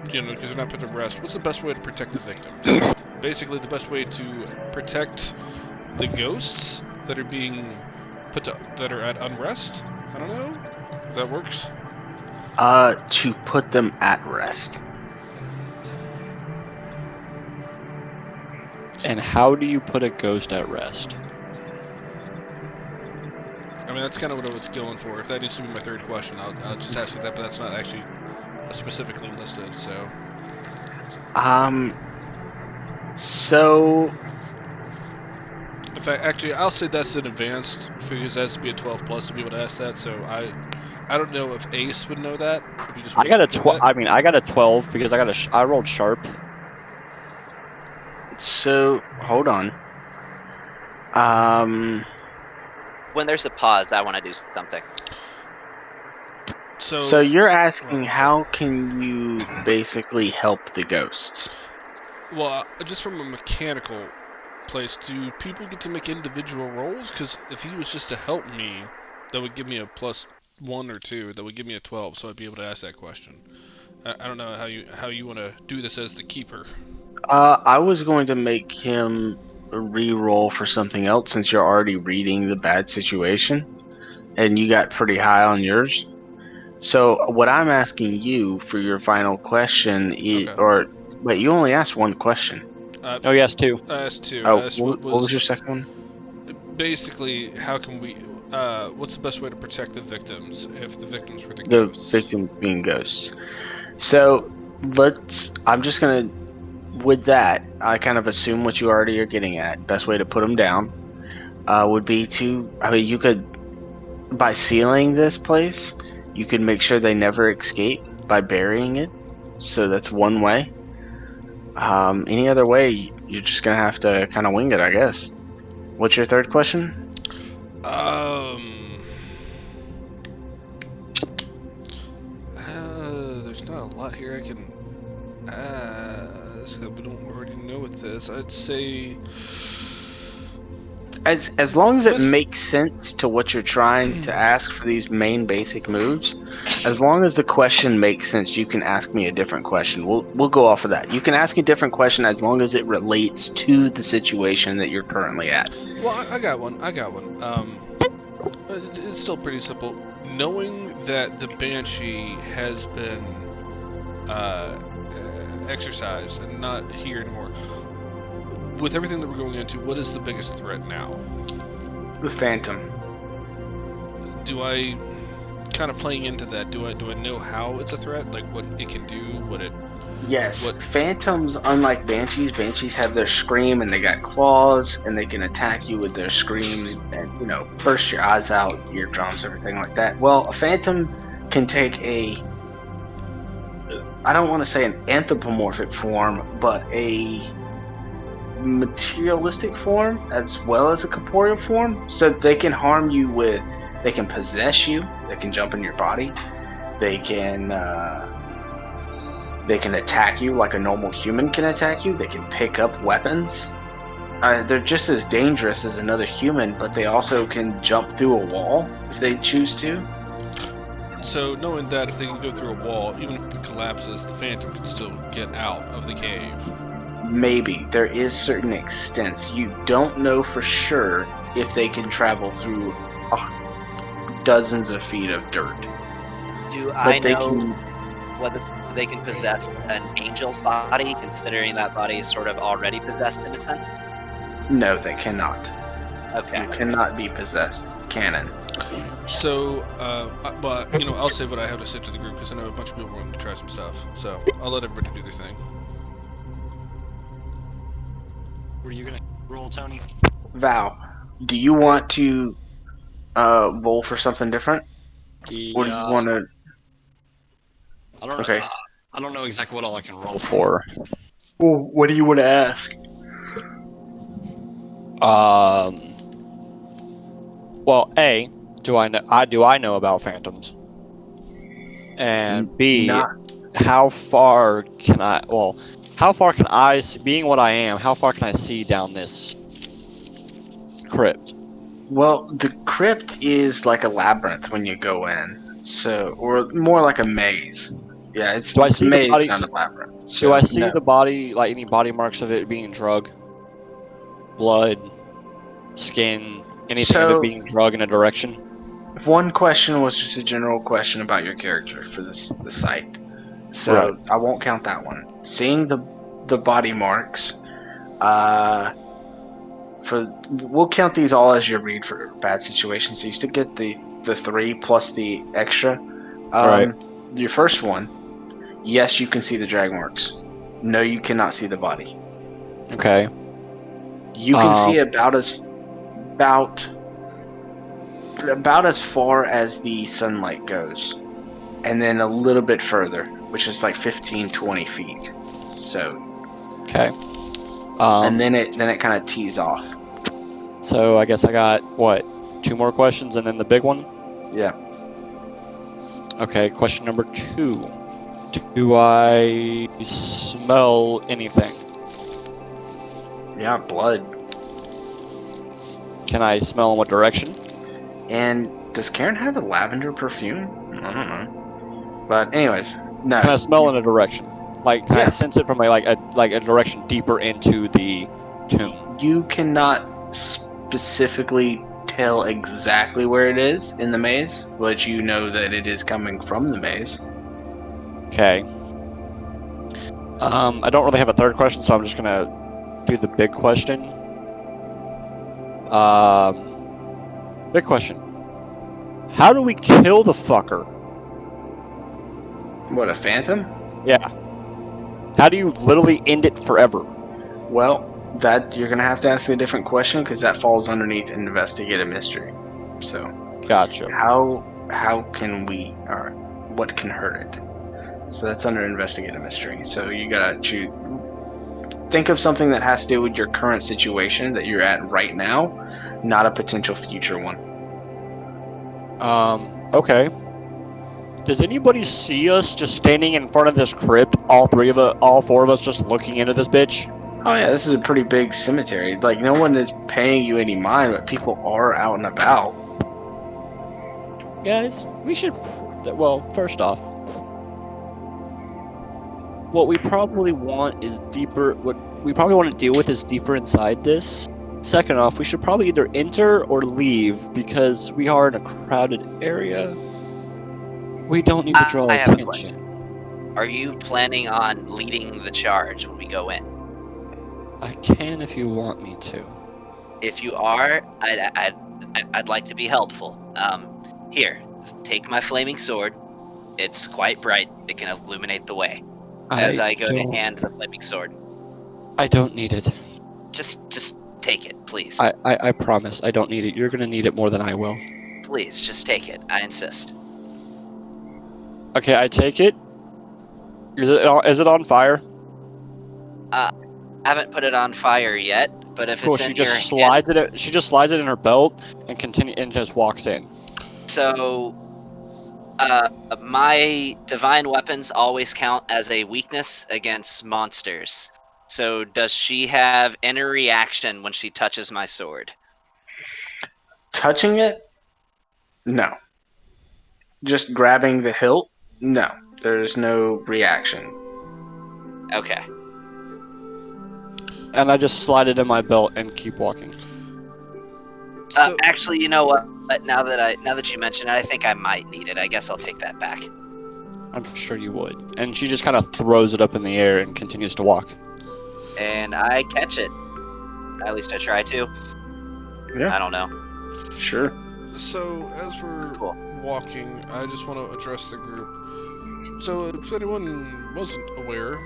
because they're not put to rest, what's the best way to protect the victims? Basically, the best way to protect the ghosts that are being that are at unrest. I don't know. If that works.
To put them at rest.
And how do you put a ghost at rest?
I mean, that's kind of what I was going for. If that needs to be my third question, I'll just ask you that, but that's not actually specifically listed, so.
So
In fact, actually, I'll say that's an advanced, because it has to be a 12 plus to be able to ask that, so I don't know if Ace would know that. If you just
I got a
wouldn't know
12. I mean, I got a 12 because I rolled sharp.
hold on.
When there's a pause, I want to do something.
So you're asking
well,
how can you basically help the ghosts?
Well, just from a mechanical place, do people get to make individual rolls? Because if he was just to help me, that would give me a +1 or 2. That would give me a 12, so I'd be able to ask that question. I don't know how you want to do this as the keeper.
I was going to make him re-roll for something else since you're already reading the bad situation, and you got pretty high on yours. So what I'm asking you for your final question is,
Okay.
or wait, you only asked one question.
Oh yes, 2.
I asked 2.
Oh,
I asked
what was your second one?
basically, how can we? What's the best way to protect the victims if the victims were the
The
ghosts?
victims being ghosts. So I'm just gonna, with that, I kind of assume what you already are getting at. Best way to put them down would be you could, by sealing this place, you could make sure they never escape by burying it. So that's one way. Any other way, you're just gonna have to kind of wing it, I guess. What's your third question?
There's not a lot here I can ask that we don't already know with this. I'd say.
As long as it makes sense to what you're trying to ask for these main basic moves, as long as the question makes sense, you can ask me a different question. We'll go off of that. You can ask a different question as long as it relates to the situation that you're currently at.
Well, I got one. It's still pretty simple. Knowing that the Banshee has been exercised and not here anymore, with everything that we're going into, what is the biggest threat now?
The Phantom.
Do I, kind of playing into that, do I know how it's a threat? Like what it can do, what it...
Yes, Phantoms, unlike Banshees have their scream and they got claws and they can attack you with their scream and, burst your eyes out, eardrums, everything like that. Well, a Phantom can take I don't want to say an anthropomorphic form, but a materialistic form as well as a corporeal form. So they can harm you they can possess you, they can jump in your body, they can attack you like a normal human can attack you. They can pick up weapons. They're just as dangerous as another human, but they also can jump through a wall if they choose to.
So knowing that if they can go through a wall, even if it collapses, the Phantom can still get out of the cave.
Maybe. There is certain extents. You don't know for sure if they can travel through dozens of feet of dirt.
Do I know whether they can possess an angel's body, considering that body is sort of already possessed in a sense?
No, they cannot.
Okay.
You cannot be possessed. Canon.
So, but I'll say what I have to say to the group because I know a bunch of people want to try some stuff. So I'll let everybody do their thing.
What are you gonna roll, Tony?
Val, do you want to roll for something different? Or do you want to?
I don't know.
Okay.
I don't know exactly what all I can roll for.
Well, what do you want to ask?
Well, A, do I know about phantoms? And B, how far can I? Well, how far can I, being what I am, how far can I see down this crypt?
Well, the crypt is like a labyrinth when you go in, so or more like a maze. Yeah, it's
Do I
a
see the
maze,
body?
not a labyrinth.
Do
So
I see
no.
the body, like any body marks of it being drug? Blood, skin, anything of it
So
being drug in a direction?
one question was just a general question about your character for the site.
Right.
So I won't count that one. Seeing the body marks, for we'll count these all as your read for bad situations. So you still get the 3 plus the extra.
Right.
Your first one, yes, you can see the drag marks. No, you cannot see the body.
Okay.
You can see about as far as the sunlight goes, and then a little bit further, which is like 15-20 feet. So,
Okay.
and then it kind of tees off.
So I guess I got what? 2 more questions and then the big one?
Yeah.
Okay, question number 2. Do I smell anything?
Yeah, blood.
Can I smell in what direction?
And does Karen have a lavender perfume? I don't know. But anyways, no.
Can I smell in a direction? Like, can I
Yeah.
sense it from a direction deeper into the tomb?
You cannot specifically tell exactly where it is in the maze, but you know that it is coming from the maze.
Okay. I don't really have a third question, so I'm just gonna do the big question. Big question. How do we kill the fucker?
What, a phantom?
Yeah. How do you literally end it forever?
Well, that you're gonna have to ask a different question because that falls underneath investigate a mystery. So
Gotcha.
how can we, or what can hurt it? So that's under investigate a mystery. So you gotta choose. Think of something that has to do with your current situation that you're at right now, not a potential future one.
Okay. Does anybody see us just standing in front of this crypt? All 4 of us just looking into this bitch?
Oh yeah, this is a pretty big cemetery. Like no one is paying you any mind, but people are out and about.
Guys, we should. Well, first off, what we probably want is deeper. What we probably want to deal with is deeper inside this. Second off, we should probably either enter or leave because we are in a crowded area. We don't need to draw
I have a
attention.
question. Are you planning on leading the charge when we go in?
I can if you want me to.
If you are, I'd like to be helpful. Here, take my flaming sword. It's quite bright. It can illuminate the way. As I go to hand the flaming sword.
I don't need it.
Just take it, please.
I promise, I don't need it. You're gonna need it more than I will.
Please, just take it. I insist.
Okay, I take it. Is it on fire?
I haven't put it on fire yet, but if
Cool.
it's
She
in your
just
hand,
slides it. She just slides it in her belt and just walks in.
so my divine weapons always count as a weakness against monsters. So does she have any reaction when she touches my sword?
Touching it? No. Just grabbing the hilt? No. There's no reaction.
Okay.
And I just slide it in my belt and keep walking.
Actually, you know what? Now that you mention it, I think I might need it. I guess I'll take that back.
I'm sure you would. And she just kind of throws it up in the air and continues to walk.
And I catch it. At least I try to.
Yeah.
I don't know.
Sure.
So, as we're
Cool.
walking, I just want to address the group. So, if anyone wasn't aware,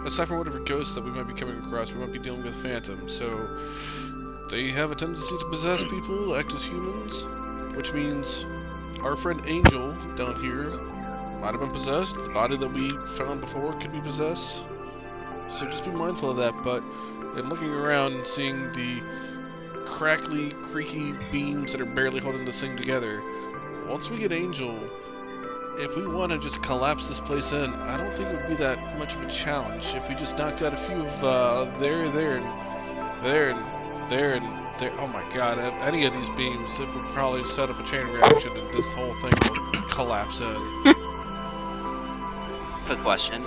aside from whatever ghosts that we might be coming across, we might be dealing with phantoms. So, they have a tendency to possess people, act as humans, which means our friend Angel down here might have been possessed. The body that we found before could be possessed. So just be mindful of that. But in looking around and seeing the crackly, creaky beams that are barely holding this thing together, once we get Angel, if we want to just collapse this place in, I don't think it would be that much of a challenge. If we just knocked out a few of there, and there. Oh my god, any of these beams, it would probably set off a chain reaction and this whole thing will collapse in.
Quick question.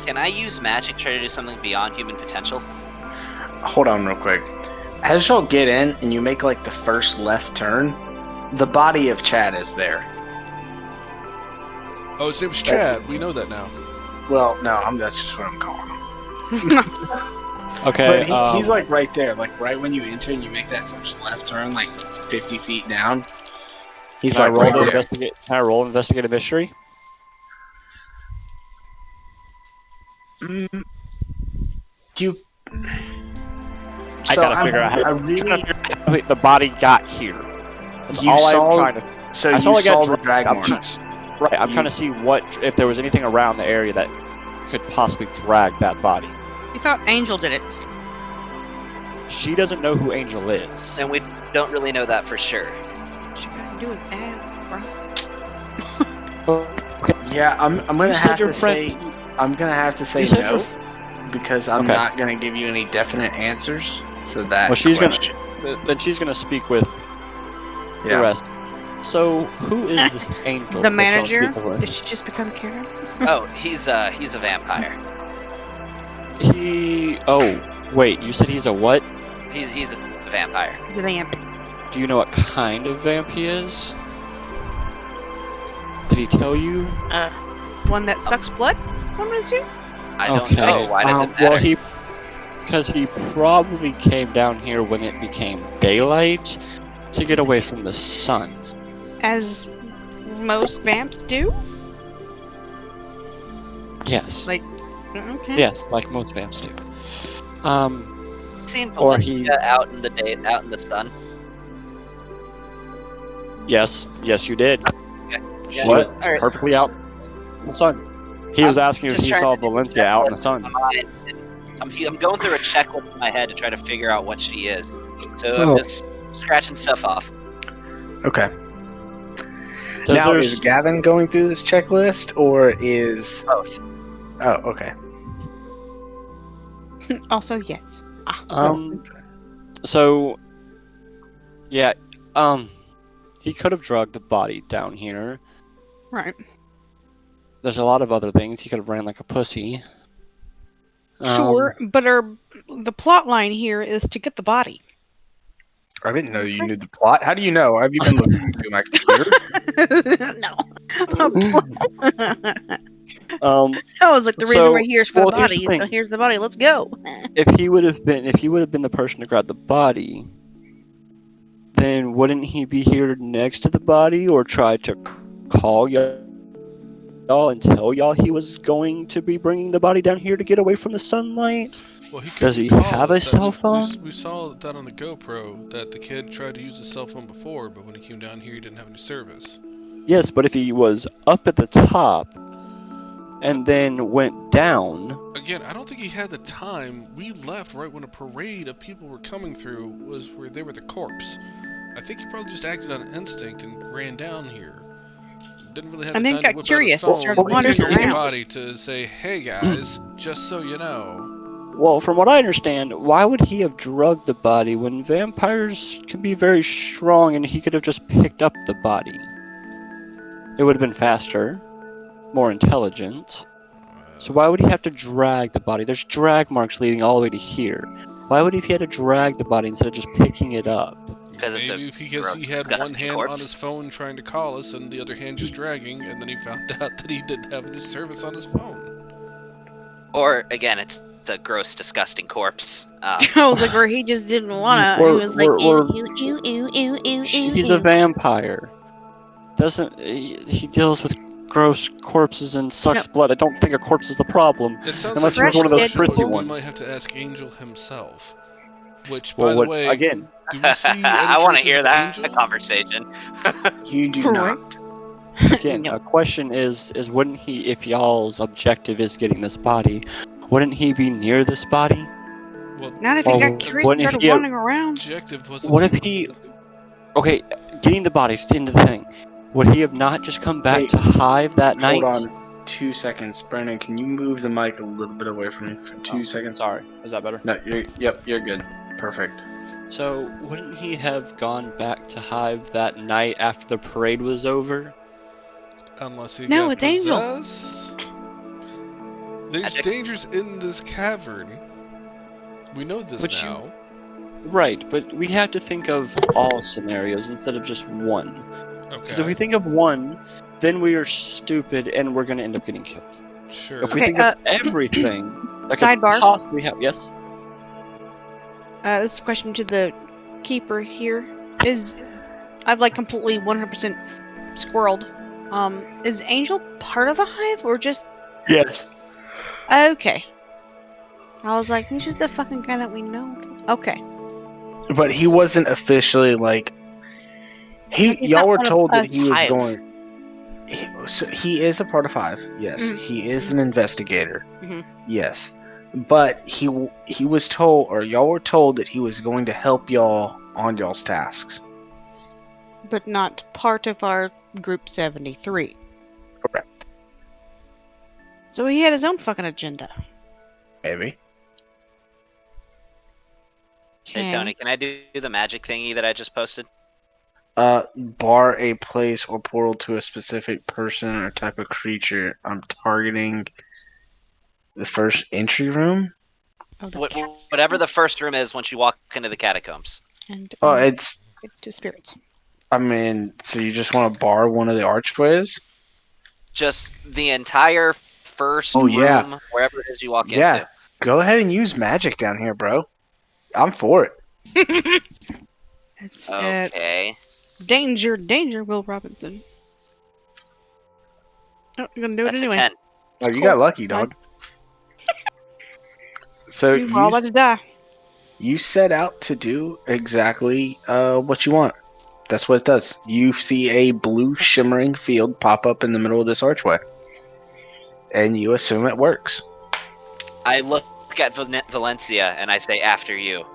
Can I use magic to try to do something beyond human potential?
Hold on real quick. As y'all get in and you make like the first left turn, the body of Chad is there.
Oh, his name's Chad. We know that now.
Well, no, that's just what I'm calling him.
Okay.
But he's like right there, like right when you enter and you make that first left turn, like 50 feet down. He's
Can I
like
roll
right
to
there.
investigate? Can I roll investigate a mystery?
Mm, do you?
I
So
gotta figure out how
I really.
the body got here. That's
You
all I'm
saw.
trying to.
So
I
you
saw
saw,
it get
the drag
dragged.
marks.
Right. I'm trying to see if there was anything around the area that could possibly drag that body.
You thought Angel did it.
She doesn't know who Angel is.
And we don't really know that for sure.
She gotta do his ass,
Yeah, I'm gonna have
your
to
friend-
say. I'm gonna have to say
You said
no, because I'm
Okay.
not gonna give you any definite answers for that
Well, she's
question.
Then she's gonna speak with the
Yeah.
rest. So, who is this Angel?
The
that y'all
manager?
speak with?
Did she just become Karen?
Oh, he's a vampire.
Oh, wait. You said he's a what?
He's a vampire.
The vamp.
Do you know what kind of vamp he is? Did he tell you?
One that sucks blood? One of the two?
I don't
Okay.
know. Why does it matter?
Well, because he probably came down here when it became daylight to get away from the sun.
As most vamps do?
Yes.
Okay.
Yes, like most vamps do.
Seen
or he-
Valencia out in the sun.
Yes, you did. She
Yeah.
was
Alright.
perfectly out in the sun. He was asking if
just
he
trying
saw
to do
Valencia out in the
checklist
sun.
in my mind, and I'm going through a checklist in my head to try to figure out what she is. So
Oh.
I'm just scratching stuff off.
Okay.
So
Now,
there's-
is Gavin going through this checklist, or is?
Both.
Oh, okay.
Also, yes.
So, yeah, he could have drugged the body down here.
Right.
There's a lot of other things. He could have ran like a pussy.
Sure, but the plot line here is to get the body.
I didn't know you knew the plot. How do you know? Have you been looking through my computer?
No.
I
was like the reason we're here is for the
well, here's the
body.
thing.
So here's the body. Let's go.
if he would have been the person to grab the body, then wouldn't he be here next to the body or try to call y'all and tell y'all he was going to be bringing the body down here to get away from the sunlight?
Well, he
Does he
couldn't call
have a
us.
cell phone?
We saw that on the GoPro that the kid tried to use his cell phone before, but when he came down here, he didn't have any service.
Yes, but if he was up at the top and then went down,
Again, I don't think he had the time. We left right when a parade of people were coming through was where they were the corpse. I think he probably just acted on instinct and ran down here. Didn't really have
And
the
then
time to
got
whip
curious
out
and
his
started
phone and
wandering
interrogate the
around.
body to say, "Hey guys, just so you know."
well, from what I understand, why would he have drugged the body when vampires can be very strong and he could have just picked up the body? It would have been faster, more intelligent. So why would he have to drag the body? There's drag marks leading all the way to here. Why would he have had to drag the body instead of just picking it up?
Because it's a
Maybe because
gross,
he had one
disgusting
hand
corpse.
on his phone trying to call us and the other hand just dragging, and then he found out that he didn't have any service on his phone.
Or again, it's a gross, disgusting corpse.
I was like, where he just didn't wanna. He was like,
He's a vampire. He deals with gross corpses and sucks blood? I don't think a corpse is the problem.
It sounds
Unless
like
he was one of those
a question
pretty
we
ones.
might have to ask Angel himself. Which,
Well,
by the
what
way,
again?
do we see any
I want to
traces
hear
of
that
Angel?
conversation.
You do
Right.
not.
Again,
No.
a question is wouldn't he, if y'all's objective is getting this body, wouldn't he be near this body?
Well,
Not if he
Or
got curious and
wouldn't
started
he have-
wandering around.
objective wasn't.
What if he? Okay, getting the bodies into the thing. Would he have not just come back
Wait,
to Hive that night?
Hold on 2 seconds. Brandon, can you move the mic a little bit away from me for 2 seconds?
Sorry, is that better?
No, you're good. Perfect.
So, wouldn't he have gone back to Hive that night after the parade was over?
Unless he
No,
got
it's Angel.
possessed. There's
Magic.
dangers in this cavern. We know this
But
now.
Right, but we have to think of all scenarios instead of just one. Because if we
Okay,
think of one, then we are stupid and we're going to end up getting killed.
sure.
If we
Okay,
think of everything that could
sidebar.
possibly happen, yes.
This is a question to the keeper here. I've like completely 100% squirreled. Is Angel part of the hive or just
Yes.
okay? I was like, he's just a fucking guy that we know. Okay.
But he wasn't officially like
Like, he's
y'all
not
were
one of
told that
us
he was
hive.
going. So he is a part of Hive. Yes,
Mhm.
he is an investigator.
Mhm.
Yes, but he was told, or y'all were told that he was going to help y'all on y'all's tasks.
But not part of our group 73.
Correct.
So he had his own fucking agenda.
Maybe.
Hey Tony, can I do the magic thingy that I just posted?
Bar a place or portal to a specific person or type of creature. I'm targeting the first entry room.
Oh, the
Whatever the first room is once you walk into the catacombs.
and
Oh, it's.
to spirits.
I mean, so you just want to bar one of the archways?
Just the entire first
Oh, yeah.
room, wherever it is you walk
Yeah.
into.
Go ahead and use magic down here, bro. I'm for it.
It's
Okay.
danger, Will Robinson. Oh, you're gonna do
That's
it anyway.
a 10.
Oh, you
Cool.
got lucky,
It's fine.
dog. So
We were all about to die.
you set out to do exactly what you want. That's what it does. You see a blue shimmering field pop up in the middle of this archway, and you assume it works.
I look at Valencia and I say, after you.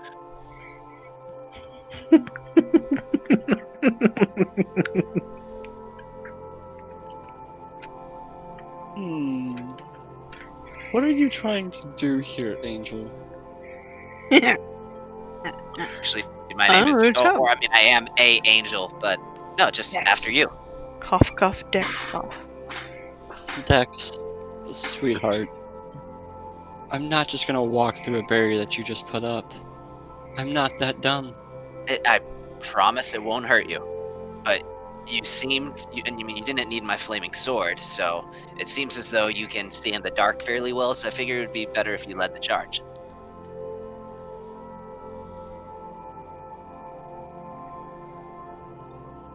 What are you trying to do here, Angel?
Actually, my name is... or I mean, I am a angel, but no, just
Dex.
after you.
Cough, cough, Dex, cough.
Dex, sweetheart. I'm not just gonna walk through a barrier that you just put up. I'm not that dumb.
I promise it won't hurt you. But you seemed... and you mean you didn't need my flaming sword, so it seems as though you can see in the dark fairly well, so I figured it would be better if you led the charge.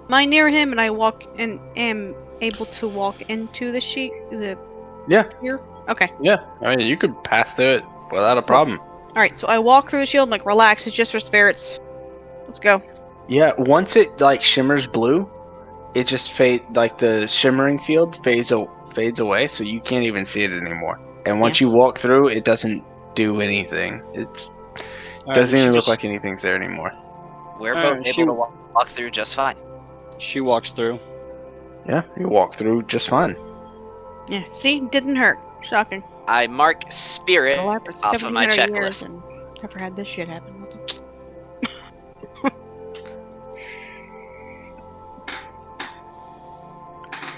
Am I near him and I walk and am able to walk into the sheet?
Yeah.
Here? Okay.
Yeah, I mean, you could pass through it without a problem.
Alright, so I walk through the shield, I'm like, relax, it's just for spirits. Let's go.
Yeah, once it like shimmers blue, it just like the shimmering field fades away, so you can't even see it anymore. And once you walk through, it doesn't do anything. Doesn't even look like anything's there anymore.
We're both able to walk through just fine.
She walks through.
Yeah, you walk through just fine.
Yeah, see? Didn't hurt. Shocking.
I mark spirit
Alive for
off of my
1700 years
checklist.
and never had this shit happen.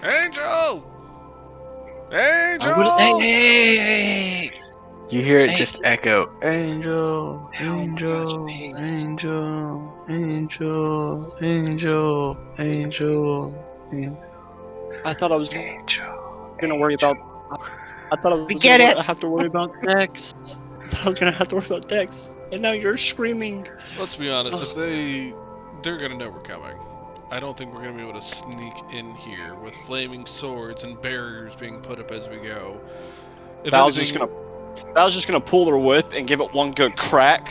Angel! Angel!
Hey!
You hear it just echo, Angel, Angel, Angel, Angel, Angel, Angel,
I thought I was gonna worry about. I thought I was gonna have to worry about Dex. I thought I was gonna have to worry about Dex, and now you're screaming.
Let's be honest, if they're gonna know we're coming. I don't think we're gonna be able to sneak in here with flaming swords and barriers being put up as we go.
Val's just gonna pull her whip and give it one good crack.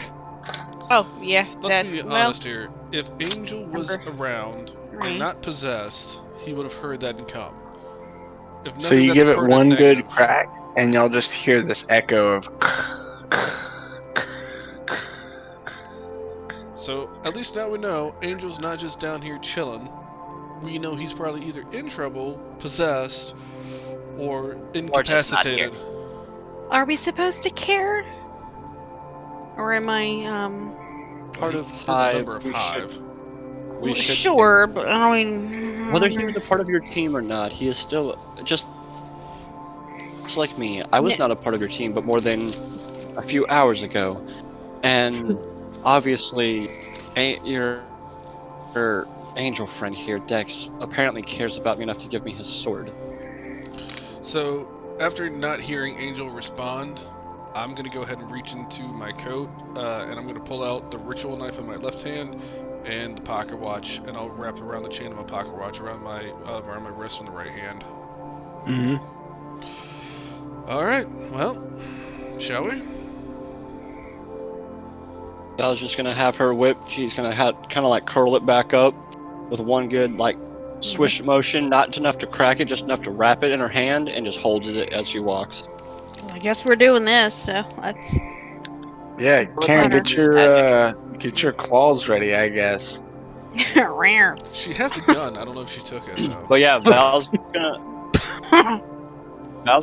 Oh, yeah.
Let's be honest here. If Angel was around and not possessed, he would have heard that and come.
So you give it one good crack, and y'all just hear this echo of.
So at least now we know Angel's not just down here chilling. We know he's probably either in trouble, possessed, or incapacitated.
Are we supposed to care? Or am I,
part of
He's a
Hive.
member of Hive.
We should.
Sure, but I mean,
Whether he was a part of your team or not, he is still just like me. I was not a part of your team, but more than a few hours ago, and obviously, your angel friend here, Dex, apparently cares about me enough to give me his sword.
So, after not hearing Angel respond, I'm going to go ahead and reach into my coat, and I'm going to pull out the ritual knife in my left hand and the pocket watch, and I'll wrap it around the chain of my pocket watch around my wrist on the right hand.
Mm-hmm.
Alright, well, shall we?
I was just gonna have her whip. She's gonna kind of like curl it back up with one good like swish motion, not enough to crack it, just enough to wrap it in her hand and just holds it as she walks.
Well, I guess we're doing this, so let's.
Yeah, Karen,
Magic.
get your claws ready, I guess.
She has a gun. I don't know if she took it, though.
But yeah, Val's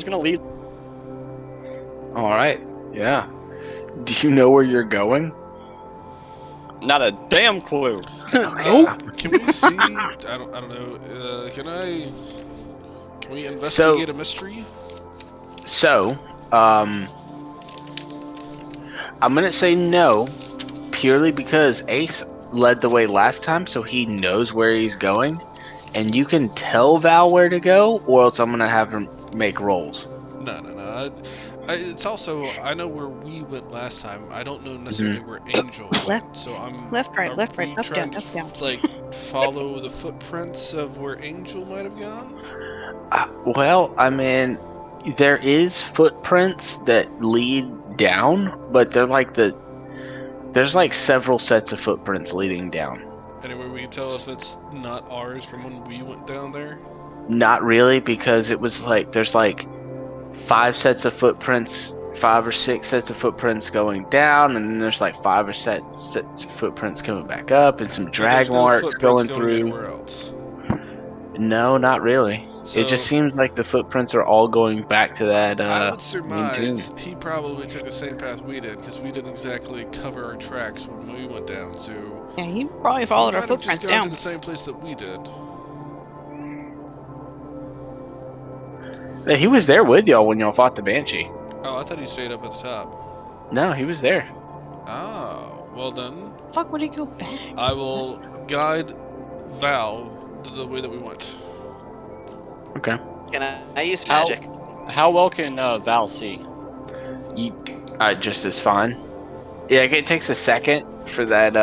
gonna lead.
All right. Yeah. Do you know where you're going?
Not a damn clue.
Can we see? I don't know. Can we investigate a mystery?
So, I'm gonna say no, purely because Ace led the way last time, so he knows where he's going, and you can tell Val where to go, or else I'm gonna have him make rolls.
No. It's also, I know where we went last time. I don't know necessarily where Angel went, so I'm
left, right, up,
trying
down, up, down.
to like follow the footprints of where Angel might have gone.
Well, I mean, there is footprints that lead down, but there's like several sets of footprints leading down.
Anyway, we can tell if it's not ours from when we went down there.
Not really, because it was like there's like 5 sets of footprints, 5 or 6 sets of footprints going down, and then there's like 5 or 6 sets of footprints coming back up, and some
But
drag
there's no
marks
footprints
going through.
anywhere else.
No, not really.
So
It just seems like the footprints are all going back to that
I would
main
surmise
tomb.
he probably took the same path we did, because we didn't exactly cover our tracks when we went down. So
Yeah, he probably followed our
he might have just
footprints
gone
down.
to the same place that we did.
Yeah, he was there with y'all when y'all fought the Banshee.
Oh, I thought he stayed up at the top.
No, he was there.
Oh, well then,
Fuck, would he go back?
I will guide Val to the way that we went.
Okay.
Can I use magic?
How well can Val see?
You, just as fine. Yeah, it takes a second for that,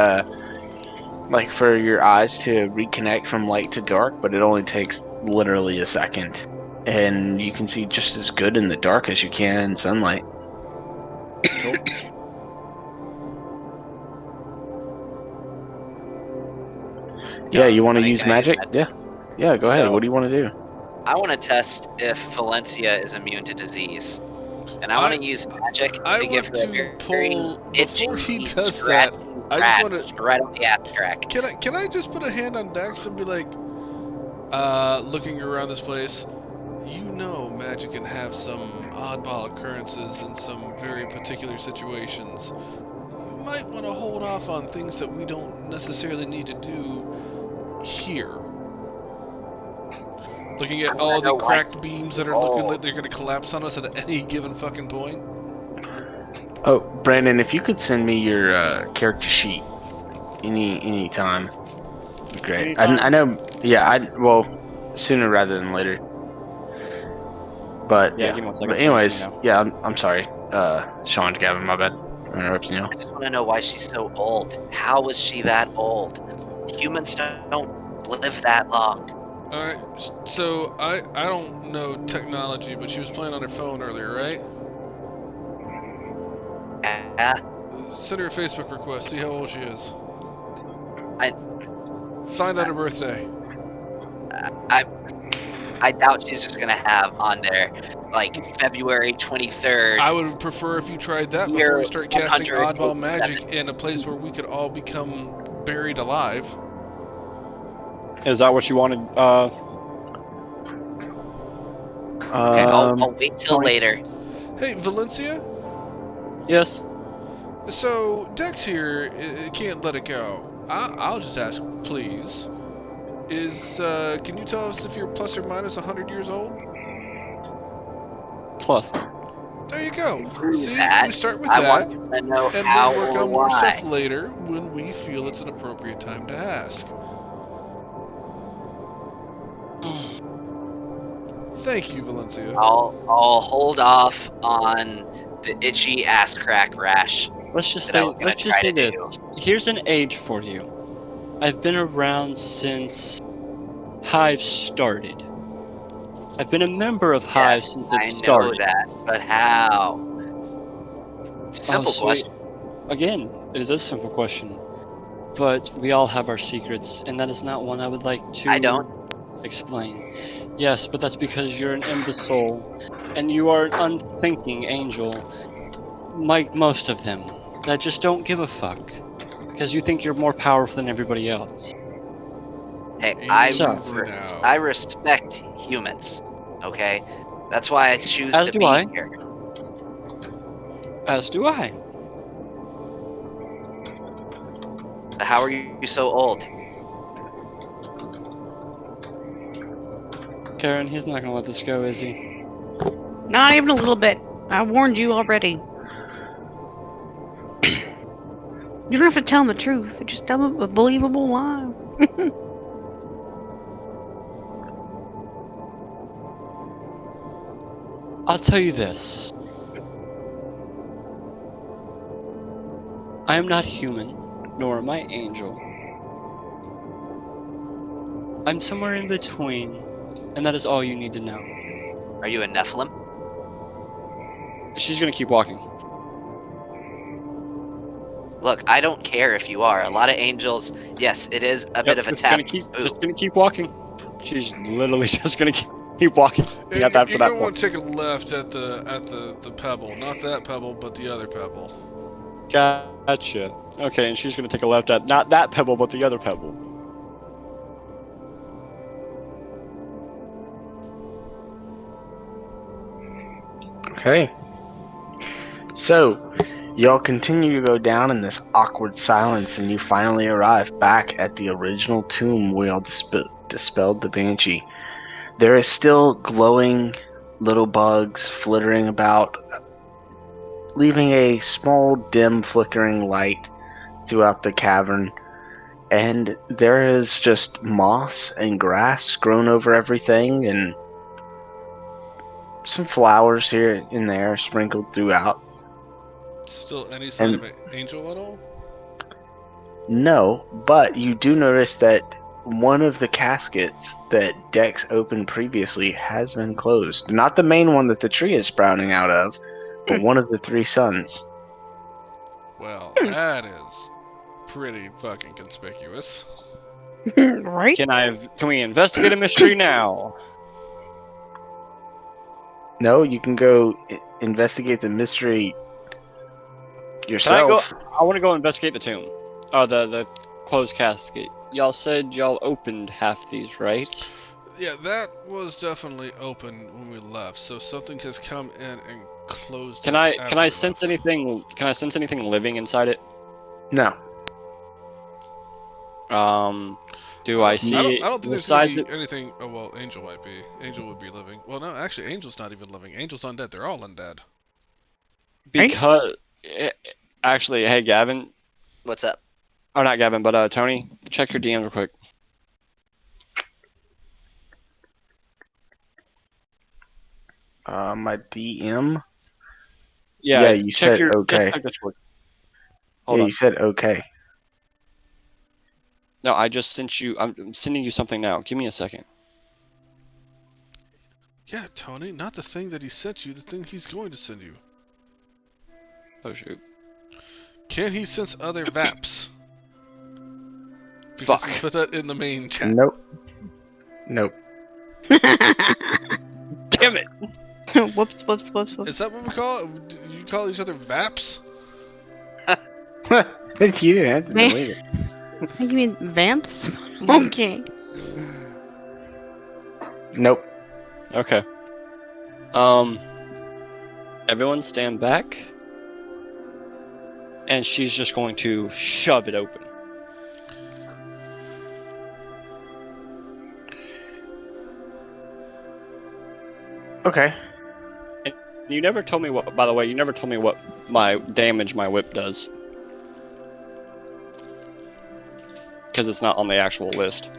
like for your eyes to reconnect from light to dark, but it only takes literally a second. And you can see just as good in the dark as you can in sunlight.
Cool.
Yeah, you want to
Can I
use magic? Yeah. Yeah, go ahead. What do you want to do?
I want to test if Valencia is immune to disease. And I want to use magic to give her a very itchy,
before he does that, I just want to
right on the ass crack.
Can I just put a hand on Dex and be like, looking around this place, you know, magic can have some oddball occurrences in some very particular situations. You might want to hold off on things that we don't necessarily need to do here. Looking at all the cracked beams that are looking like they're going to collapse on us at any given fucking point.
Oh, Brandon, if you could send me your character sheet any time, be great. I know. Yeah, well, sooner rather than later. But
Yeah,
yeah.
give me 1 second.
But anyways, yeah, I'm sorry. Sean, Gavin, my bad. I'm interrupting you.
I just want to know why she's so old. How was she that old? Humans don't live that long.
Alright, so I don't know technology, but she was playing on her phone earlier, right?
Yeah.
Send her a Facebook request, see how old she is. Find out her birthday.
I doubt she's just gonna have on there like February 23rd.
I would prefer if you tried that before we start casting oddball magic in a place where we could all become buried alive.
Is that what you wanted?
Okay, I'll wait till later.
Hey, Valencia?
Yes.
So Dex here can't let it go. I'll just ask, please. Can you tell us if you're plus or minus 100 years old?
Plus,
There you go.
Prove
See,
that.
we start with
I
that,
want to know
and
how
we'll work
or
on more stuff
why.
later when we feel it's an appropriate time to ask. Thank you, Valencia.
I'll hold off on the itchy ass crack rash.
let's just
That I
say,
was gonna try to
this.
do.
Here's an age for you. I've been around since Hive started. I've been a member of Hive
Yes,
since
I
it
know
started.
that, but how? Simple
So,
question.
again, it is a simple question. But we all have our secrets, and that is not one I would like to
I don't.
explain. Yes, but that's because you're an imbecile, and you are an unthinking angel, like most of them, that just don't give a fuck. Because you think you're more powerful than everybody else.
Hey,
So,
Easy now.
I respect humans. Okay, that's why I choose
as
to
do
be
I.
here.
As do I.
How are you so old?
Karen, he's not gonna let this go, is he?
Not even a little bit. I warned you already. You don't have to tell him the truth. Just tell him a believable lie.
I'll tell you this. I am not human, nor am I angel. I'm somewhere in between, and that is all you need to know.
Are you a Nephilim?
She's gonna keep walking.
Look, I don't care if you are. A lot of angels, yes, it is a bit of a taboo.
Just gonna keep walking. She's literally just gonna keep walking
Yeah,
after
you're
that
gonna
point.
want to take a left at the pebble, not that pebble, but the other pebble.
Gotcha. Okay, and she's gonna take a left at not that pebble, but the other pebble.
Okay. So, y'all continue to go down in this awkward silence, and you finally arrive back at the original tomb where y'all dispelled the banshee. There is still glowing little bugs flittering about, leaving a small, dim, flickering light throughout the cavern. And there is just moss and grass grown over everything, and some flowers here and there sprinkled throughout.
Still any sign
And
of an angel at all?
no, but you do notice that one of the caskets that Dex opened previously has been closed. Not the main one that the tree is sprouting out of, but one of the three suns.
Well, that is pretty fucking conspicuous.
Right?
Can we investigate a mystery now?
No, you can go investigate the mystery
Can I go?
yourself.
I want to go investigate the tomb. The closed casket. Y'all said y'all opened half these, right?
Yeah, that was definitely open when we left, so something has come in and closed
Can
it
I
after we
sense
left.
anything? Can I sense anything living inside it?
No.
Do I
I
see
don't think there's gonna
inside
be
it?
anything. Oh well, Angel might be. Angel would be living. Well, no, actually, Angel's not even living. Angel's undead. They're all undead.
Right?
Because actually, hey Gavin,
What's up?
or not Gavin, but Tony, check your DMs real quick.
My DM?
Yeah,
Yeah, you
check
said
your just
okay.
check Discord.
Yeah,
Hold
you
on.
said okay.
No, I just sent you. I'm sending you something now. Give me a second.
Yeah, Tony, not the thing that he sent you. The thing he's going to send you.
Oh shoot.
Can he sense other VAPs? Because
Fuck.
he put that in the main chat.
Nope. Nope.
Damn it.
Whoops, whoops, whoops, whoops.
Is that what we call it? Do you call each other VAPs?
You didn't have to
Man.
delete it.
You mean vamps? Okay.
Nope.
Okay. Everyone stand back. and she's just going to shove it open.
Okay.
You never told me what. By the way, you never told me what my damage my whip does, because it's not on the actual list.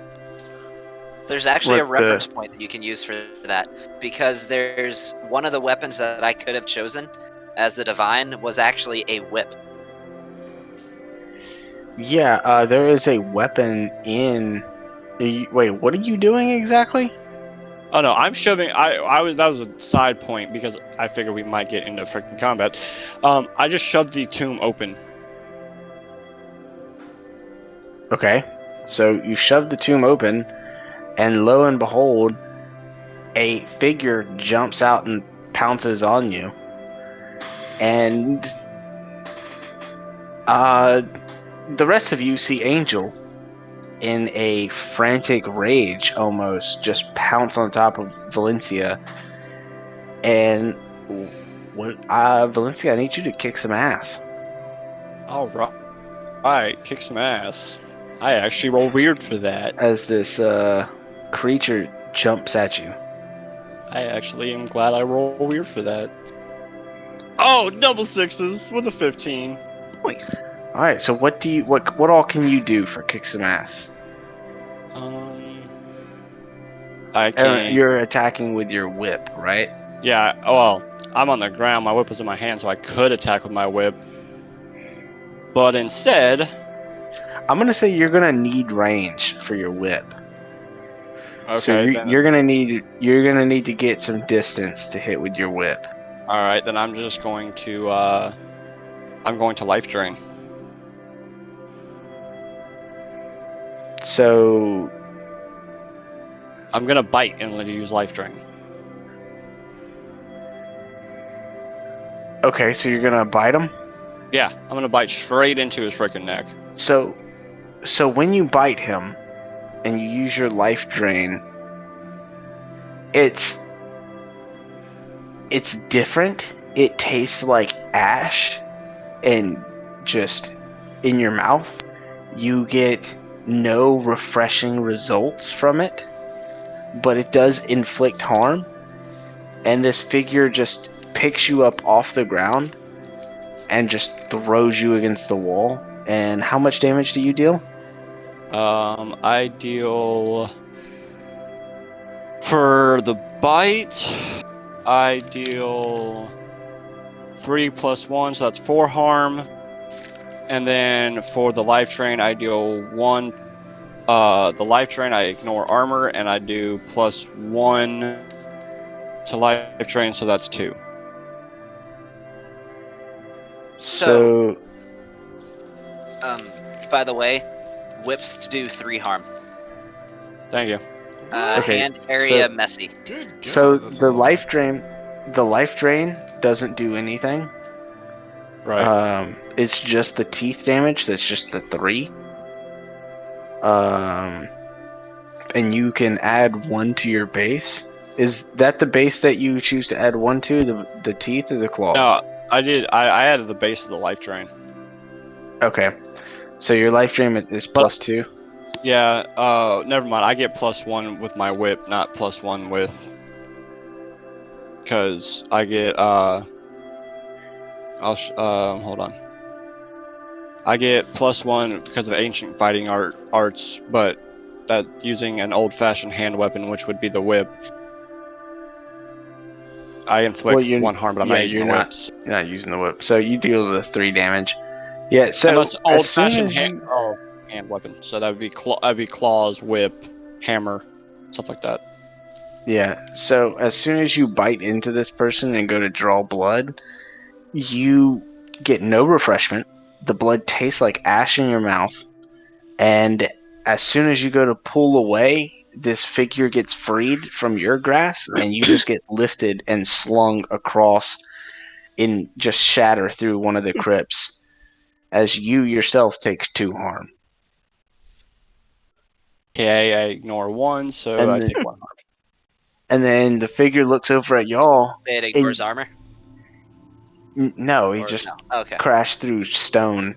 There's actually a
What the-
reference point that you can use for that, because there's one of the weapons that I could have chosen as the divine was actually a whip.
Yeah, there is a weapon in. Wait, what are you doing exactly?
Oh no, I'm shoving. I was that was a side point because I figured we might get into freaking combat. I just shoved the tomb open.
Okay. So you shove the tomb open, and lo and behold, a figure jumps out and pounces on you. And the rest of you see Angel in a frantic rage almost just pounce on top of Valencia. And Valencia, I need you to kick some ass.
All right, kick some ass. I actually roll weird for that.
As this creature jumps at you.
I actually am glad I roll weird for that. Oh, double sixes with a 15.
Nice.
All right, so what all can you do for kick some ass?
I can.
You're attacking with your whip, right?
Yeah. Well, I'm on the ground. My whip was in my hand, so I could attack with my whip. But instead,
I'm gonna say you're gonna need range for your whip.
okay.
So you're gonna need to get some distance to hit with your whip.
All right, then I'm just going to. I'm going to life drain.
So
I'm gonna bite and let you use life drain.
okay, so you're gonna bite him.
Yeah, I'm gonna bite straight into his freaking neck.
So when you bite him and you use your life drain, it's different. It tastes like ash and just in your mouth. You get no refreshing results from it, but it does inflict harm. And this figure just picks you up off the ground and just throws you against the wall. And how much damage do you deal?
I deal for the bite. I deal 3 + 1, so that's 4 harm. And then for the life drain, I deal 1. The life drain, I ignore armor, and I do +1 to life drain, so that's 2.
So
By the way, whips do 3 harm.
Thank you.
Okay,
Hand area
so-
messy.
Good God,
so
that's
the
awesome.
life drain doesn't do anything.
Right.
It's just the teeth damage. That's just the 3. And you can add 1 to your base. Is that the base that you choose to add 1 to? The teeth or the claws?
No, I did. I added the base of the life drain.
Okay. So your life drain is
But-
+2.
Yeah. Never mind. I get +1 with my whip, not +1 with. Because I get. Hold on. I get +1 because of ancient fighting arts, but that using an old-fashioned hand weapon, which would be the whip, I inflict
Well,
1 harm, but I'm not using the whip.
You're not using the whip, so you deal the 3 damage. Yeah. So
Unless
as soon
old-fashioned
as you
hand weapon, so that'd be claws, whip, hammer, stuff like that.
so as soon as you bite into this person and go to draw blood, you get no refreshment. The blood tastes like ash in your mouth, and as soon as you go to pull away, this figure gets freed from your grasp, and you just get lifted and slung across and just shatter through one of the crypts, as you yourself take 2 harm.
Okay, I ignore 1, so
And
I
then,
take 1 harm.
and then the figure looks over at y'all.
Say it ignores armor.
No, he
Or
just
no? Okay.
crashed through stone,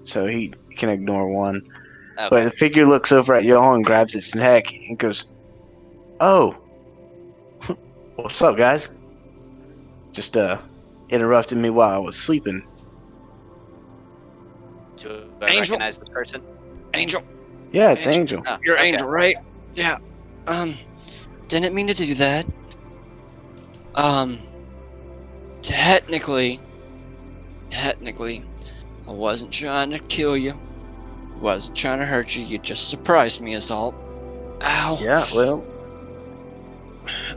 so he can ignore one. But
Okay.
the figure looks over at y'all and grabs its neck and goes, "Oh, what's up, guys? Just interrupted me while I was sleeping."
Do I
Angel?
recognize this person?
Angel,
Yeah, it's Angel.
Oh,
you're
okay.
Angel, right? Yeah. Didn't mean to do that. Technically, I wasn't trying to kill you. Wasn't trying to hurt you. You just surprised me, is all. Ow.
Yeah, well,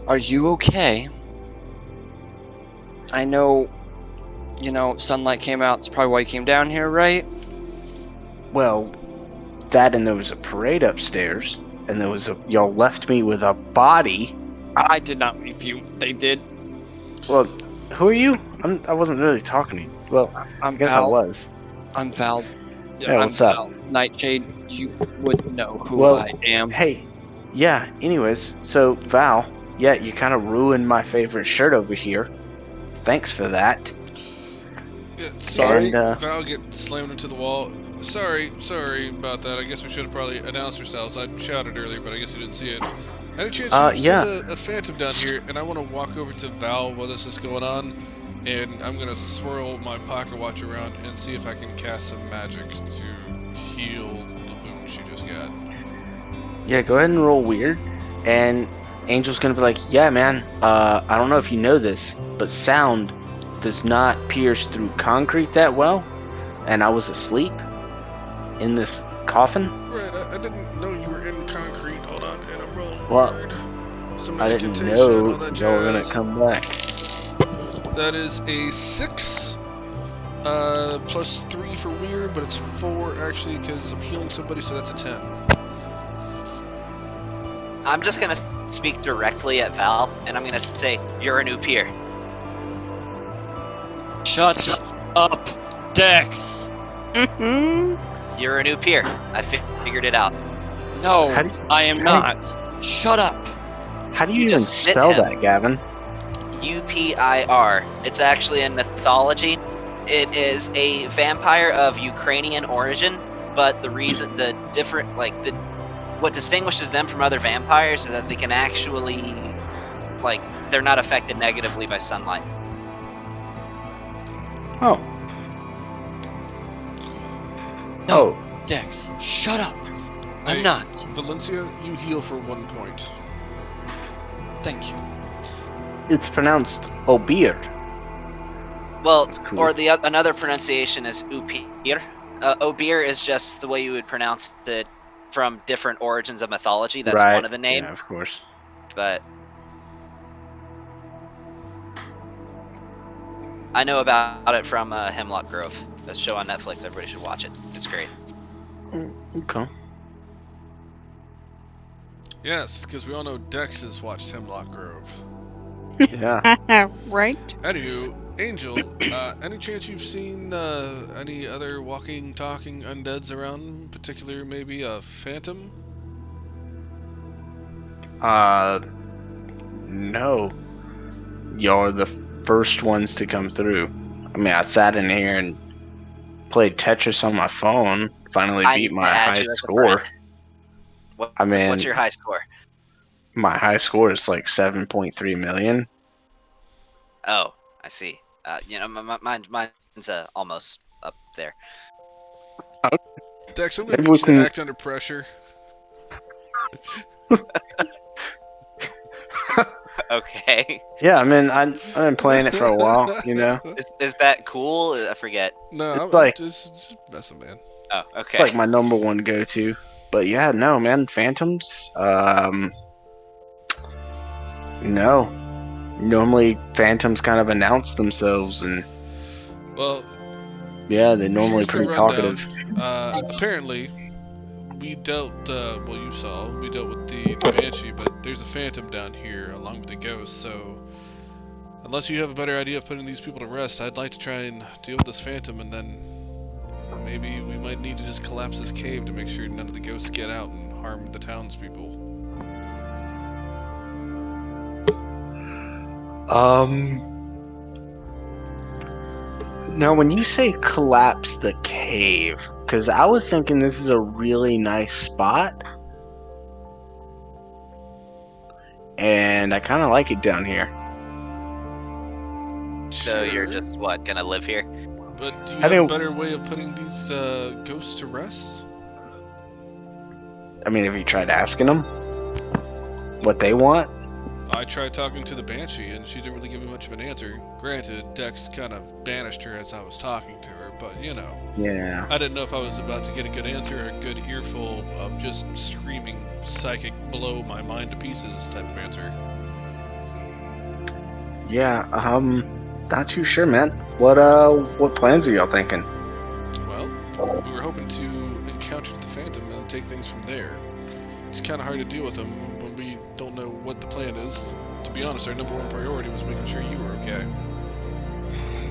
Are you okay? I know, sunlight came out. That's probably why you came down here, right?
that and there was a parade upstairs, and y'all left me with a body.
I did not leave you. They did.
Well, who are you? I wasn't really talking to you. Well, I
I'm
guess I
Val.
was.
I'm Val.
Yeah,
I'm
what's up?
Val. Nightshade, you would know who
Well,
I am.
hey, yeah, anyways, so Val, yeah, you kind of ruined my favorite shirt over here. Thanks for that.
Yeah,
Sorry.
And,
Val get slammed into the wall. Sorry about that. I guess we should have probably announced ourselves. I shouted earlier, but I guess you didn't see it. Any chance you've
yeah.
seen a phantom down here? And I want to walk over to Val while this is going on, and I'm gonna swirl my pocket watch around and see if I can cast some magic to heal the wound she just got.
Yeah, go ahead and roll weird. And Angel's gonna be like, yeah, man, I don't know if you know this, but sound does not pierce through concrete that well. And I was asleep in this coffin.
Right, I didn't know you were in concrete. Hold on, and I'm rolling
Well,
weird. Some
I didn't
incantation, all
know
that
y'all were gonna
jazz.
come back.
That is a 6. Plus 3 for weird, but it's 4 actually because I'm healing somebody, so that's a 10.
I'm just gonna speak directly at Val, and I'm gonna say, "You're a new peer."
Shut up, Dex.
You're a new peer. I figured it out.
No,
How do
I am not. Shut up.
How do
You
you even
just bit
spell
him.
that, Gavin?
UPIR. It's actually in mythology. It is a vampire of Ukrainian origin, but what distinguishes them from other vampires is that they can actually, they're not affected negatively by sunlight.
Oh.
No, Dex, shut up. I'm
Hey,
not.
Valencia, you heal for 1 point.
Thank you.
It's pronounced Obir.
Well,
That's cool.
or another pronunciation is Upir. Obir is just the way you would pronounce it from different origins of mythology. That's
Right.
one of the names.
Yeah, of course.
But I know about it from Hemlock Grove. That show on Netflix. Everybody should watch it. It's great.
Okay.
Yes, because we all know Dex has watched Hemlock Grove.
Yeah.
Right?
Anywho, Angel, any chance you've seen any other walking, talking undeads around? Particular, maybe a phantom?
No. Y'all are the first ones to come through. I mean, I sat in here and played Tetris on my phone. Finally
I
beat
need to
my
add
high
you as a
score.
friend. What's
mean-
your high score?
My high score is like 7.3 million.
Oh, I see. Mine's almost up there.
Dex, I'm gonna
Maybe
need
we
you to
can-
act under pressure.
Okay.
Yeah, I mean, I've been playing it for a while, you know?
Is that cool? I forget.
No,
It's
I'm
like-
just messing, man.
Oh, okay.
It's like my number one go-to. But yeah, no, man, Phantoms, no. Normally, Phantoms kind of announce themselves, and
Well,
yeah, they're normally
here's the
pretty
rundown.
talkative.
Apparently, we dealt, you saw, we dealt with the Banshee, but there's a Phantom down here along with the Ghost, so unless you have a better idea of putting these people to rest, I'd like to try and deal with this Phantom, and then maybe we might need to just collapse this cave to make sure none of the ghosts get out and harm the townspeople.
Now, when you say collapse the cave, because I was thinking this is a really nice spot, and I kind of like it down here.
So you're
Sure,
just what, gonna live here?
but do you
I
have
mean-
a better way of putting these ghosts to rest?
I mean, have you tried asking them what they want?
I tried talking to the Banshee, and she didn't really give me much of an answer. Granted, Dex kind of banished her as I was talking to her, but you know.
Yeah.
I didn't know if I was about to get a good answer or a good earful of just screaming psychic blow my mind to pieces type of answer.
Yeah, not too sure, man. What plans are y'all thinking?
Well, we were hoping to encounter the Phantom and take things from there. It's kind of hard to deal with them when we don't know what the plan is. To be honest, our number one priority was making sure you were okay.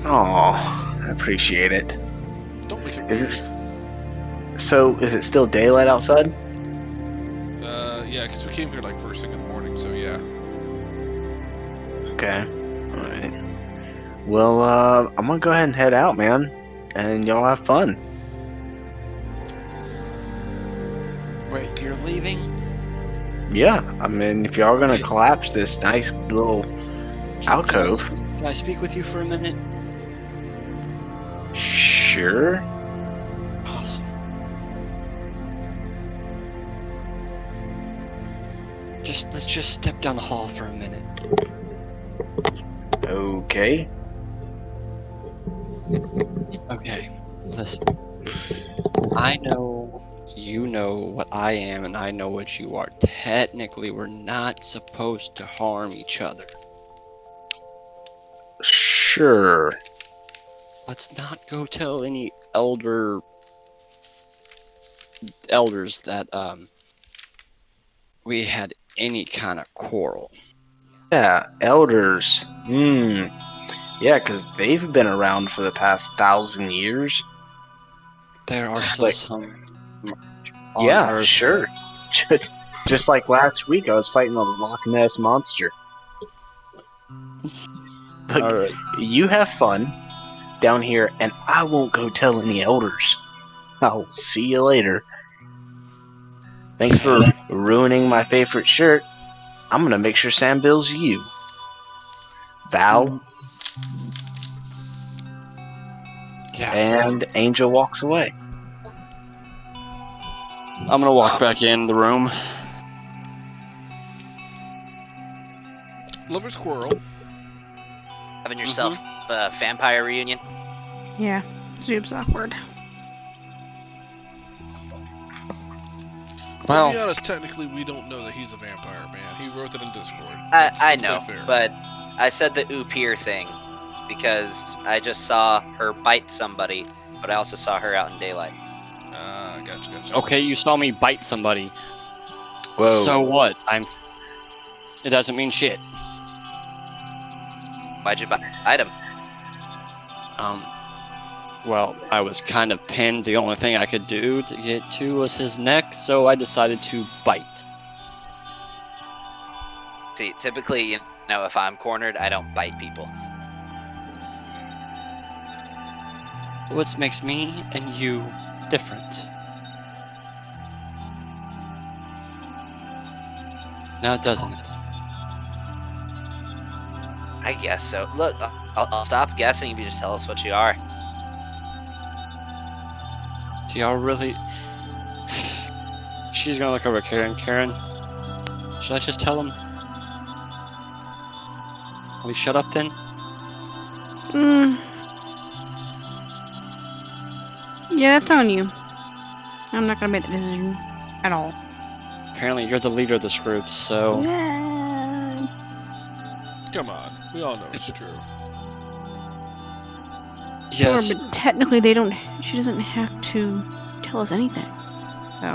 Oh, I appreciate it.
Don't make it
Is
weird.
Is it still daylight outside?
Yeah, because we came here like first thing in the morning, so yeah.
Okay. Alright. Well, I'm gonna go ahead and head out, man. And y'all have fun.
Wait, you're leaving?
Yeah, I mean, if y'all are gonna
Alright.
collapse this nice little alcove,
Can I speak with you for a minute?
sure.
Awesome. Let's just step down the hall for a minute.
Okay.
Okay, listen. I know you know what I am, and I know what you are. Technically, we're not supposed to harm each other.
Sure.
Let's not go tell any elders that we had any kind of quarrel.
Yeah, elders. Yeah, because they've been around for the past 1,000 years.
There are still
Like,
some on
yeah,
Earth.
sure. Just like last week, I was fighting the Loch Ness monster. Look,
Alright.
you have fun down here, and I won't go tell any elders. I'll see you later. Thanks for ruining my favorite shirt. I'm gonna make sure Sam bills you. Val,
Yeah.
and Angel walks away.
I'm gonna walk back in the room.
Lover's quarrel.
Having yourself a vampire reunion?
Yeah, Zoob's awkward.
To
Well,
be honest, technically we don't know that he's a vampire, man. He wrote it in Discord.
I
Let's play
know,
fair.
but I said the Oupir thing because I just saw her bite somebody, but I also saw her out in daylight.
Gotcha.
okay, you saw me bite somebody.
Whoa.
So what? It doesn't mean shit.
Why'd you bite him?
Well, I was kind of pinned. The only thing I could do to get to was his neck, so I decided to bite.
See, typically, you know, if I'm cornered, I don't bite people.
What makes me and you different? Now it doesn't.
I guess so. Look, I'll stop guessing if you just tell us what you are.
Do y'all really? She's gonna look over at Karen. Karen, should I just tell him? Will he shut up then?
Yeah, that's on you. I'm not gonna make that decision at all.
Apparently, you're the leader of this group, so
Yeah.
Come on, we all know it's true.
yes.
Sure, but technically she doesn't have to tell us anything. So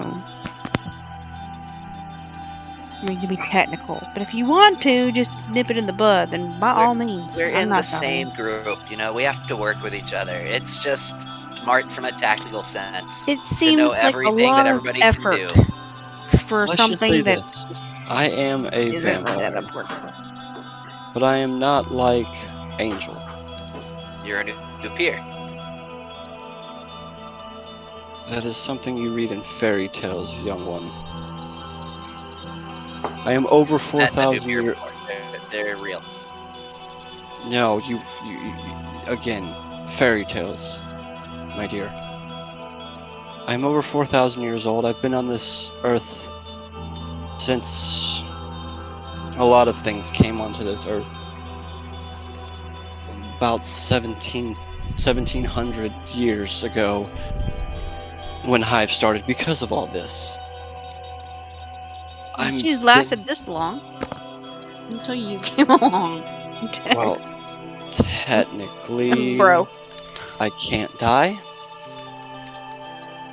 I mean, to be technical, but if you want to just nip it in the bud, then by all means.
We're
I'm
in
not
the
stopping
same group, you know. We have to work with each other. It's just smart from a tactical sense
It
to
seems
know
like a
everything
lot
that
of
everybody can
effort
do.
for
Let's just say
something that
this. I am a
isn't really that
vampire,
important.
but I am not like Angel.
You're a new peer.
That is something you read in fairy tales, young one. I am over
That new
4,000
beer
years.
report, they're real.
No, you again, fairy tales, my dear. I'm over 4,000 years old. I've been on this earth since a lot of things came onto this earth. About 1700 years ago, when Hive started, because of all this.
Well,
I'm
she's lasted this long until you came along.
well, technically,
Bro.
I can't die.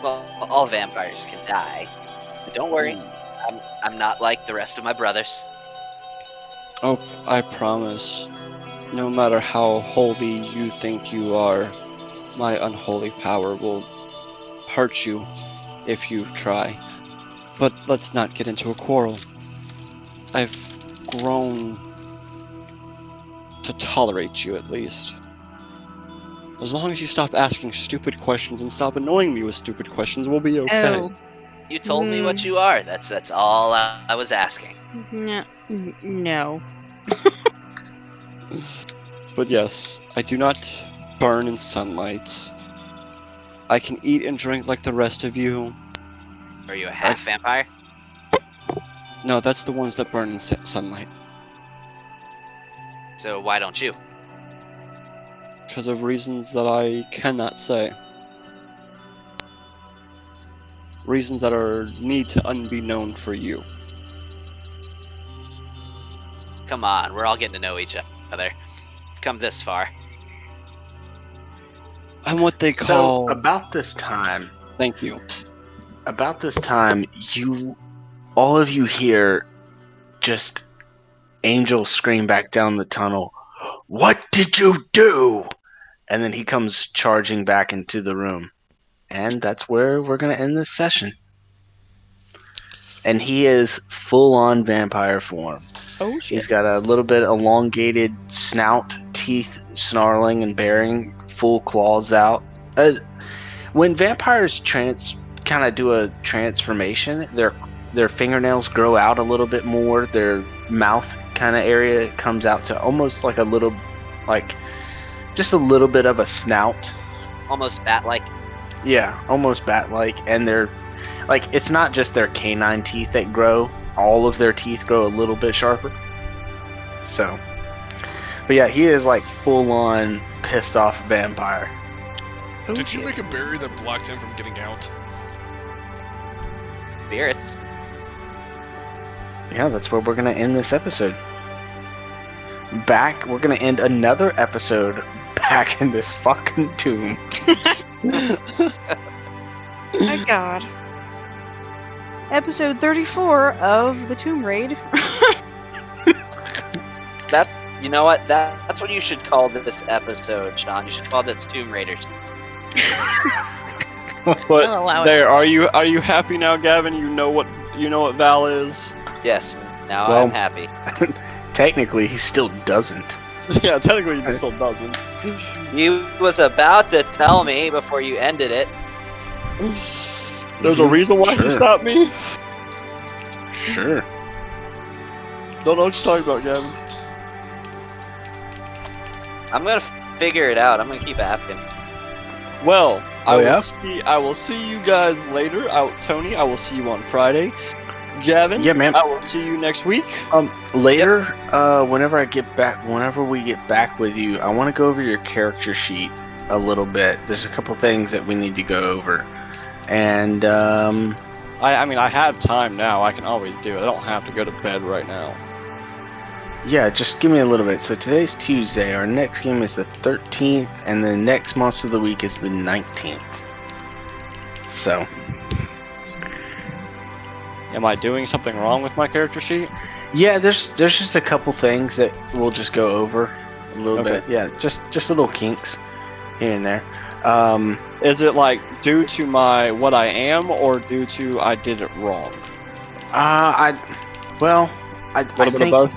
Well, all vampires can die, but don't worry, I'm not like the rest of my brothers.
Oh, I promise. No matter how holy you think you are, my unholy power will hurt you if you try. But let's not get into a quarrel. I've grown to tolerate you, at least. As long as you stop asking stupid questions and stop annoying me with stupid questions, we'll be okay.
Oh.
You told me what you are. That's all I was asking.
No. No.
But yes, I do not burn in sunlight. I can eat and drink like the rest of you.
Are you a half vampire?
No, that's the ones that burn in sunlight.
So why don't you?
Because of reasons that I cannot say. Reasons that need to be known for you.
Come on, we're all getting to know each other. Come this far.
I'm what they
So
call.
about this time,
Thank you.
all of you hear just Angel scream back down the tunnel, "What did you do?" And then he comes charging back into the room. And that's where we're going to end this session. And he is full on vampire form.
Oh shit.
He's got a little bit elongated snout, teeth snarling and bearing, full claws out. When vampires kind of do a transformation, their fingernails grow out a little bit more. Their mouth kind of area comes out to almost like just a little bit of a snout.
Almost bat-like.
Yeah, almost bat-like. And they're like, it's not just their canine teeth that grow. All of their teeth grow a little bit sharper. So, but yeah, he is like full on pissed off vampire.
Oh,
Did you
shit.
make a barrier that blocked him from getting out?
Spirits.
Yeah, that's where we're gonna end this episode. We're gonna end another episode back in this fucking tomb.
My god. Episode 34 of the Tomb Raid.
You know what? That's what you should call this episode, Sean. You should call this Tomb Raiders.
What?
I'll allow it.
There, are you happy now, Gavin? You know what Val is.
Yes. Now
Well-
I'm happy.
Technically, he still doesn't.
Yeah, technically he still doesn't.
You was about to tell me before you ended it.
There's a reason why he
Sure.
stopped me.
Sure.
Don't know what you're talking about, Gavin.
I'm gonna figure it out. I'm gonna keep asking.
Well,
Oh, yeah?
I will see you guys later. Tony, I will see you on Friday. Gavin,
Yeah, man.
I will see you next week.
Later, whenever we get back with you, I want to go over your character sheet a little bit. There's a couple things that we need to go over, and
I mean, I have time now. I can always do it. I don't have to go to bed right now.
yeah, just give me a little bit. So today's Tuesday. Our next game is the 13th, and the next monster of the week is the 19th. So
Am I doing something wrong with my character sheet?
yeah, there's just a couple things that we'll just go over a little
Okay.
bit. Yeah, just little kinks here and there.
Is it like due to what I am, or due to I did it wrong?
I
A little bit
think
of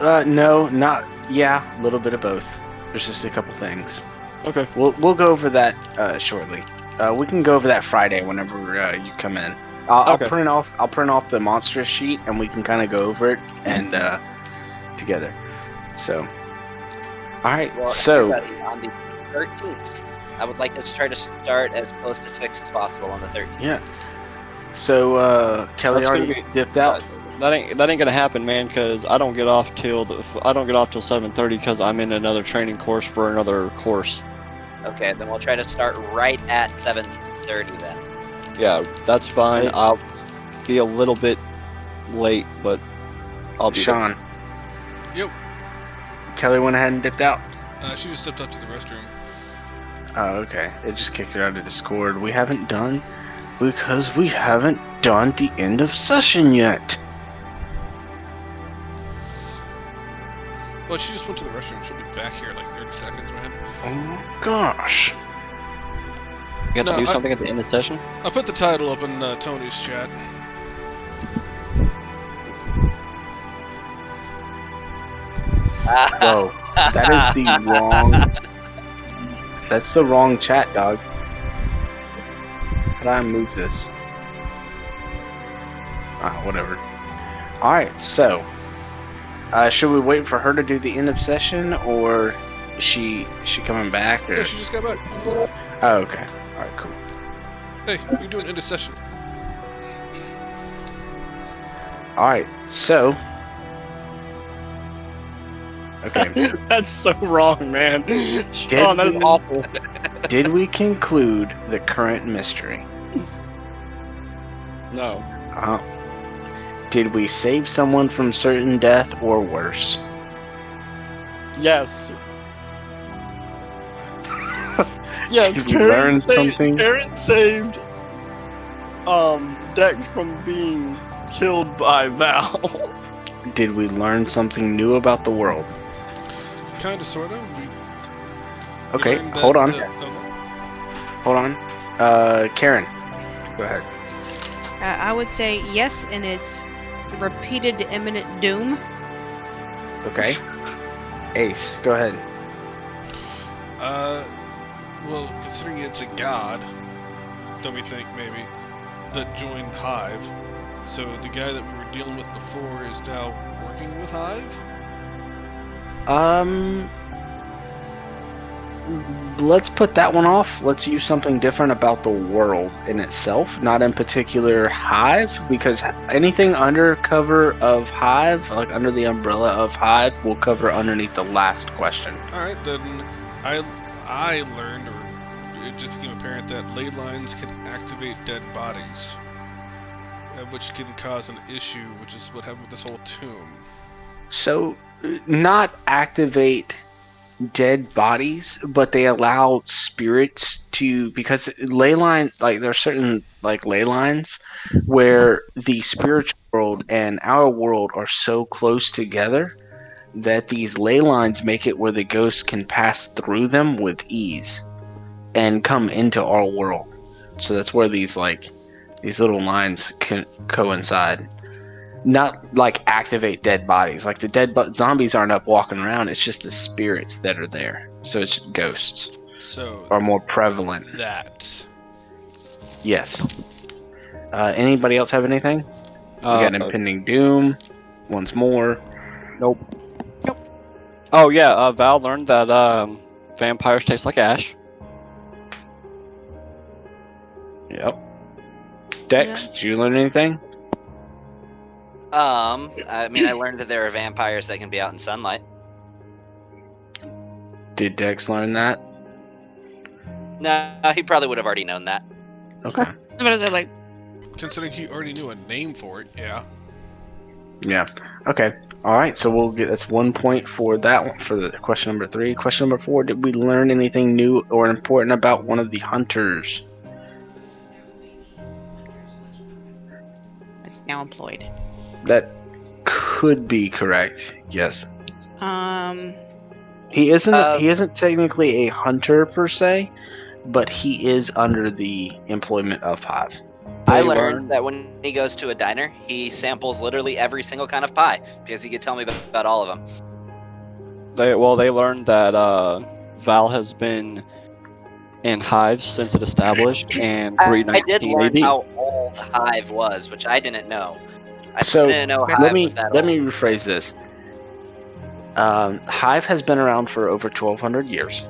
both.
no, not yeah, a little bit of both. There's just a couple things.
Okay.
We'll go over that shortly. We can go over that Friday whenever you come in. I'll
Okay.
print off the monster sheet, and we can kind of go over it and together. So, all right.
Well,
So,
everybody, on the 13th, I would like to try to start as close to 6 as possible on the 13th.
yeah. So, Kelly
That's gonna
already
be-
dipped out.
That ain't gonna happen, man. Because I don't get off till 7:30 because I'm in another training course for another course.
Okay, then we'll try to start right at 7:30 then.
Yeah, that's fine.
Hey.
I'll be a little bit late, but I'll be there.
Sean.
Yep.
Kelly went ahead and dipped out.
She just stepped up to the restroom.
Oh, okay. It just kicked her out of Discord. We haven't done the end of session yet.
Well, she just went to the restroom. She'll be back here in like 30 seconds, man.
Oh my gosh.
You have
No,
to do something at the end of the session.
I put the title up in Tony's chat.
Whoa. That is the wrong. That's the wrong chat, dog. How do I move this? Whatever. Alright, so. Should we wait for her to do the end of session, or is she coming back? Or...
Yeah, she just got back.
Oh, okay. Alright, cool.
Hey, you're doing end of session.
Alright, so. Okay.
That's so wrong, man. Sean, that is awful.
Did we conclude the current mystery?
No.
Did we save someone from certain death or worse?
Yes. Yeah.
Did we learn something?
Aaron saved Dex from being killed by Val.
Did we learn something new about the world?
Kinda, sorta. We
Okay,
learned
hold on.
that,
Hold on. Karen, go ahead.
I would say yes, and it's repeated imminent doom.
Okay. Ace, go ahead.
well, considering it's a god, don't we think maybe, that joined Hive, so the guy that we were dealing with before is now working with Hive?
Let's put that one off. Let's use something different about the world in itself, not in particular Hive, because anything under cover of Hive, like under the umbrella of Hive, will cover underneath the last question.
Alright, then I learned, or it just became apparent, that ley lines can activate dead bodies, which can cause an issue, which is what happened with this whole tomb.
So, not activate dead bodies, but they allow spirits to, because ley line, like there are certain like ley lines where the spiritual world and our world are so close together that these ley lines make it where the ghosts can pass through them with ease and come into our world. So that's where these little lines can coincide. Not like activate dead bodies. Like the zombies aren't up walking around. It's just the spirits that are there. So it's ghosts
So
are more prevalent.
that.
Yes. Anybody else have anything? We got impending doom. Once more.
Nope. Oh yeah, Val learned that vampires taste like ash.
Yep. Dex, did you learn anything?
I mean, I learned that there are vampires that can be out in sunlight.
Did Dex learn that?
No, he probably would have already known that.
Okay.
But is it like
Considering he already knew a name for it, yeah.
Yeah. Okay. All right. So we'll get, that's 1 point for that one, for the question number 3. Question number 4. Did we learn anything new or important about one of the hunters?
it's now employed?
That could be correct. Yes. He isn't technically a hunter per se, but he is under the employment of Hive.
I learned that when he goes to a diner, he samples literally every single kind of pie because he could tell me about all of them.
They learned that Val has been in Hive since it established in
I did
319
learn
AD.
how old Hive was, which I didn't know. I
So
didn't know
Let
Hive
let
was that
me
old.
rephrase this. Hive has been around for over 1,200 years.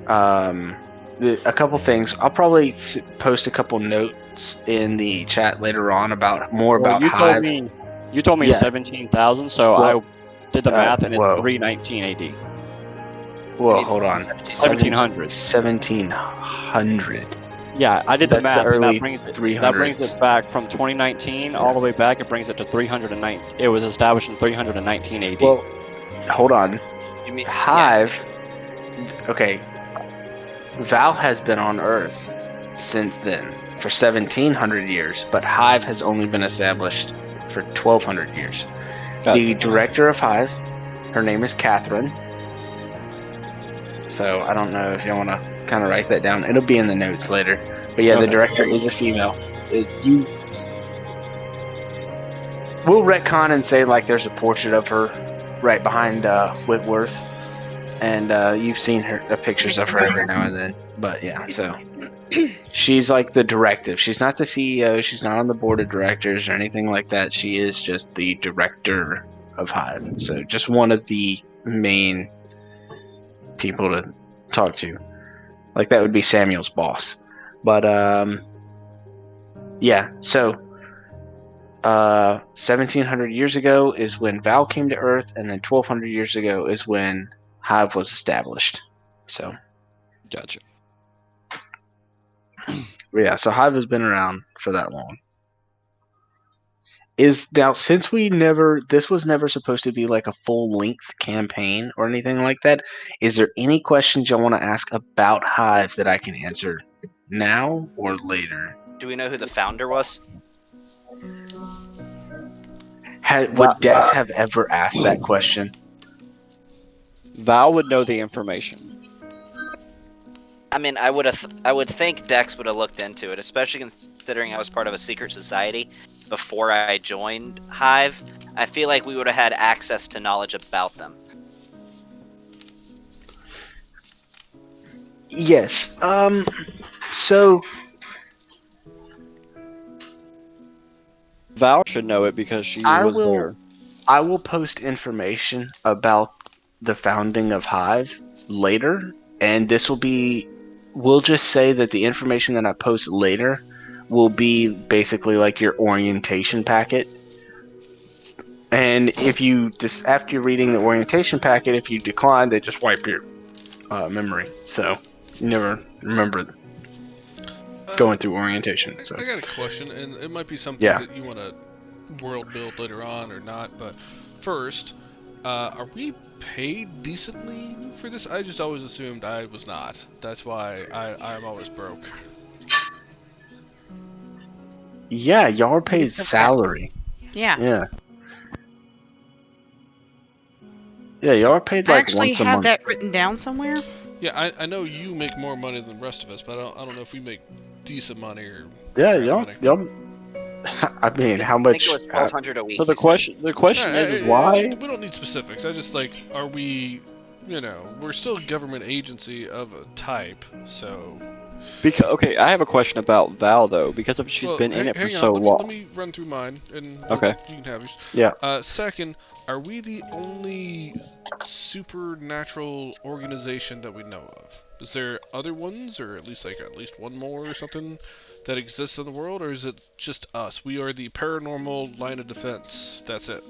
A couple things. I'll probably post a couple notes in the chat later on about more
Well,
about Hive.
you told me
Yeah.
17,000, so
Well,
I did the math, and it's
whoa.
319 AD.
Well,
mean
hold on.
1700.
1700.
Yeah, I did the
That's
math,
the
and
early
that brings
300s.
it back from 2019 all the way back. It brings it to 309. It was established in 319 AD.
Well, hold on.
You mean
Hive. Okay. Val has been on Earth since then for 1,700 years, but Hive has only been established for 1,200 years. The director of Hive, her name is Catherine. So I don't know if you want to kind of write that down. It'll be in the notes later. But yeah, the
Okay.
director is a female. We'll retcon and say like there's a portrait of her right behind Whitworth, and you've seen the pictures of her every now and then. But yeah, so she's like the directive. She's not the CEO. She's not on the board of directors or anything like that. She is just the director of Hive. So just one of the main people to talk to. Like that would be Samuel's boss. But yeah, so 1,700 years ago is when Val came to Earth, and then 1,200 years ago is when Hive was established. So
Gotcha.
yeah, so Hive has been around for that long. Is now since this was never supposed to be like a full length campaign or anything like that. Is there any questions y'all want to ask about Hive that I can answer now or later?
do we know who the founder was?
Would Dex have ever asked that question?
Val would know the information.
I mean, I would think Dex would have looked into it, especially considering I was part of a secret society before I joined Hive. I feel like we would have had access to knowledge about them.
Yes. So
Val should know it because she was there.
I will post information about the founding of Hive later, and we'll just say that the information that I post later will be basically like your orientation packet. And if you just after reading the orientation packet, if you decline, they just wipe your memory. So you never remember going through orientation. So
I got a question, and it might be something
Yeah.
that you want to world build later on or not, but first, are we paid decently for this? I just always assumed I was not. That's why I'm always broke.
Yeah, y'all are paid
It's okay.
salary.
Yeah.
Yeah. Yeah, y'all are paid
I
like
actually
once a
have
month.
that written down somewhere.
Yeah, I know you make more money than the rest of us, but I don't know if we make decent money or
Yeah,
crap
y'all.
money.
I mean, how
I think
much?
it was 1,200 a week.
So the
you said.
question is why?
We don't need specifics. I just like, are we, we're still a government agency of a type, so.
Because okay, I have a question about Val though, because if she's been in it for
hang
so
on,
long.
let me run through mine, and
Okay.
you can have yours.
Yeah.
Second, are we the only supernatural organization that we know of? Is there other ones, or at least one more or something that exists in the world, or is it just us? We are the paranormal line of defense. That's it.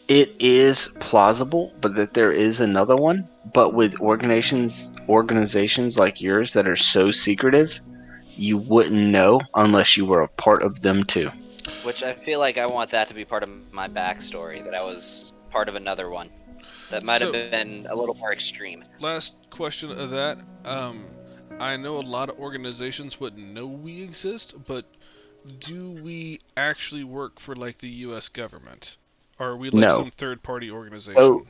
It is plausible, but that there is another one. But with organizations like yours that are so secretive, you wouldn't know unless you were a part of them too.
Which I feel like I want that to be part of my backstory, that I was part of another one. That might have been a little more extreme.
Last question of that. I know a lot of organizations wouldn't know we exist, but do we actually work for like the U.S. government? Or are we like
No.
some third-party organization?
So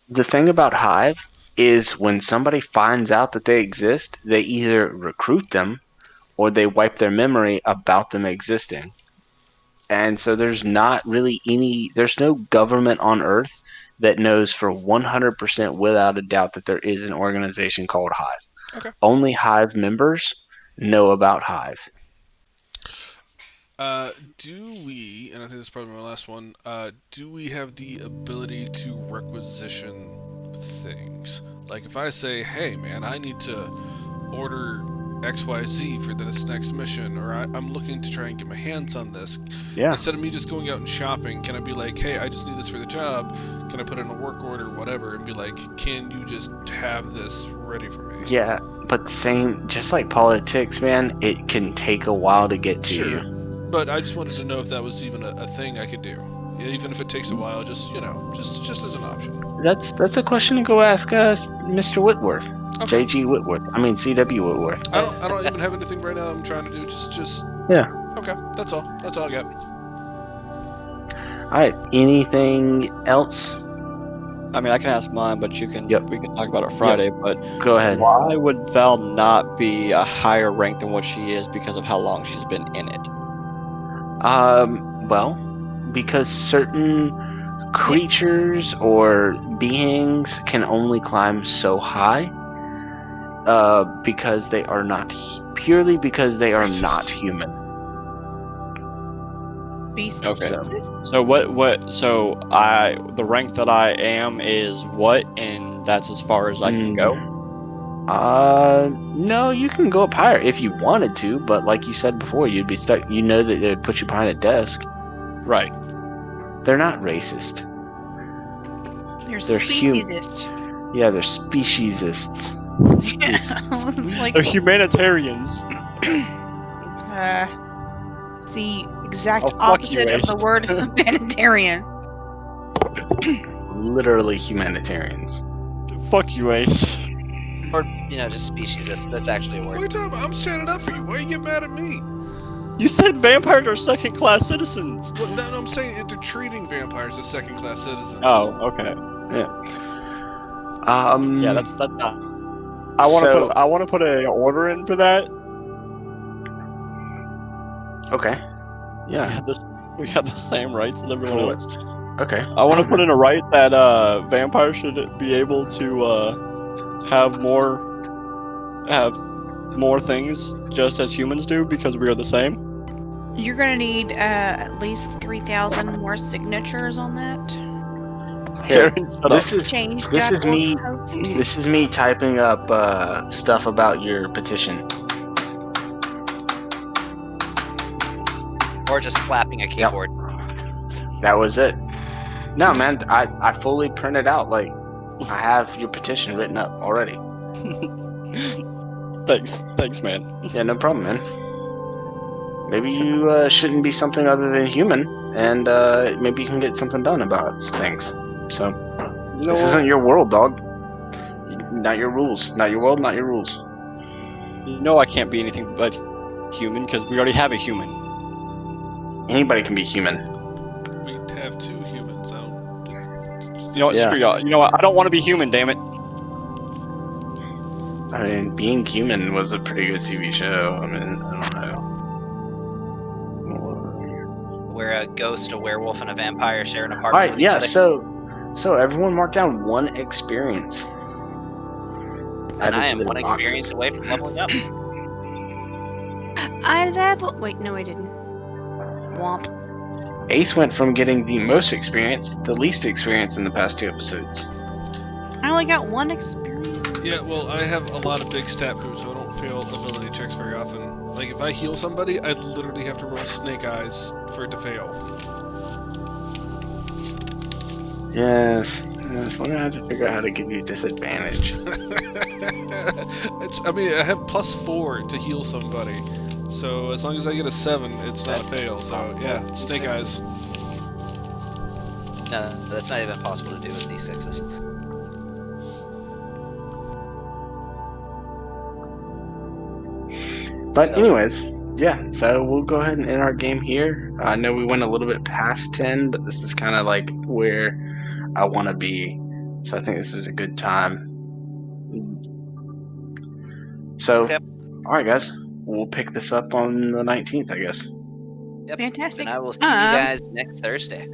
the thing about Hive is when somebody finds out that they exist, they either recruit them or they wipe their memory about them existing. And so there's not really there's no government on Earth that knows for 100% without a doubt that there is an organization called Hive.
Okay.
Only Hive members know about Hive.
Do we, and I think this is probably my last one, do we have the ability to requisition things? Like if I say, hey man, I need to order XYZ for this next mission, or I'm looking to try and get my hands on this.
Yeah.
Instead of me just going out and shopping, can I be like, hey, I just need this for the job, can I put in a work order, whatever, and be like, can you just have this ready for me?
Yeah, but just like politics, man, it can take a while to get to
Sure.
you.
But I just wanted to know if that was even a thing I could do. Yeah, even if it takes a while, just just as an option.
That's a question to go ask Mr. Whitworth,
Okay.
JG Whitworth. I mean CW Whitworth.
I don't even have anything right now I'm trying to do. Just
Yeah.
Okay, that's all. That's all I got.
All right. Anything else?
I mean, I can ask mine, but we can talk about it Friday. But
Go ahead.
why would Val not be a higher rank than what she is because of how long she's been in it?
Well, because certain creatures or beings can only climb so high. Because they are not purely because they are not human.
Beast.
Okay.
So,
So the rank that I am is what, and that's as far as I can go.
No, you can go up higher if you wanted to, but like you said before, you'd be stuck. You know that they'd put you behind a desk.
Right.
They're not racist.
They're
They're
speciesist.
Yeah, they're speciesists.
I was like,
They're humanitarians.
the exact
Oh, fuck
opposite
you,
of the word humanitarian.
Literally humanitarians.
Fuck you, Ace.
Or, just speciesist. That's actually a
What are
word.
you talking about? I'm standing up for you. Why you get mad at me?
You said vampires are second-class citizens.
Well, no, I'm saying they're treating vampires as second-class citizens.
Oh, okay. Yeah, that's that. I want to put an order in for that.
Okay. Yeah.
We have the same rights as everyone
Cool.
else.
Okay.
I want to put in a right that vampires should be able to have more things just as humans do because we are the same.
You're gonna need at least 3,000 more signatures on that.
Here,
Sharon, shut
this
up.
is
Change.org
me.
post.
This is me typing up stuff about your petition.
Or just slapping a keyboard.
That was it. No, man, I fully printed out. Like, I have your petition written up already.
Thanks, man.
Yeah, no problem, man. Maybe you shouldn't be something other than human, and maybe you can get something done about things. So, this isn't your world, dog. Not your rules. Not your world, not your rules.
I can't be anything but human because we already have a human.
Anybody can be human.
We have two humans. I don't.
You know what?
Yeah.
Screw y'all. You know what? I don't want to be human. Damn it.
I mean, Being Human was a pretty good TV show. I mean, I don't know.
Where a ghost, a werewolf, and a vampire share an
All
apartment.
right, yeah. So everyone mark down one experience.
And I am one experience away from leveling up.
I level. Wait, no, I didn't. Womp.
Ace went from getting the most experience to the least experience in the past 2 episodes.
I only got one experience.
Yeah, well, I have a lot of big stat boosts, so I don't fail ability checks very often. Like, if I heal somebody, I literally have to roll Snake Eyes for it to fail.
Yes, we're gonna have to figure out how to give you disadvantage.
I have +4 to heal somebody. So as long as I get a 7, it's not a fail. So yeah, Snake Eyes.
No, that's not even possible to do with these 6s.
But anyways, yeah, so we'll go ahead and end our game here. I know we went a little bit past 10, but this is kind of like where I want to be. So I think this is a good time. So,
Okay.
all right, guys, we'll pick this up on the 19th, I guess.
Yep.
Fantastic.
And I will see you guys next Thursday.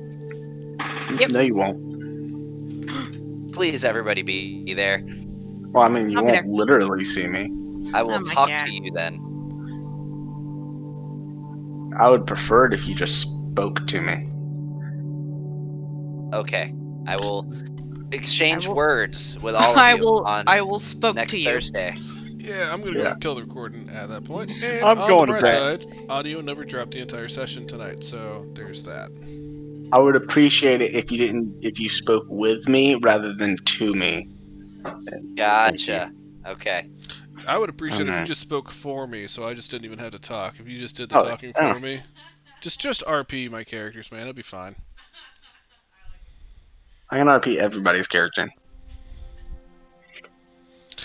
Yep.
No, you won't.
Please, everybody, be there.
Well, I mean, you
I'll be
won't
there.
literally see me.
I will
Oh my
talk
God.
to you then.
I would prefer it if you just spoke to me.
Okay. I will exchange
will-
words with all of
I
you
will.
on
I will spoke
next
to you.
Thursday.
Yeah, I'm gonna
Yeah.
go kill the recording at that point. And
I'm
on
going
the
to
bright
bed.
side, audio never dropped the entire session tonight, so there's that.
I would appreciate it if you spoke with me rather than to me. And thank you.
Gotcha. Okay.
I would appreciate if you
Alright.
just spoke for me, so I just didn't even have to talk. If you just did the
Oh,
talking
oh.
for me, just RP my characters, man. It'll be fine.
I can RP everybody's character.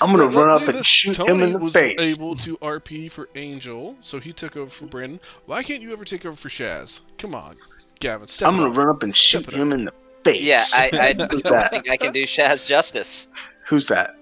I'm gonna
Well,
run
look
up
at
and
this.
shoot him
Tony
in the
was
face.
able to RP for Angel, so he took over for Brandon. Why can't you ever take over for Shaz? Come on, Gavin, step
I'm
it
gonna
up.
run up and
Step
shoot
it
him
up.
in the face.
Yeah, I
Who's
don't
that?
think I can do Shaz justice.
Who's that?